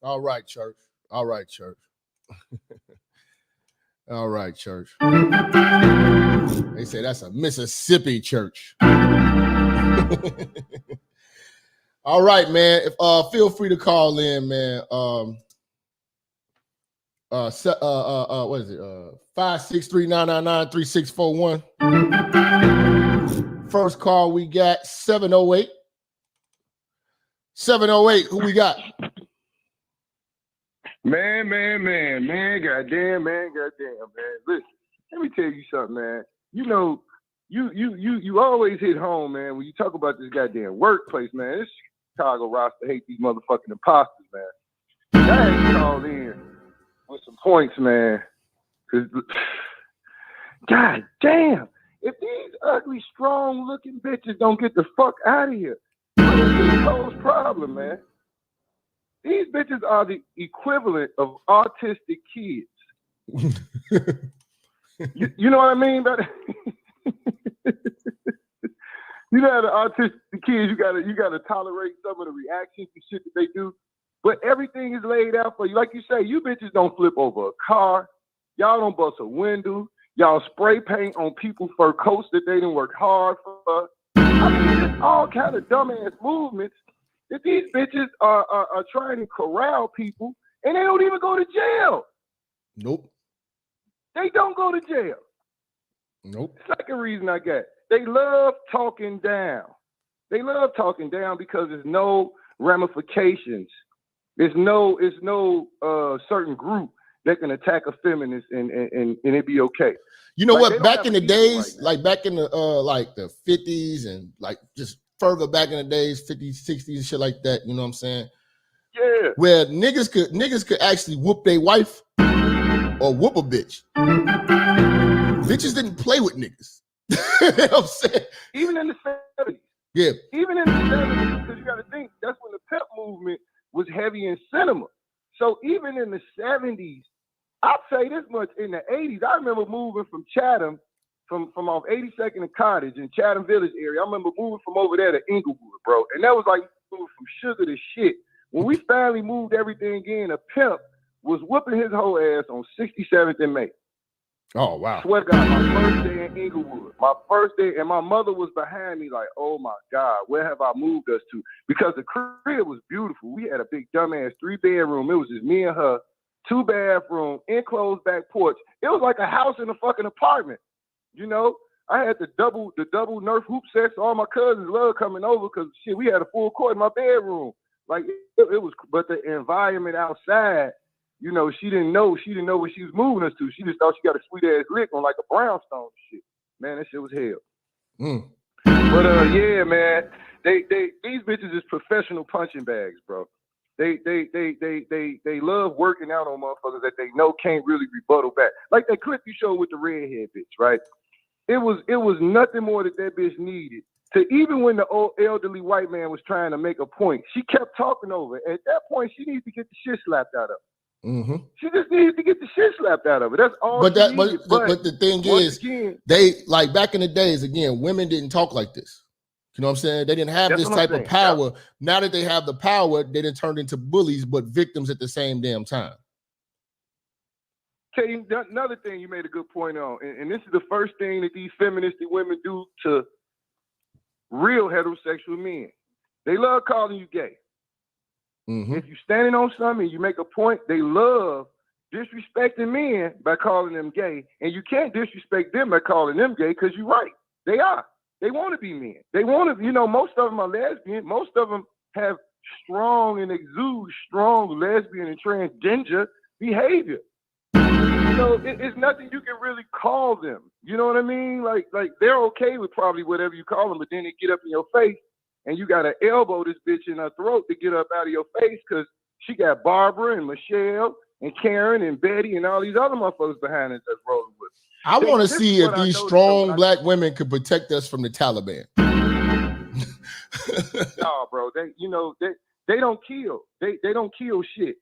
All right, church. All right, church. All right, church. They say that's a Mississippi church. All right, man. If feel free to call in, man. What is it? 563-999-3641. First call we got 708. 708, who we got? Man, goddamn, man. Listen, let me tell you something, man. You know, you always hit home, man, when you talk about this goddamn workplace, man. This Chicago roster hate these motherfucking imposters, man. I had to call in with some points, man. Cause, god damn, if these ugly, strong-looking bitches don't get the fuck out of here, what is this whole problem, man? These bitches are the equivalent of autistic kids. you know what I mean by that? You know, the autistic kids, you gotta tolerate some of the reactions and shit that they do. But everything is laid out for you. Like you say, you bitches don't flip over a car. Y'all don't bust a window. Y'all spray paint on people's fur coats that they didn't work hard for. I mean, there's all kind of dumbass movements that these bitches are trying to corral people, and they don't even go to jail. Nope. They don't go to jail. Nope. Second reason I got, they love talking down. They love talking down because there's no ramifications. There's no certain group that can attack a feminist and it be okay. You know like, what? Back in the days, like back in the like the 50s and like just further back in the days, 50s, 60s, and shit like that. You know what I'm saying? Yeah. Where niggas could actually whoop their wife or whoop a bitch. Bitches didn't play with niggas. You know what I'm saying? Even in the 70s. Yeah. Even in the 70s, because you got to think that's when the pimp movement was heavy in cinema. So even in the 70s, I'd say this much, in the 80s, I remember moving from Chatham, from off 82nd and Cottage in Chatham Village area. I remember moving from over there to Inglewood, bro. And that was like moving from sugar to shit. When we finally moved everything in, a pimp was whooping his whole ass on 67th and May. Oh, wow. Swear to God, my first day in Inglewood. My first day, and my mother was behind me like, oh my God, where have I moved us to? Because the crib was beautiful. We had a big dumbass 3-bedroom. It was just me and her, 2-bathroom, enclosed back porch. It was like a house in a fucking apartment. You know, I had the double Nerf hoop sets. All my cousins loved coming over because shit, we had a full court in my bedroom. Like it was, but the environment outside, you know, she didn't know what she was moving us to. She just thought she got a sweet ass lick on like a brownstone and shit. Man, that shit was hell. But yeah, man, these bitches is professional punching bags, bro. They love working out on motherfuckers that they know can't really rebuttal back. Like that clip you showed with the redhead bitch, right? It was nothing more that bitch needed. To even when the old elderly white man was trying to make a point, she kept talking over. At that point, she needs to get the shit slapped out of her. Mm-hmm. She just needed to get the shit slapped out of her. That's all. But the thing is, they like back in the days again, women didn't talk like this. You know what I'm saying? They didn't have this type of power. Yeah. Now that they have the power, they done turned into bullies, but victims at the same damn time. Tell you another thing you made a good point on, and this is the first thing that these feministy women do to real heterosexual men. They love calling you gay. Mm-hmm. If you're standing on something, you make a point, they love disrespecting men by calling them gay, and you can't disrespect them by calling them gay because you're right. They are. They want to be men. They want to, you know, most of them are lesbian. Most of them have strong and exude strong lesbian and transgender behavior. So it's nothing you can really call them. You know what I mean? Like they're okay with probably whatever you call them, but then they get up in your face and you got to elbow this bitch in her throat to get up out of your face because she got Barbara and Michelle and Karen and Betty and all these other motherfuckers behind us that's rolling with us. I want to see if these strong black women could protect us from the Taliban. No, bro. They don't kill. They don't kill shit.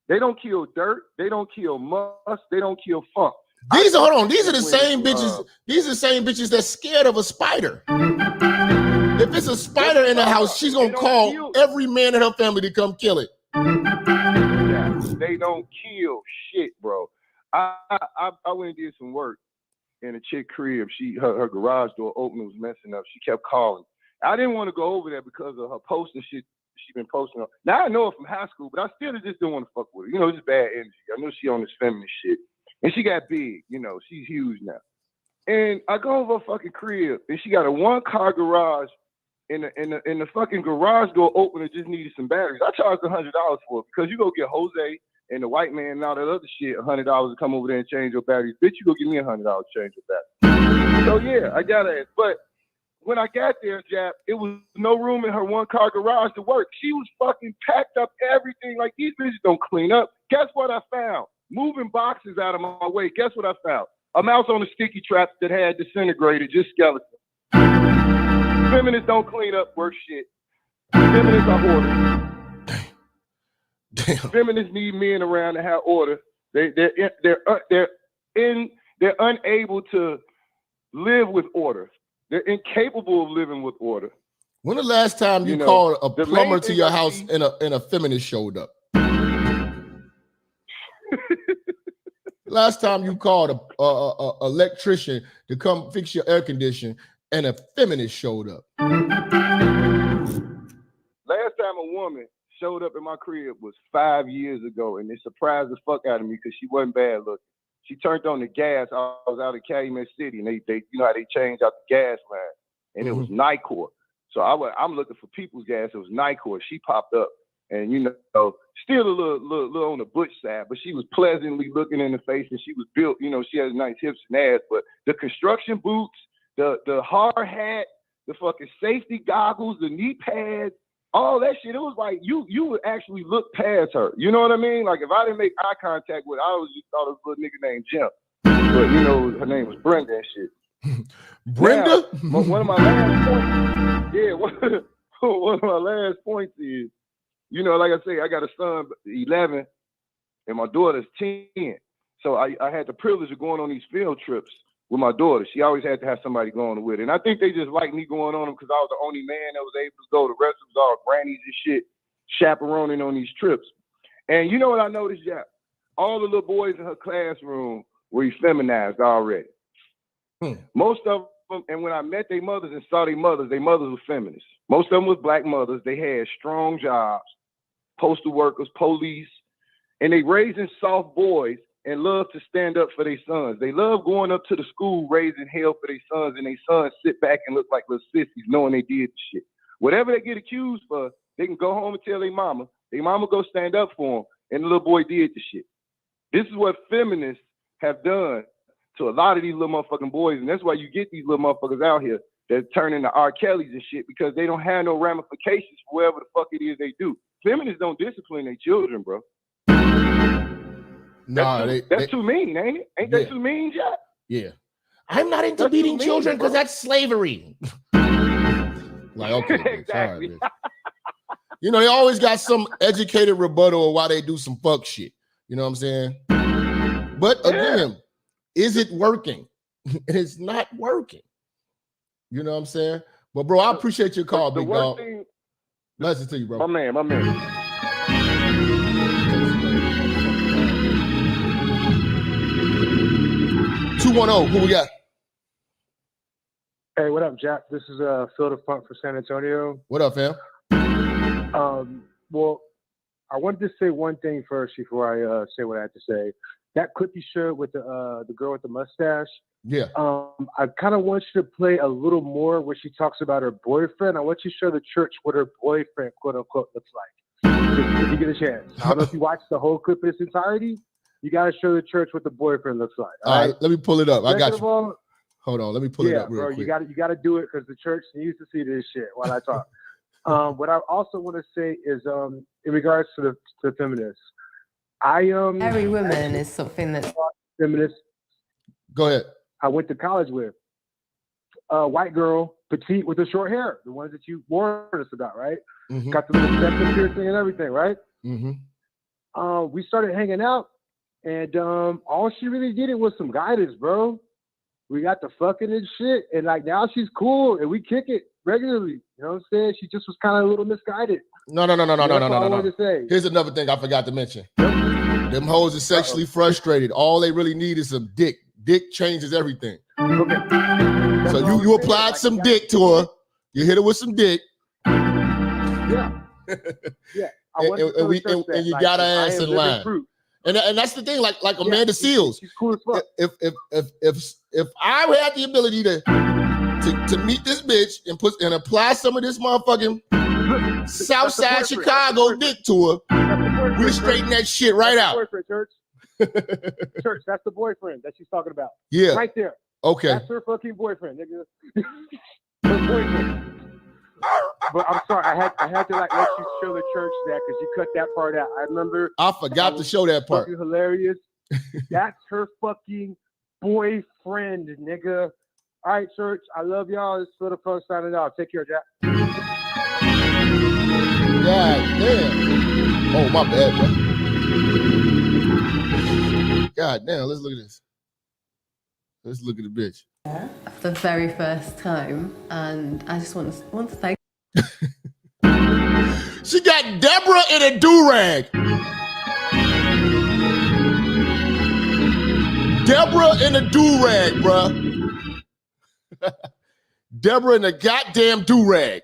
They don't kill dirt. They don't kill must. They don't kill funk. These are the same bitches. These are the same bitches that's scared of a spider. They're If it's a spider in the house, she's gonna call every man in her family to come kill it. They don't kill shit, bro. I went and did some work in a chick crib. Her garage door opener was messing up. She kept calling. I didn't want to go over there because of her posting shit she's been posting. Now I know her from high school, but I still just don't want to fuck with her. You know, it's bad energy. I know she on this feminist shit. And she got big, you know, she's huge now. And I go over her fucking crib and she got a 1-car garage and the fucking garage door opener just needed some batteries. I charged $100 for it because you go get Jose and the white man and all that other shit $100 to come over there and change your batteries. Bitch, you go give me $100 to change your batteries. So yeah, I got it. But when I got there, Jap, it was no room in her 1-car garage to work. She was fucking packed up everything. Like, these bitches don't clean up. Guess what I found? Moving boxes out of my way. Guess what I found? A mouse on a sticky trap that had disintegrated, just skeleton. Feminists don't clean up worse shit. Feminists are order. Damn. Feminists need men around to have order. They're unable to live with order. They're incapable of living with order. When the last time you called a plumber to your house and a feminist showed up? Last time you called a electrician to come fix your air conditioner and a feminist showed up? Last time a woman showed up in my crib was 5 years ago, and it surprised the fuck out of me because she wasn't bad looking. She turned on the gas. I was out in Calumet City, and they you know how they change out the gas line, and it was Nicor. So I'm looking for people's gas. It was Nicor. She popped up, and you know, still a little on the butch side, but she was pleasantly looking in the face, and she was built. You know, she has nice hips and ass. But the construction boots, the hard hat, the fucking safety goggles, the knee pads, all that shit, it was like you would actually look past her. You know what I mean? Like, if I didn't make eye contact with her, I always just thought it was a little nigga named Jim. But, you know, her name was Brenda and shit. Brenda? Now, one of my last points, one of my last points is, you know, like I say, I got a son, 11, and my daughter's 10. So I had the privilege of going on these field trips with my daughter. She always had to have somebody going with her. And I think they just liked me going on them because I was the only man that was able to go. The rest was all grannies and shit, chaperoning on these trips. And you know what I noticed, Jap? All the little boys in her classroom were effeminized already. Most of them, and when I met their mothers and saw their mothers were feminists. Most of them was black mothers. They had strong jobs, postal workers, police, and they raising soft boys and love to stand up for their sons. They love going up to the school raising hell for their sons, and their sons sit back and look like little sissies knowing they did the shit. Whatever they get accused for, they can go home and tell their mama. Their mama go stand up for them, and the little boy did the shit. This is what feminists have done to a lot of these little motherfucking boys, and that's why you get these little motherfuckers out here that turn into R. Kellys and shit, because they don't have no ramifications for whatever the fuck it is they do. Feminists don't discipline their children, bro. Nah, that's too mean, ain't it? Ain't that too mean, Jack? Yeah. I'm not into beating children because that's slavery. Like, okay, exactly. Sorry, you know, they always got some educated rebuttal of why they do some fuck shit. You know what I'm saying? But again, is it working? It's not working. You know what I'm saying? But bro, I appreciate your call, big dog. Blessings to you, bro. My man. 210, who we got? Hey, what up, Jack? This is Phil the Funk for San Antonio. What up, fam? Well, I wanted to say one thing first before I say what I have to say. That clip you showed with the girl with the mustache. Yeah. I kind of want you to play a little more where she talks about her boyfriend. I want you to show the church what her boyfriend, quote unquote, looks like. If you get a chance. I don't know if you watched the whole clip in its entirety. You got to show the church what the boyfriend looks like. All right, let me pull it up. I got you. All, hold on, let me pull it up real quick. You got to do it because the church needs to see this shit while I talk. What I also want to say is, in regards to the feminists, Every woman is something that's feminist. Go ahead. I went to college with a white girl, petite with the short hair, the ones that you warned us about, right? Mm-hmm. Got the little septum piercing and everything, right? Mm-hmm. We started hanging out, and all she really did was some guidance, bro. We got the fucking and shit, and like now she's cool, and we kick it. regularly. You know what I'm saying? She just was kind of a little misguided. No. That's all I wanted to say. Here's another thing I forgot to mention. Them hoes are sexually frustrated. All they really need is some dick. Dick changes everything. Okay. So you applied some dick to her. You hit her with some dick. Yeah. Yeah. And you got her ass in line. And that's the thing, like Amanda Seals. She's cool as fuck. If I had the ability to meet this bitch and apply some of this motherfucking Southside Chicago dick to her, we straighten that shit right out. Church, that's the boyfriend that she's talking about. Yeah. Right there. Okay. That's her fucking boyfriend, nigga. Her boyfriend. But I'm sorry, I had to like let you show the church that because you cut that part out. I remember. I forgot to show that part. Fucking hilarious. That's her fucking boyfriend, nigga. All right, church. I love y'all. This is for the fun signing off. Take care, Jack. God damn. Oh, my bad, bro. God damn, let's look at this. Let's look at the bitch. For the very first time, and I just want to thank. She got Deborah in a do-rag. Deborah in a do-rag, bruh. Deborah in a goddamn do-rag.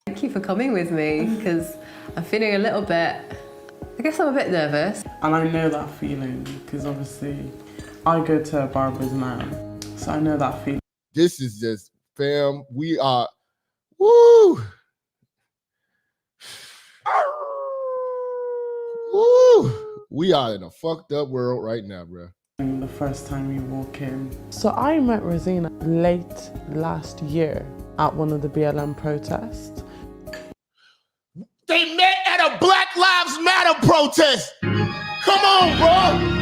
Thank you for coming with me, because I'm feeling a little bit, I guess I'm a bit nervous. And I know that feeling, because obviously I go to Barbara's now, so I know that feeling. This is just, fam, we are, woo! Woo! We are in a fucked up world right now, bro. The first time you walk in. So I met Rosina late last year at one of the BLM protests. They met at a Black Lives Matter protest. Come on, bro.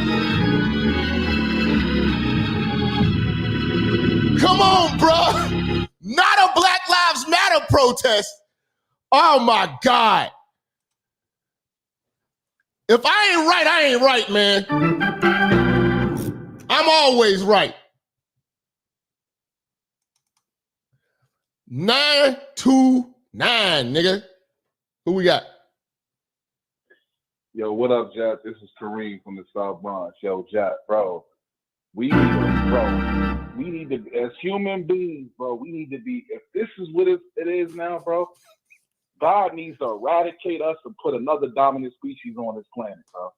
Come on, bro. Not a Black Lives Matter protest. Oh my God. If I ain't right, man. I'm always right. 929, nigga. Who we got? Yo, what up, Jap? This is Kareem from the South Bronx. Yo, Jap, bro. We need to, as human beings, bro, we need to be, if this is what it is now, bro, God needs to eradicate us and put another dominant species on this planet, bro.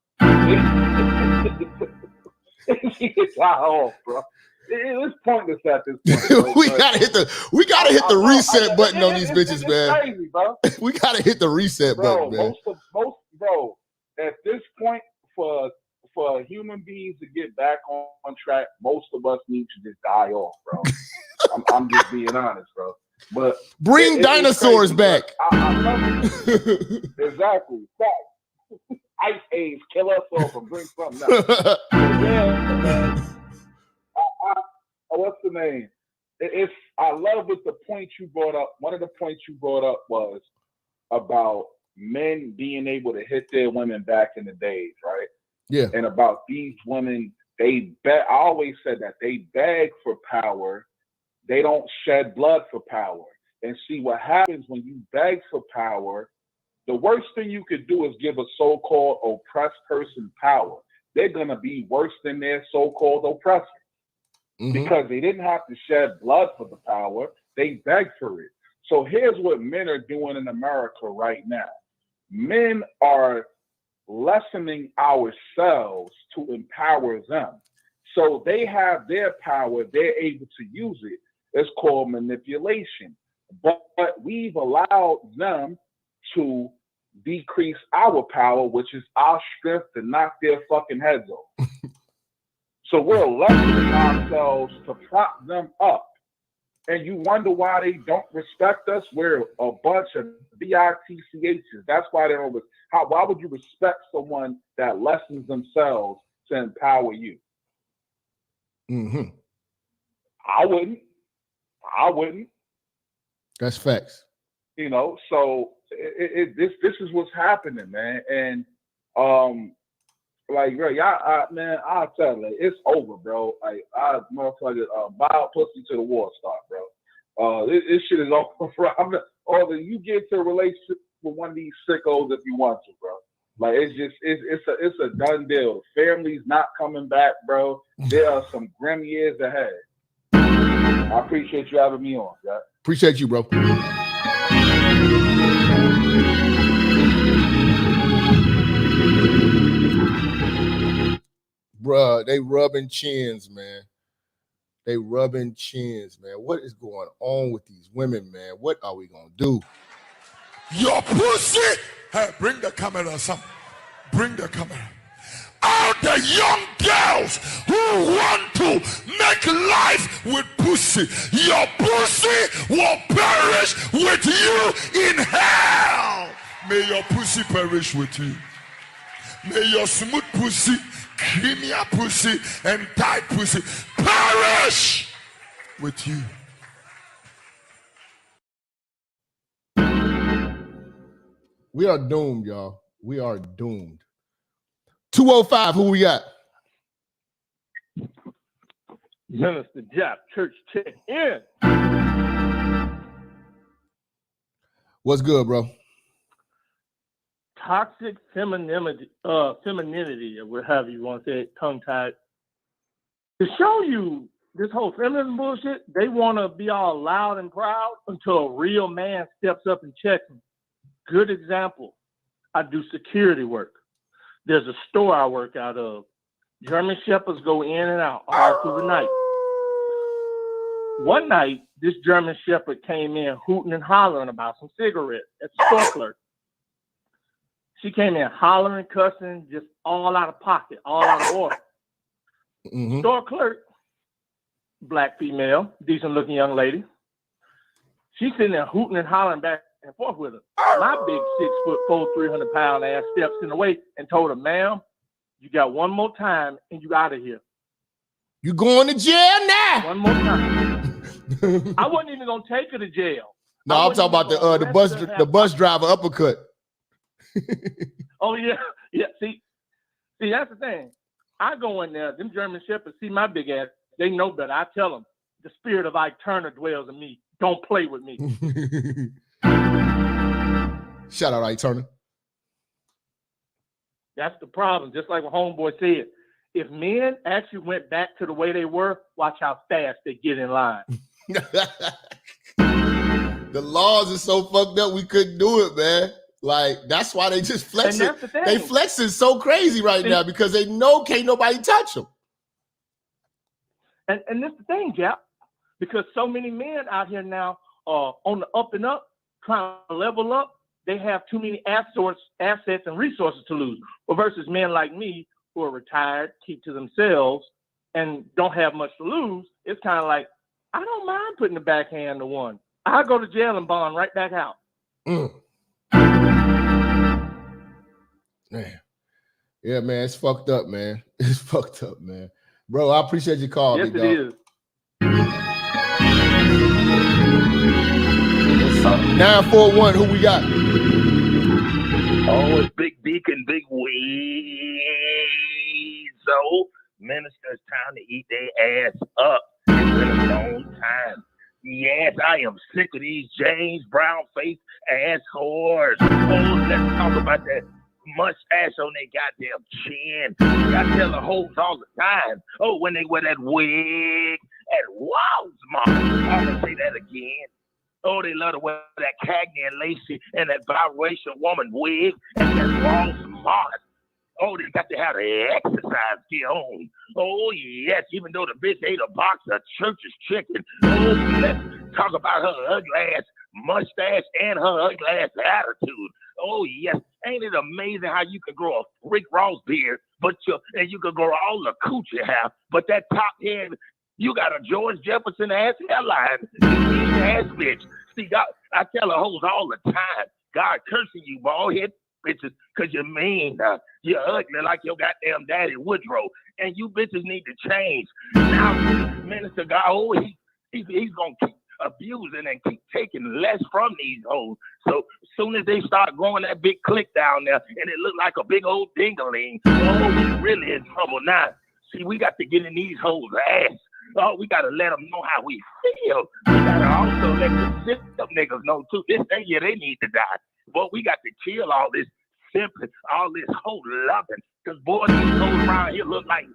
It's off, bro. It's pointless at this point. we gotta hit the reset button on these bitches, man. Crazy, bro. We gotta hit the reset button, man. Bro, at this point, for human beings to get back on track, most of us need to just die off, bro. I'm just being honest, bro. But bring dinosaurs back. I love it. Exactly. Ice age, kill us off and bring something else. Yeah, what's the name? I love what the point you brought up. One of the points you brought up was about men being able to hit their women back in the days, right? Yeah. And about these women, I always said that they beg for power. They don't shed blood for power. And see what happens when you beg for power. The worst thing you could do is give a so-called oppressed person power. They're going to be worse than their so-called oppressor. Mm-hmm. Because they didn't have to shed blood for the power. They begged for it. So here's what men are doing in America right now. Men are lessening ourselves to empower them. So they have their power. They're able to use it. It's called manipulation. But we've allowed them to decrease our power, which is our strength to knock their fucking heads off. So we're lessening ourselves to prop them up. And you wonder why they don't respect us? We're a bunch of bitchs. That's why they don't. Why would you respect someone that lessens themselves to empower you? Mm-hmm. I wouldn't. That's facts. You know, so this is what's happening, man. And like, bro, y'all, man, I'll tell you, it's over, bro. Like, motherfucker, buy pussy to the war start, bro. This shit is all you get to a relationship with one of these sickos if you want to, bro. Like it's a done deal. The family's not coming back, bro. There are some grim years ahead. I appreciate you having me on, yeah. Appreciate you, bro. Bruh, they rubbing chins, man. They rubbing chins, man. What is going on with these women, man? What are we gonna do? Your pussy. Hey, bring the camera, son. Bring the camera. All the young girls who want to make life with pussy, your pussy will perish with you in hell. May your pussy perish with you. May your smooth pussy, creamy pussy, and tight pussy perish with you. We are doomed, y'all. We are doomed. 205, who we got? Minister Jap, church check in. What's good, bro? Toxic femininity, or what have you want to say, tongue-tied. To show you this whole feminism bullshit, they want to be all loud and proud until a real man steps up and checks them. Good example. I do security work. There's a store I work out of. German Shepherds go in and out all through the night. One night, this German Shepherd came in hooting and hollering about some cigarettes at the store clerk. She came in hollering, cussing, just all out of pocket, all out of order. Mm-hmm. Store clerk, black female, decent looking young lady. She's sitting there hooting and hollering back and forth with her. My big 6'4", 300-pound ass steps in the way and told her, ma'am, you got one more time and you out of here. You going to jail now? One more time. I wasn't even gonna take her to jail. No, I'm talking about the bus driver uppercut. Oh yeah. See, that's the thing. I go in there, them German Shepherds see my big ass. They know better. I tell them, the spirit of Ike Turner dwells in me. Don't play with me. Shout out Ike Turner. That's the problem. Just like what Homeboy said, if men actually went back to the way they were, watch how fast they get in line. The laws are so fucked up, we couldn't do it, man. Like, that's why they just flex it. They flexing so crazy right now because they know can't nobody touch them. And that's the thing, Jap, because so many men out here now are on the up and up, trying to level up. They have too many assets and resources to lose. Well, versus men like me who are retired, keep to themselves, and don't have much to lose, it's kind of like, I don't mind putting the backhand to one. I'll go to jail and bond right back out. Man. Yeah, man, it's fucked up, man. It's fucked up, man. Bro, I appreciate your call. Yes, big it dog. is. 941, who we got? Oh, it's Big Deacon, Big Weed. So, ministers, time to eat their ass up. It's been a long time. Yes, I am sick of these James Brown face ass whores. Oh, let's talk about that mustache on their goddamn chin. I tell the hoes all the time. Oh, when they wear that wig at Walmart. I'm gonna say that again. Oh, they love to wear that Cagney and Lacey and that biracial woman wig and that Walmart. Oh, they got to have the exercise gear on. Oh, yes, even though the bitch ate a box of church's chicken. Oh, let's talk about her ugly ass mustache and her ugly ass attitude. Oh, yes. Ain't it amazing how you can grow a Rick Ross beard, and you can grow all the cooch you have, but that top head, you got a George Jefferson ass hairline. Mean ass bitch. See, God, I tell the hoes all the time, God cursing you, bald head bitches, because you're mean. You're ugly like your goddamn daddy Woodrow. And you bitches need to change. Now, Minister God, oh, he's going to keep abusing and keep taking less from these hoes. So as soon as they start growing that big click down there and it look like a big old dingaling, oh, we really in trouble now. See, we got to get in these hoes' ass. Oh, we gotta let them know how we feel. We gotta also let the system niggas know too. This thing here, they need to die. But we got to kill all this simply, all this whole loving. Because boy, these hoes around here look like,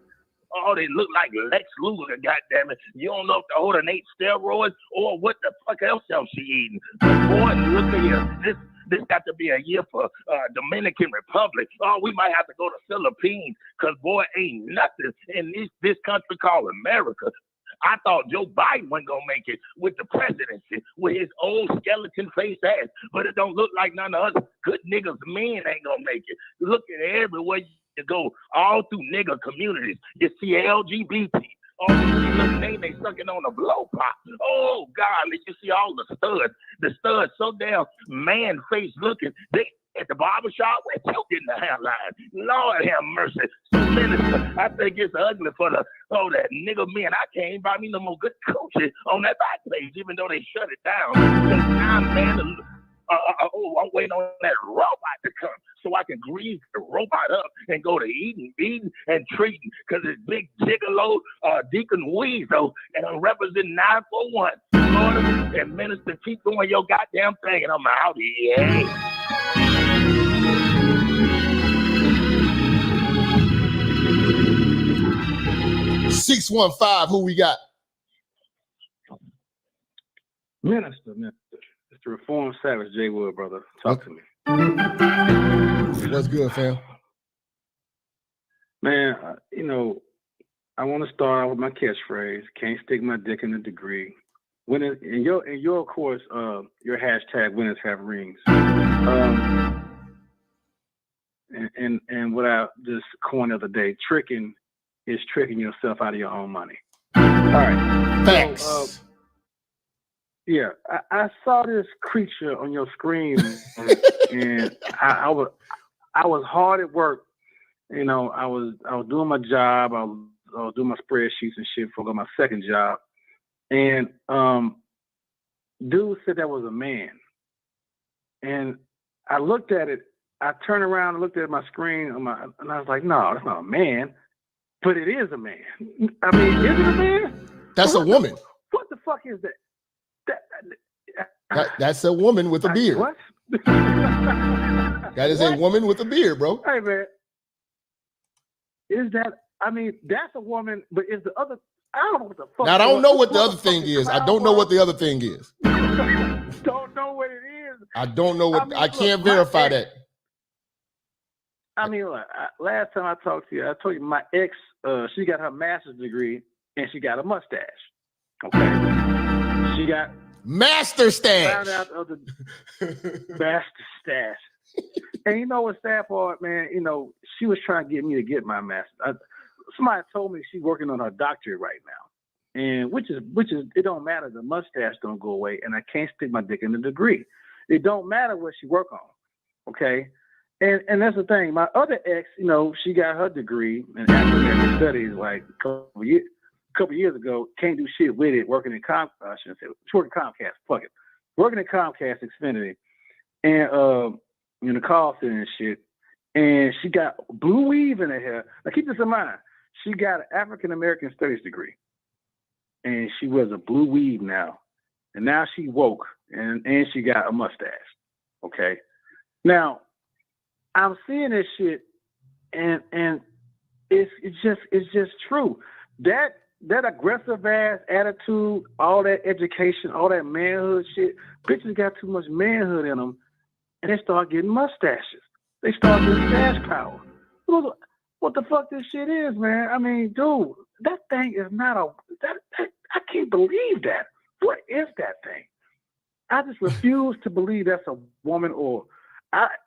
oh, they look like Lex Luger, goddammit. You don't know if the older ate steroids or what the fuck else she eating. But boy, look at here. This got to be a year for Dominican Republic. Oh, we might have to go to Philippines because, boy, ain't nothing in this country called America. I thought Joe Biden wasn't going to make it with the presidency, with his old skeleton face ass. But it don't look like none of us good niggas men ain't going to make it. Look at everywhere you go, all through nigger communities. You see LGBT. Oh, you see little name sucking on a blow pop. Oh, God, you see all the studs. The studs so damn man-face looking. They at the barbershop, we're choking the hairline. Lord have mercy. So, Minister, I think it's ugly for that nigga men. I can't buy me no more good coaches on that back page, even though they shut it down. So now, man, I'm waiting on that robot to come so I can grease the robot up and go to eating, and treating. Because it's Big Gigolo, Deacon Weasel, and I'm representing 941. Lord, and Minister, keep doing your goddamn thing, and I'm out here. 615, who we got? Minister. It's the Reformed Savage, J. Wood, brother. Talk to me. What's good, fam? Man, I want to start out with my catchphrase, can't stick my dick in a degree. Winners, in your of course, your hashtag winners have rings. And what I just coined the other day, tricking is tricking yourself out of your own money. All right. Thanks. So, yeah, I saw this creature on your screen, and I was hard at work. I was doing my job. I was doing my spreadsheets and shit for my second job, and dude said that was a man, and I looked at it. I turned around and looked at my screen and I was like, no, that's not a man, but it is a man. I mean, is it a man? That's a woman. What the fuck is that? That's a woman with a beard. What? That is a woman with a beard, bro. Hey, man. Is that, that's a woman, but is the other, I don't know what the fuck. Now, I don't know what the other thing is. I don't know what the other thing is. Don't know what it is. I don't know what, I can't verify that. Look, last time I talked to you, I told you my ex, she got her master's degree and she got a mustache. Okay. She got master stash. Found out of the master stash. And you know what's sad part, man? She was trying to get me to get my master. Somebody told me she's working on her doctorate right now, and which is it don't matter. The mustache don't go away, and I can't stick my dick in the degree. It don't matter what she work on, okay? And that's the thing. My other ex, she got her degree in African American studies like a couple years ago. Can't do shit with it. Working in Comcast, she working Comcast. Fuck it. Working in Comcast Xfinity, and in the call center and shit. And she got blue weave in her hair. Now keep this in mind. She got an African American studies degree, and she wears a blue weave now. And now she woke, and she got a mustache. Okay. Now I'm seeing this shit, and it's just true. That aggressive ass attitude, all that education, all that manhood shit, bitches got too much manhood in them, and they start getting mustaches. They start getting stash power. What the fuck this shit is, man? Dude, that thing is not I can't believe that. What is that thing? I just refuse to believe that's a woman, or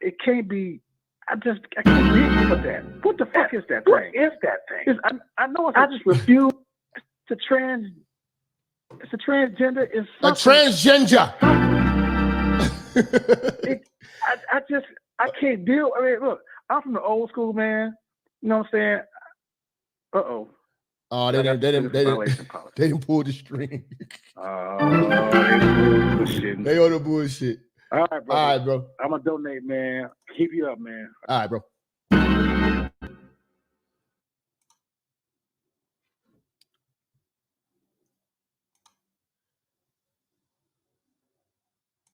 it can't be. I can't believe with that. What the fuck is that thing? What is that thing? I know it's. I just refuse. It's a transgender. It's a transgender. I can't deal. Look, I'm from the old school, man. You know what I'm saying? Uh-oh. Oh, they didn't pull the string. They on the bullshit. All right, bro. All right, bro. I'm gonna donate, man. Keep you up, man. All right, bro.